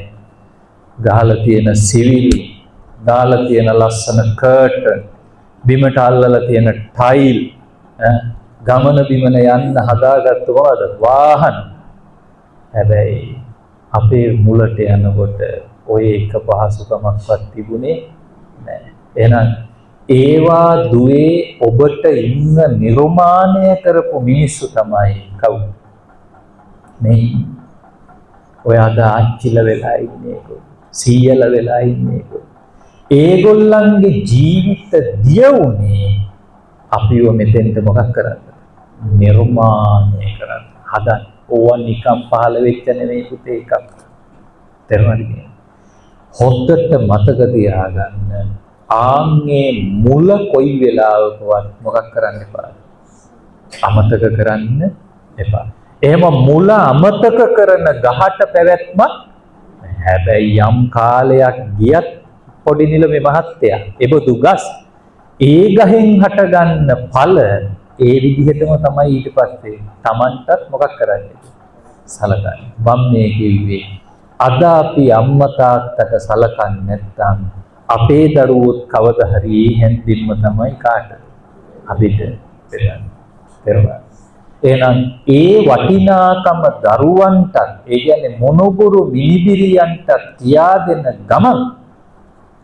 ගහලා තියෙන සිවිලි, දාලා තියෙන ලස්සන කර්ටන්, බිමට අල්ලලා තියෙන ටයිල්, ගමන බිමන යන්න හදාගත්ත මොනවද? වාහන. හැබැයි අපේ මුලට යනකොට ඔය එක පහසුකමක්වත් තිබුණේ නැහැ. එහෙනම් ඒවා දුවේ ඔබට ඉන්න නිර්මාණය කරපු මිනිස්සු තමයි කවුද? මේ ඔය අද ආච්චිල වෙලා ඉන්නේ, සීයල වෙලා ඉන්නේ. ඒගොල්ලන්ගේ ජීවිත දිය වුණේ අපිව මෙතෙන්ට මොකක් කරන්න? නිර්මාණය කරන්න. හදන්න. ඕවා නිකම් පහළ වෙච්ච නෙමෙයි පුතේ එකක්. තේරුණාද? හොද්දට මතක තියාගන්න. ආන්ගේ මුල කොයි වෙලාවකවත් මොකක් කරන්න එපා. අමතක කරන්න එපා. එහෙම මුල අමතක කරන ගහට පැවැත්මක් හැබැයි යම් කාලයක් ගියත් පොඩි නිලමේ මහත්තයා එබඳු ගස් ඒ ගහෙන් හටගන්න ඵල ඒ විදිහටම තමයි ඊට පස්සේ Tamanටත් මොකක් කරන්නේ? සලකන්නේ. මම මේ කිව්වේ අද අපි අම්මා තාත්තට සලකන්නේ නැත්නම් අපේ දරුවොත් කවදා හරි හැන්දින්ම තමයි කාට අපිට පෙරන්නේ. එහෙනම් ඒ වටිනාකම දරුවන්ට ඒ කියන්නේ මොනබුරු මිනිබිරියන්ට කියා දෙන ගමන්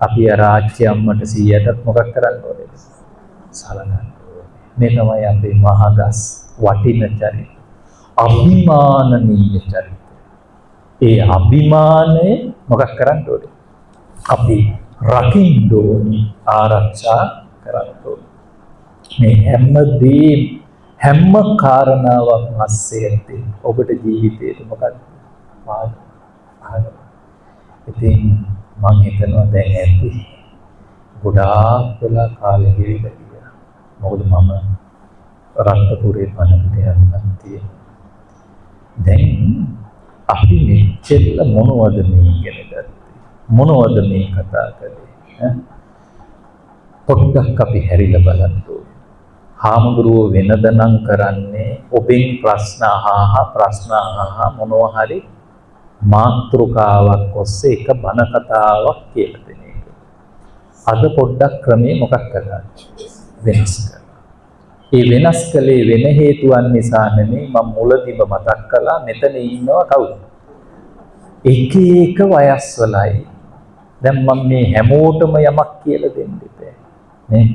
අපි ආච්චි අම්මට සීයටත් මොකක් කරන්න ඕනේ? සලකන්න ඕනේ. මේ තමයි අපේ මහගස් වටින චරිත. අභිමානනීය චරිත. ඒ අභිමානය මොකක් කරන්න ඕනේ? අපි රකින්න ඕනේ, ආරක්ෂා කරන්න ඕනේ. මේ හැම කාරණාවක් අස්සෙන් ඔබට ජීවිතේට මොකක්ද? පාඩම. ඉතින් මම හිතනවා දැන් ඇති ගොඩාක් වෙලා කාලෙ ගෙවිලා ගියා. මොකද මම රත්නපුරේ පණකට යන්න තියෙනවා. දැන් අපි මෙච්චර මොනවද මේ ඉගෙන ගත්තේ? මොනවද මේ කතා කරේ? පොඩ්ඩක් අපි හැරිලා බලන්න ඕනේ. හාමුදුරුවෝ වෙනදනම් කරන්නේ ඔබෙන් ප්‍රශ්න අහා මොනවා හරි මාතෘකාවක් ඔස්සේ එක බණ කතාවක් කියලා දෙන එක. අද පොඩ්ඩක් ක්‍රමේ මොකක් කරාද? වෙනස් කරා. ඒ වෙනස් කලේ වෙන හේතුන් නිසා නෙමෙයි. මම මුලදීම මතක් කළා මෙතන ඉන්නවා කවුද? එක වයස්වලයි. දැන් මම මේ හැමෝටම යමක් කියලා දෙන්න බෑ නේ.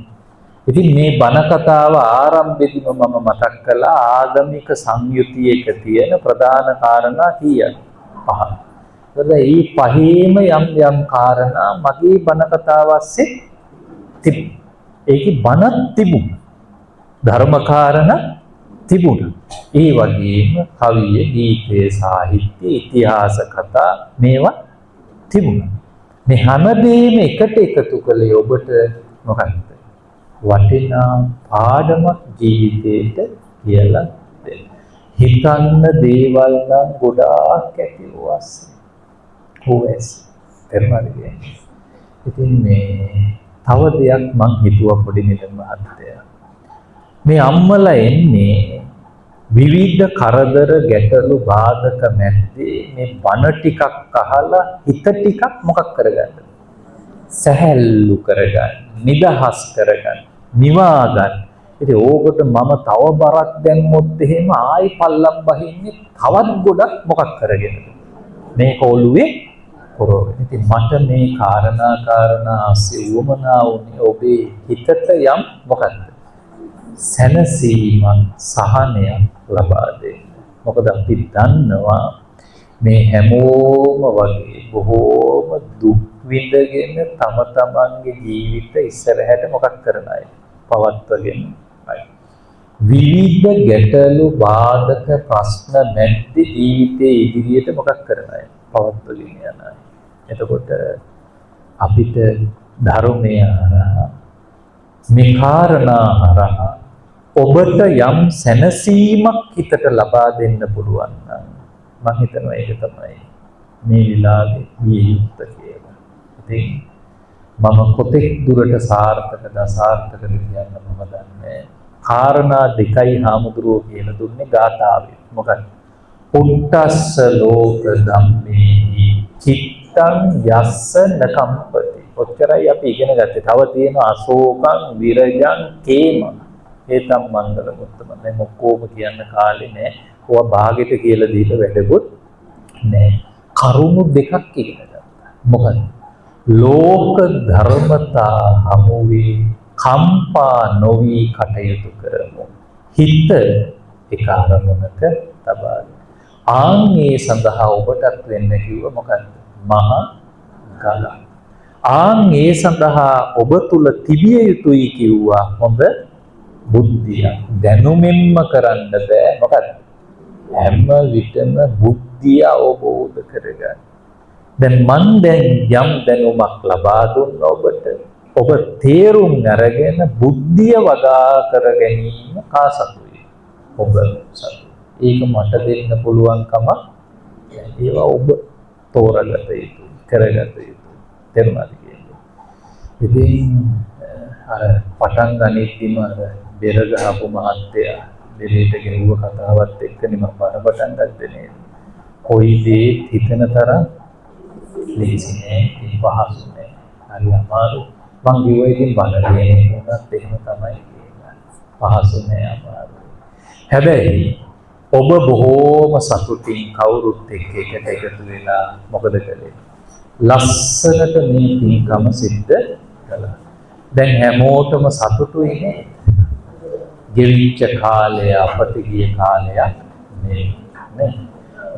ඉතින් මේ බණ කතාව ආරම්භයේදීම මම මතක් කළා ආගමික සංයුතියක තියෙන ප්‍රධාන කාරණා කීයක්? 5. ඒ පහේම යම් කාරණා මගේ බණ කතාව ඇස්සේ තිබුණා. ඒකේ බණක් තිබුණා. ධර්ම කාරණා තිබුණා. ඒ වගේම කවිය, ගීතය, සාහිත්‍ය, ඉතිහාස කතා මේවා තිබුණා. මේ හැමදේම එකට එකතු කළේ ඔබට මොකක්ද? වටිනා පාඩමක් ජීවිතේට කියලා දෙන්න. හිතන්න දේවල් නම් ගොඩාක් ඇති වස්සේ. හොස් පෙරමරියේ. ඉතින් මේ තව දෙයක් මං හිතුවා පොඩි නිලම මහත්තයා. මේ අම්මලා එන්නේ විවිධ කරදර ගැටලු බාධක මැද්දේ මේ බණ ටිකක් අහලා හිත ටිකක් මොකක් කරගන්නද? සැහැල්ලු කරගන්න, නිදහස් කරගන්න, නිවා ගන්න. ඉතින් ඕකට මම තව බරක් දැම්මොත් එහෙම ආයි පල්ලම් බහින්නේ තවත් ගොඩක් මොකක් කරගෙනද? මේක ඔළුවේ පොරොවෙන. ඉතින් මට මේ කාරණා ආසේ වමනා වුණේ ඔබේ හිතට යම් මොකක්ද? සැනසීමක්, සහනයක් ලබා දෙන්න. මොකද අපි දන්නවා මේ හැමෝම වගේ බොහෝම දුක් විඳගෙන තම තමන්ගේ ජීවිත ඉස්සරහට මොකක් කරන අය පවත්වගෙන අය. විවිධ ගැටලු බාධක ප්‍රශ්න මැද්දේ ජීවිතයේ ඉදිරියට මොකක් කරන අය පවත්වගෙන යන අය. එතකොට අපිට ධර්මය හරහා මේ කාරණා හරහා ඔබට යම් සැනසීමක් හිතට ලබා දෙන්න පුළුවන් නම් මම හිතනවා ඒක තමයි මේ විලාගේ විය යුත්තේ කියලා. ඉතින් මම කොතෙක් දුරට සාර්ථකද අසාර්ථකද කියන්න මම දන්නේ. කාරණා දෙකයි හාමුදුරුවෝ කියලා දුන්නේ ගාථාවේ. මොකක්ද? උට්ටස්ස ලෝක ධම්මේහි චිත්තං යස්ස නකම්පති. ඔච්චරයි අපි ඉගෙන ගත්තේ. තව තියෙනවා අශෝකං විරජං කේමං. ඒතම් මංගල මුත්තම. දැන් ඔක්කොම කියන්න කාලේ නෑ. ඔවා භාගෙට කියලා දීලා වැඩකුත් නෑ. කරුණු දෙකක් ඉගෙන ගත්තා. මොකද? ලෝක ධර්මතා හමුවේ කම්පා නොවි කටයුතු කරමු. හිත එක අරමුණක තබා. ආන්ගේ සඳහා ඔබටත් වෙන්න කිව්ව මොකද්ද? මහා ගල. ආන්ගේ සඳහා ඔබ තුල තිබිය යුතුයි කිව්වා හොඳ බුද්ධිය. දැනුමින්ම කරන්න බෑ. මොකද? හැම විටම බුද්ධිය අවබෝධ කරගන්න. දැන් මන් දැන් යම් දැනුමක් ලබා දුන්න ඔබට ඔබ තේරුම් අරගෙන බුද්ධිය වගා කර ගැනීම කාසතුයි. ඔබ සතු. ඒක මට දෙන්න පුළුවන්කම ඒවා ඔබ තෝරගත යුතුයි, කරගත යුතුයි. තේරුණාද කියන්නේ? ඉතින් අර පටන් ගනිද්දිම අර බෙර ගහපු මහත්තයා බෙරේට ගෙවුව කතාවත් එක්කනේ මම බණ පටන් ගත්තේ නේද? කොයි දේ හිතන තරම් ලේසි නෑ, පහසු නෑ. හරි අමාරු. මං කිව්වා ඉතින් බණ කියන්නේ මොනවත් එහෙම තමයි කියන්නේ. පහසු නෑ, අමාරු. හැබැයි ඔබ බොහෝම සතුටින් කවුරුත් එක්ක එකට එකතු වෙලා මොකද කළේ? ලස්සනට මේ පින්කම සිද්ධ කළා. දැන් හැමෝටම සතුටුයි නේද? ගෙවිච්ච කාලය අපති ගිය කාලයක් නේ.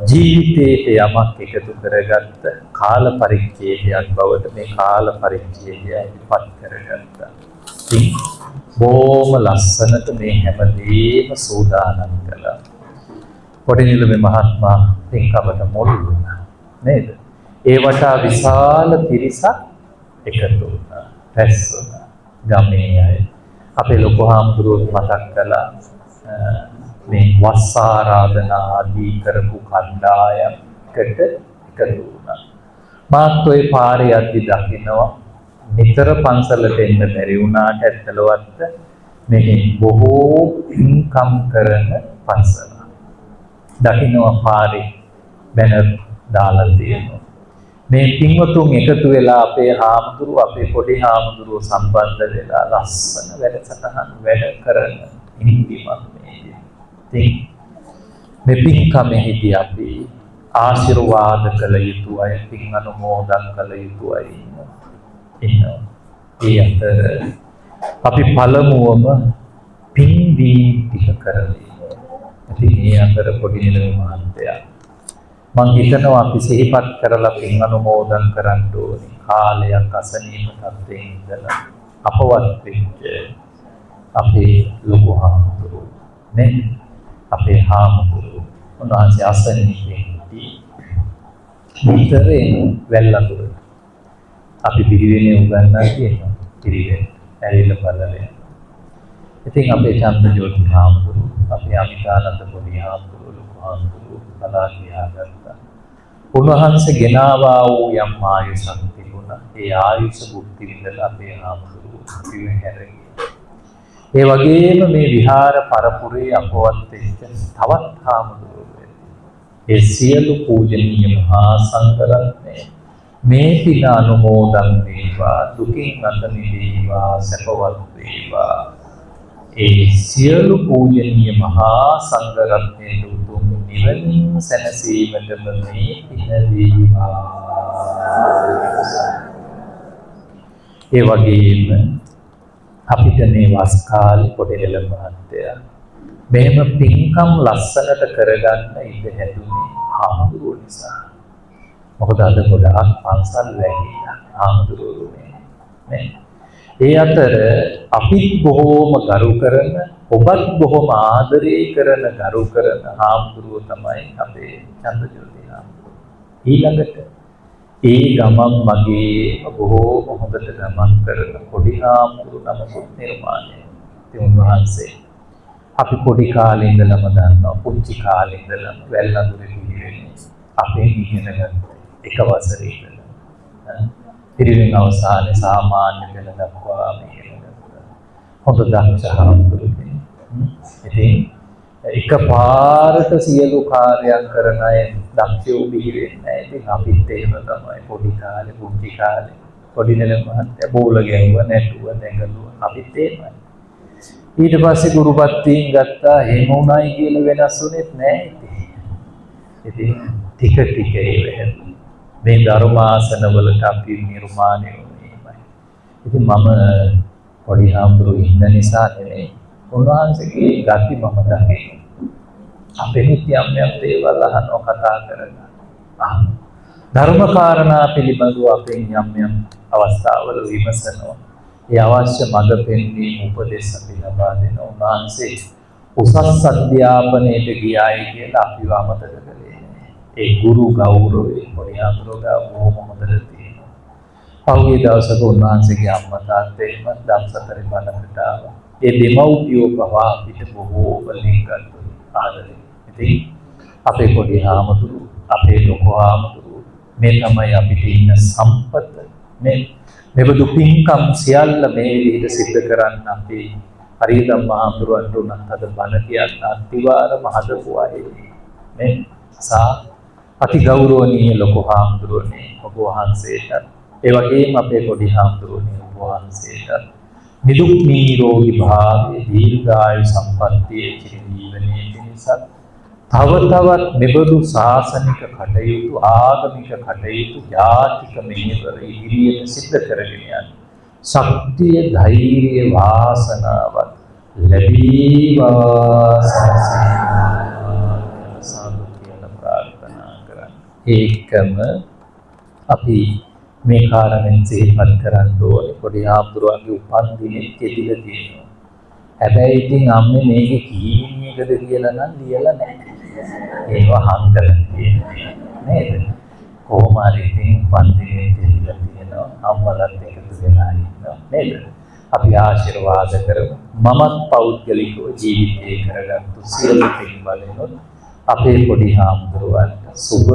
ජීවිතේට යමක් එකතු කරගත්ත කාල පරිච්ඡේදයක් බවට මේ කාල පරිච්ඡේදය ඉපත් කරගත්තා. ඉතින් බොහොම ලස්සනට මේ හැමදේම සූදානම් කළා. පොඩි නිලමේ මහත්මයා පින්කමට මුල් වුණා නේද? ඒ වටා විශාල පිරිසක් එකතු වුණා. රැස් වුණා. ගමේ අය අපේ ලොකු හාමුදුරුවෝ මතක් කළා මේ වස් ආරාධනා ආදී කරපු කණ්ඩායමකට එකතු වුණා. මාත් ඔය පාරේ යද්දි දකින්නවා නිතර පන්සලට එන්න බැරි වුණාට ඇත්තලවත් මේ බොහෝ පින්කම් කරන පන්සල. දකින්නවා පාරේ බැනර් දාලා තියෙනවා. මේ පින්වතුන් එකතු වෙලා අපේ හාමුදුරුවෝ අපේ පොඩි හාමුදුරුවෝ සම්බන්ධ වෙලා ලස්සන වැඩසටහන් වැඩ කරන ඉනිදිමත් මේ පින්කමෙහිදී අපි ආශිර්වාද කළ යුතුයි, පින් අනුමෝදන් කළ යුතුයි ඉන්නවා. ඒ අතර අපි පළමුවම පින් දීම් ටික කරලා. ඉතින් මේ අතර පොඩි නිලමේ මහත්තයා මං හිතනවා අපි සිහිපත් කරලා පින් අනුමෝදන් කරන්න ඕනේ. කාලයක් අසනීප තත්ත්වයෙන් ඉඳලා අපවත් වෙච්ච අපේ ලොකු හාමුදුරුවෝ නේ. අපේ හාමුදුරුවෝ උන්වහන්සේ අසන්නීපෙන්දී නිතරම වැල්ලතුර අපි පිරිවෙනේ උගන්නා කියනවා. පිරිවෙන ඇවිල්ලා බලලා. ඉතින් අපේ චන්ද්‍රජෝති හාමුදුරුවෝ, අපේ අමිතානන්ද පොඩි හාමුදුරුවෝ, ලොකු හාමුදුරුවෝ බලා ගියාගත්තා. උන්වහන්සේ ගෙනාවා වූ යම් ආයුෂක් තිබුණා. ඒ ආයුෂ භුක්ති විඳලා අපේ හාමුදුරුවෝ පිරිවෙන හැරගියා. ඒ වගේම මේ විහාර පරපුරේ අපවත් වෙච්ච තවත් හාමුදුරුවෝ ඒ සියලු පූජනීය මහා සංඝරත්නය මේ පින අනුමෝදන් වේවා, දුකින් අත මිදේවා, සැපවත් වේවා. ඒ සියලු පූජනීය මහා සංඝරත්නයේ උතුම් නිවනින් සැනසීමටම මේ පින වේවා. ඒ වගේම අපිට මේ වස් කාලේ පොඩේල මහත්තයා මෙහෙම පින්කම් ලස්සනට කරගන්න ඉඩ හැදුනේ හාමුදුරුවෝ නිසා. මොකද අද ගොඩාක් පන්සල් වැඩිලා හාමුදුරුවෝ නේ. ඒ අතර අපිත් බොහෝම ගරු කරන, ඔබත් බොහොම ආදරේ කරන, ගරු කරන හාමුදුරුවෝ තමයි අපේ චන්ද්‍රජෝති හාමුදුරුවෝ. ඊළඟට ඒ ගමන් මගේ බොහෝම හොඳට ගමන් කරන පොඩි හාමුදුරුවෝ නමකුත් නිර්මාණය. ඉතින් උන්වහන්සේ අපි පොඩි කාලේ ඉඳලම දන්නවා, පුංචි කාලේ ඉඳලම වැල්ලඳුරේ පිළිවෙන්නේ අපේ ඉගෙන ගන්න එක වසරේ ඉඳලා. පිළිවෙන් අවසානයේ සාමාන්‍ය පෙළ දක්වා මේ හොඳ දක්ෂ හාමුදුරුවෝ. ඉතින් එකපාරට සියලු කාර්යයන් කරන අය දක්ෂයෝ බිහිවෙන්නේ නැහැ. ඉතින් අපිත් එහෙම තමයි පොඩි කාලේ, පුංචි කාලේ පොඩි නෙල මහත්තයා බෝල ගැහුවා, නැටුවා, නැගලුවා. අපිත් එහෙමයි. ඊට පස්සේ ගුරුපත්තියෙන් ගත්තා. එහෙම උනායි කියලා වෙනස් වුණෙත් නැහැ. ඉතින් ටික ටික ඒ මේ ධර්මාසනවලට අපි නිර්මාණය වුණේ. ඉතින් මම පොඩි හාමුදුරුවෝ ඉන්න නිසා නෙමෙයි, උන්වහන්සේගේ ගති මම දකිනවා. අපේ යම් යම් දේවල් අහනවා, කතා කරනවා. ධර්ම කාරණා පිළිබඳව අපෙන් යම් යම් අවස්ථාවල විමසනවා. ඒ අවශ්‍ය මඟ පෙන්වීම, උපදෙස් අපි ලබා දෙනවා. උන්වහන්සේ උසස් අධ්‍යාපනයට ගියායි කියලා අපිව අමතක කළේ නැහැ. ඒ ගුරු ගෞරවය පොඩි හාමුදුරුවෝ බොහොම හොඳට තියෙනවා. පහුගිය දවසක උන්වහන්සේගේ අම්මා තාත්තේ දම්සතරේ බලකට ආවා. ඒ දෙමව්පියෝ පවා අපිට බොහෝ වලින් ආදරේ. ඉතින් අපේ පොඩි හාමුදුරුවෝ, අපේ ලොකු හාමුදුරුවෝ මේ තමයි අපිට ඉන්න සම්පත. මෙබඳු පින්කම් සියල්ල මේ විදිහට සිද්ධ කරන්න අපේ හරියටම හාමුදුරුවන්ට උනත් අද බණ කියන්න අතිවාරම හදපු අය නේ. අති ගෞරවනීය ලොකු හාමුදුරුවනේ ඔබ වහන්සේට, ඒ වගේම අපේ පොඩි හාමුදුරුවනේ ඔබ වහන්සේට නිදුක් නිරෝගී භාවයේ දීර්ඝායු සම්පන්නියේ චිරජීවනයේ පිණිස තව තවත් මෙබඳු ශාසනික කටයුතු, ආගමික කටයුතු, ජාතික මෙහෙවර ඉදිරියට සිද්ධ කරගෙන යන්න ශක්තිය, ධෛර්යය, වාසනාවත් ලැබීවා සාදු කියලා ප්‍රාර්ථනා කරන්න. ඒකම අපි මේ කාරණෙන් සිහිපත් කරන්න ඕනේ. පොඩි හාමුදුරුවන්ගේ උපන්දිනේ කෙදිලා තියෙනවා. හැබැයි ඉතින් අම්මේ මේකේ කීනියකද කියලා නම් ලියලා නැහැ. ඒවා හංගලා තියෙන්නේ නේද? කොහොම හරි ඉතින් උපන්දිනේ කෙදිලා තියෙනවා. අම්මලාත් එකතු වෙලා ඉන්නවා නේද? අපි ආශිර්වාද කරමු. මමත් පෞද්ගලිකව ජීවිතේ කරගත්තු සියලු පින් බලනොත් අපේ පොඩි හාමුදුරුවන්ට සුබ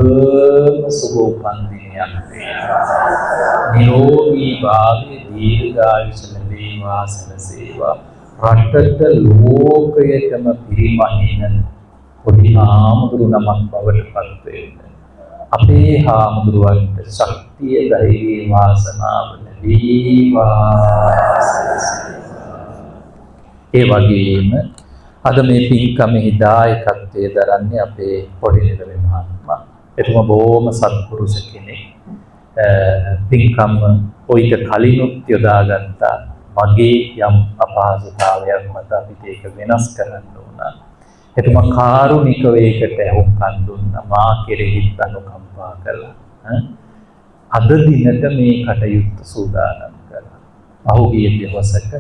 උපන්දිනයක් වේවා. නිරෝගී භාවයේ දීර්ඝායුෂ ලැබේවා සැලසේවා. රටට ලෝකයටම පිරිමහින පොඩි හාමුදුරු නමක් බවට පත් වෙන්න අපේ හාමුදුරුවන්ට ශක්තිය, ධෛර්යය, වාසනාව ලැබේවා. ඒ වගේම අද මේ පින්කමේ දායකත්වයේ දරන්නේ අපේ පොඩි නිලමේ මහත්මයා. එතුමා බොහොම සත්පුරුෂ කෙනෙක්. පින්කම් ඔයිට කලිනුත් යොදාගත්තා. මගේ යම් අපහසුතාවයක් මත අපිට ඒක වෙනස් කරන්න උනා. එතුමා කාරුණිකව ඒකට ඇහුම්කන් දුන්නා. මා කෙරෙහිත් අනුකම්පා කළා. අද දිනට මේ කටයුත්ත සූදානම් කළා. පහුගිය දවසක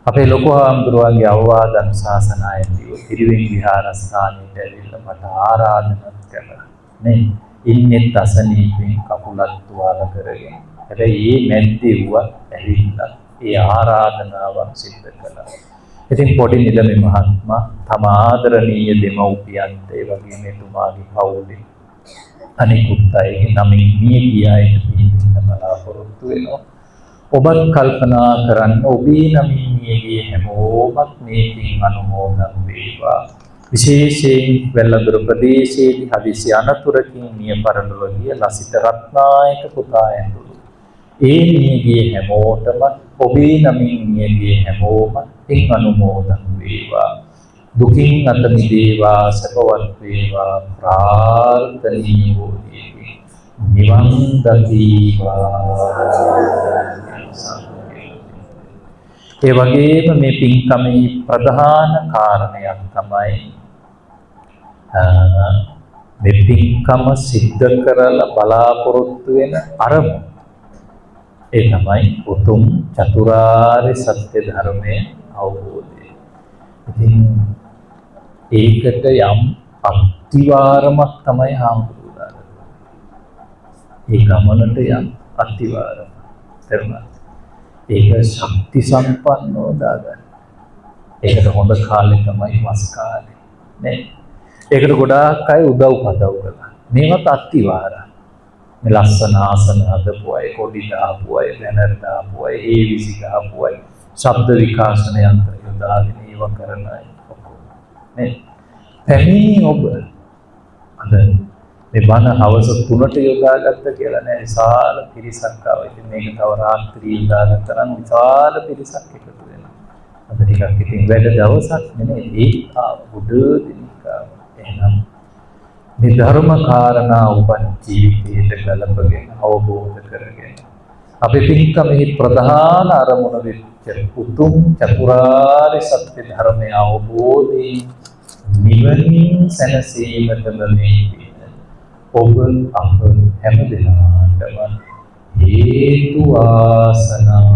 අපේ ලොකු හාමුදුරුවන්ගේ අවවාද අනුශාසනාවේදී පිරිවෙන් විහාරස්ථානයට ඇවිල්ලා මට ආරාධනා කළා. නේ ඉන්නේ අසනීපෙන් කකුලක් තුවාල කරගෙන. හැබැයි මේ මැද්දේවුවා ඇවිල්ලා ඒ ආරාධනාවක් සිද්ධ කළා. ඉතින් පොඩි නිලමේ මහත්මයා තම ආදරණීය දෙමව්පියන්ට ඒ වගේම එතුමාගේ පවුලේ අනිකුත් අයගේ නමින් මිය ගිය අයට පිළිබින්න බලාපොරොත්තු වෙනවා. ඔබත් කල්පනා කරන්න ඔබේ නමින් මිය ගිය හැමෝමත් මේකින් අනුමෝදන් වේවා. විශේෂයෙන් වෙල්ලඳුර ප්‍රදේශයේදී හදිසි අනතුරකින් මිය පරලොව ගිය ලසිත රත්නායක පුතා ඇතුළු ඒ මිය ගිය හැමෝටම ඔබේ නමින් මිය ගිය හැමෝම පින් අනුමෝදන් වේවා. දුකින් අත මිදේවා, සපවත් වේවා, ප්‍රාර්ථනීය වූ නිවන් දකීවා. ඒ වගේම මේ පින්කමේ ප්‍රධාන කාරණයක් තමයි මේ පින්කම සිද්ධ කරලා බලාපොරොත්තු වෙන අරමුණ. ඒ තමයි උතුම් චතුරාර්ය සත්‍ය ධර්මයේ අවබෝධය. ඉතින් ඒකට යම් අත්විවරමක් තමයි හාමුදුරුවෝ. ඒ ගමනට යම් අත්විවරම කරනවා. ඒක ශක්ති සම්පන්නව දාගන්න. ඒකට හොඳ කාලේ තමයි වස් කාලේ. නේ? ඒකට ගොඩාක් අය උදව් පදව් කළා. මේවත් අත්විවරම. මේ ලස්සන ආසන හදපු අය, කොඩි දාපු අය, බැනර් දාපු අය, ABC දාපු අය, ශබ්ද විකාශන යන්ත්‍ර යොදාගෙන ඒව කරන අය ඔක්කොම. නේ? පැමිණි ඔබ අද මේ බණ හවස 3ට යොදාගත්ත කියලා නෑ විශාල පිරිසක් ආවා. ඉතින් මේක තව රාත්‍රියේ යොදාගත්තා නම් විශාල පිරිසක් එකතු වෙනවා. අද ටිකක් ඉතින් වැඩ දවසක් නෙමෙයි ඒක බුදු දිනක. එහෙනම් මේ ධර්ම කාරණා උපන් ජීවිතයට ගලපගෙන අවබෝධ කරගෙන අපි පින්කමෙහි ප්‍රධාන අරමුණ වෙච්ච උතුම් චතුරාර්ය සත්‍ය ධර්මය අවබෝධයෙන් නිවනින් සැනසීමට මේ ඔබ අප හැම දෙනාටම හේතු වාසනා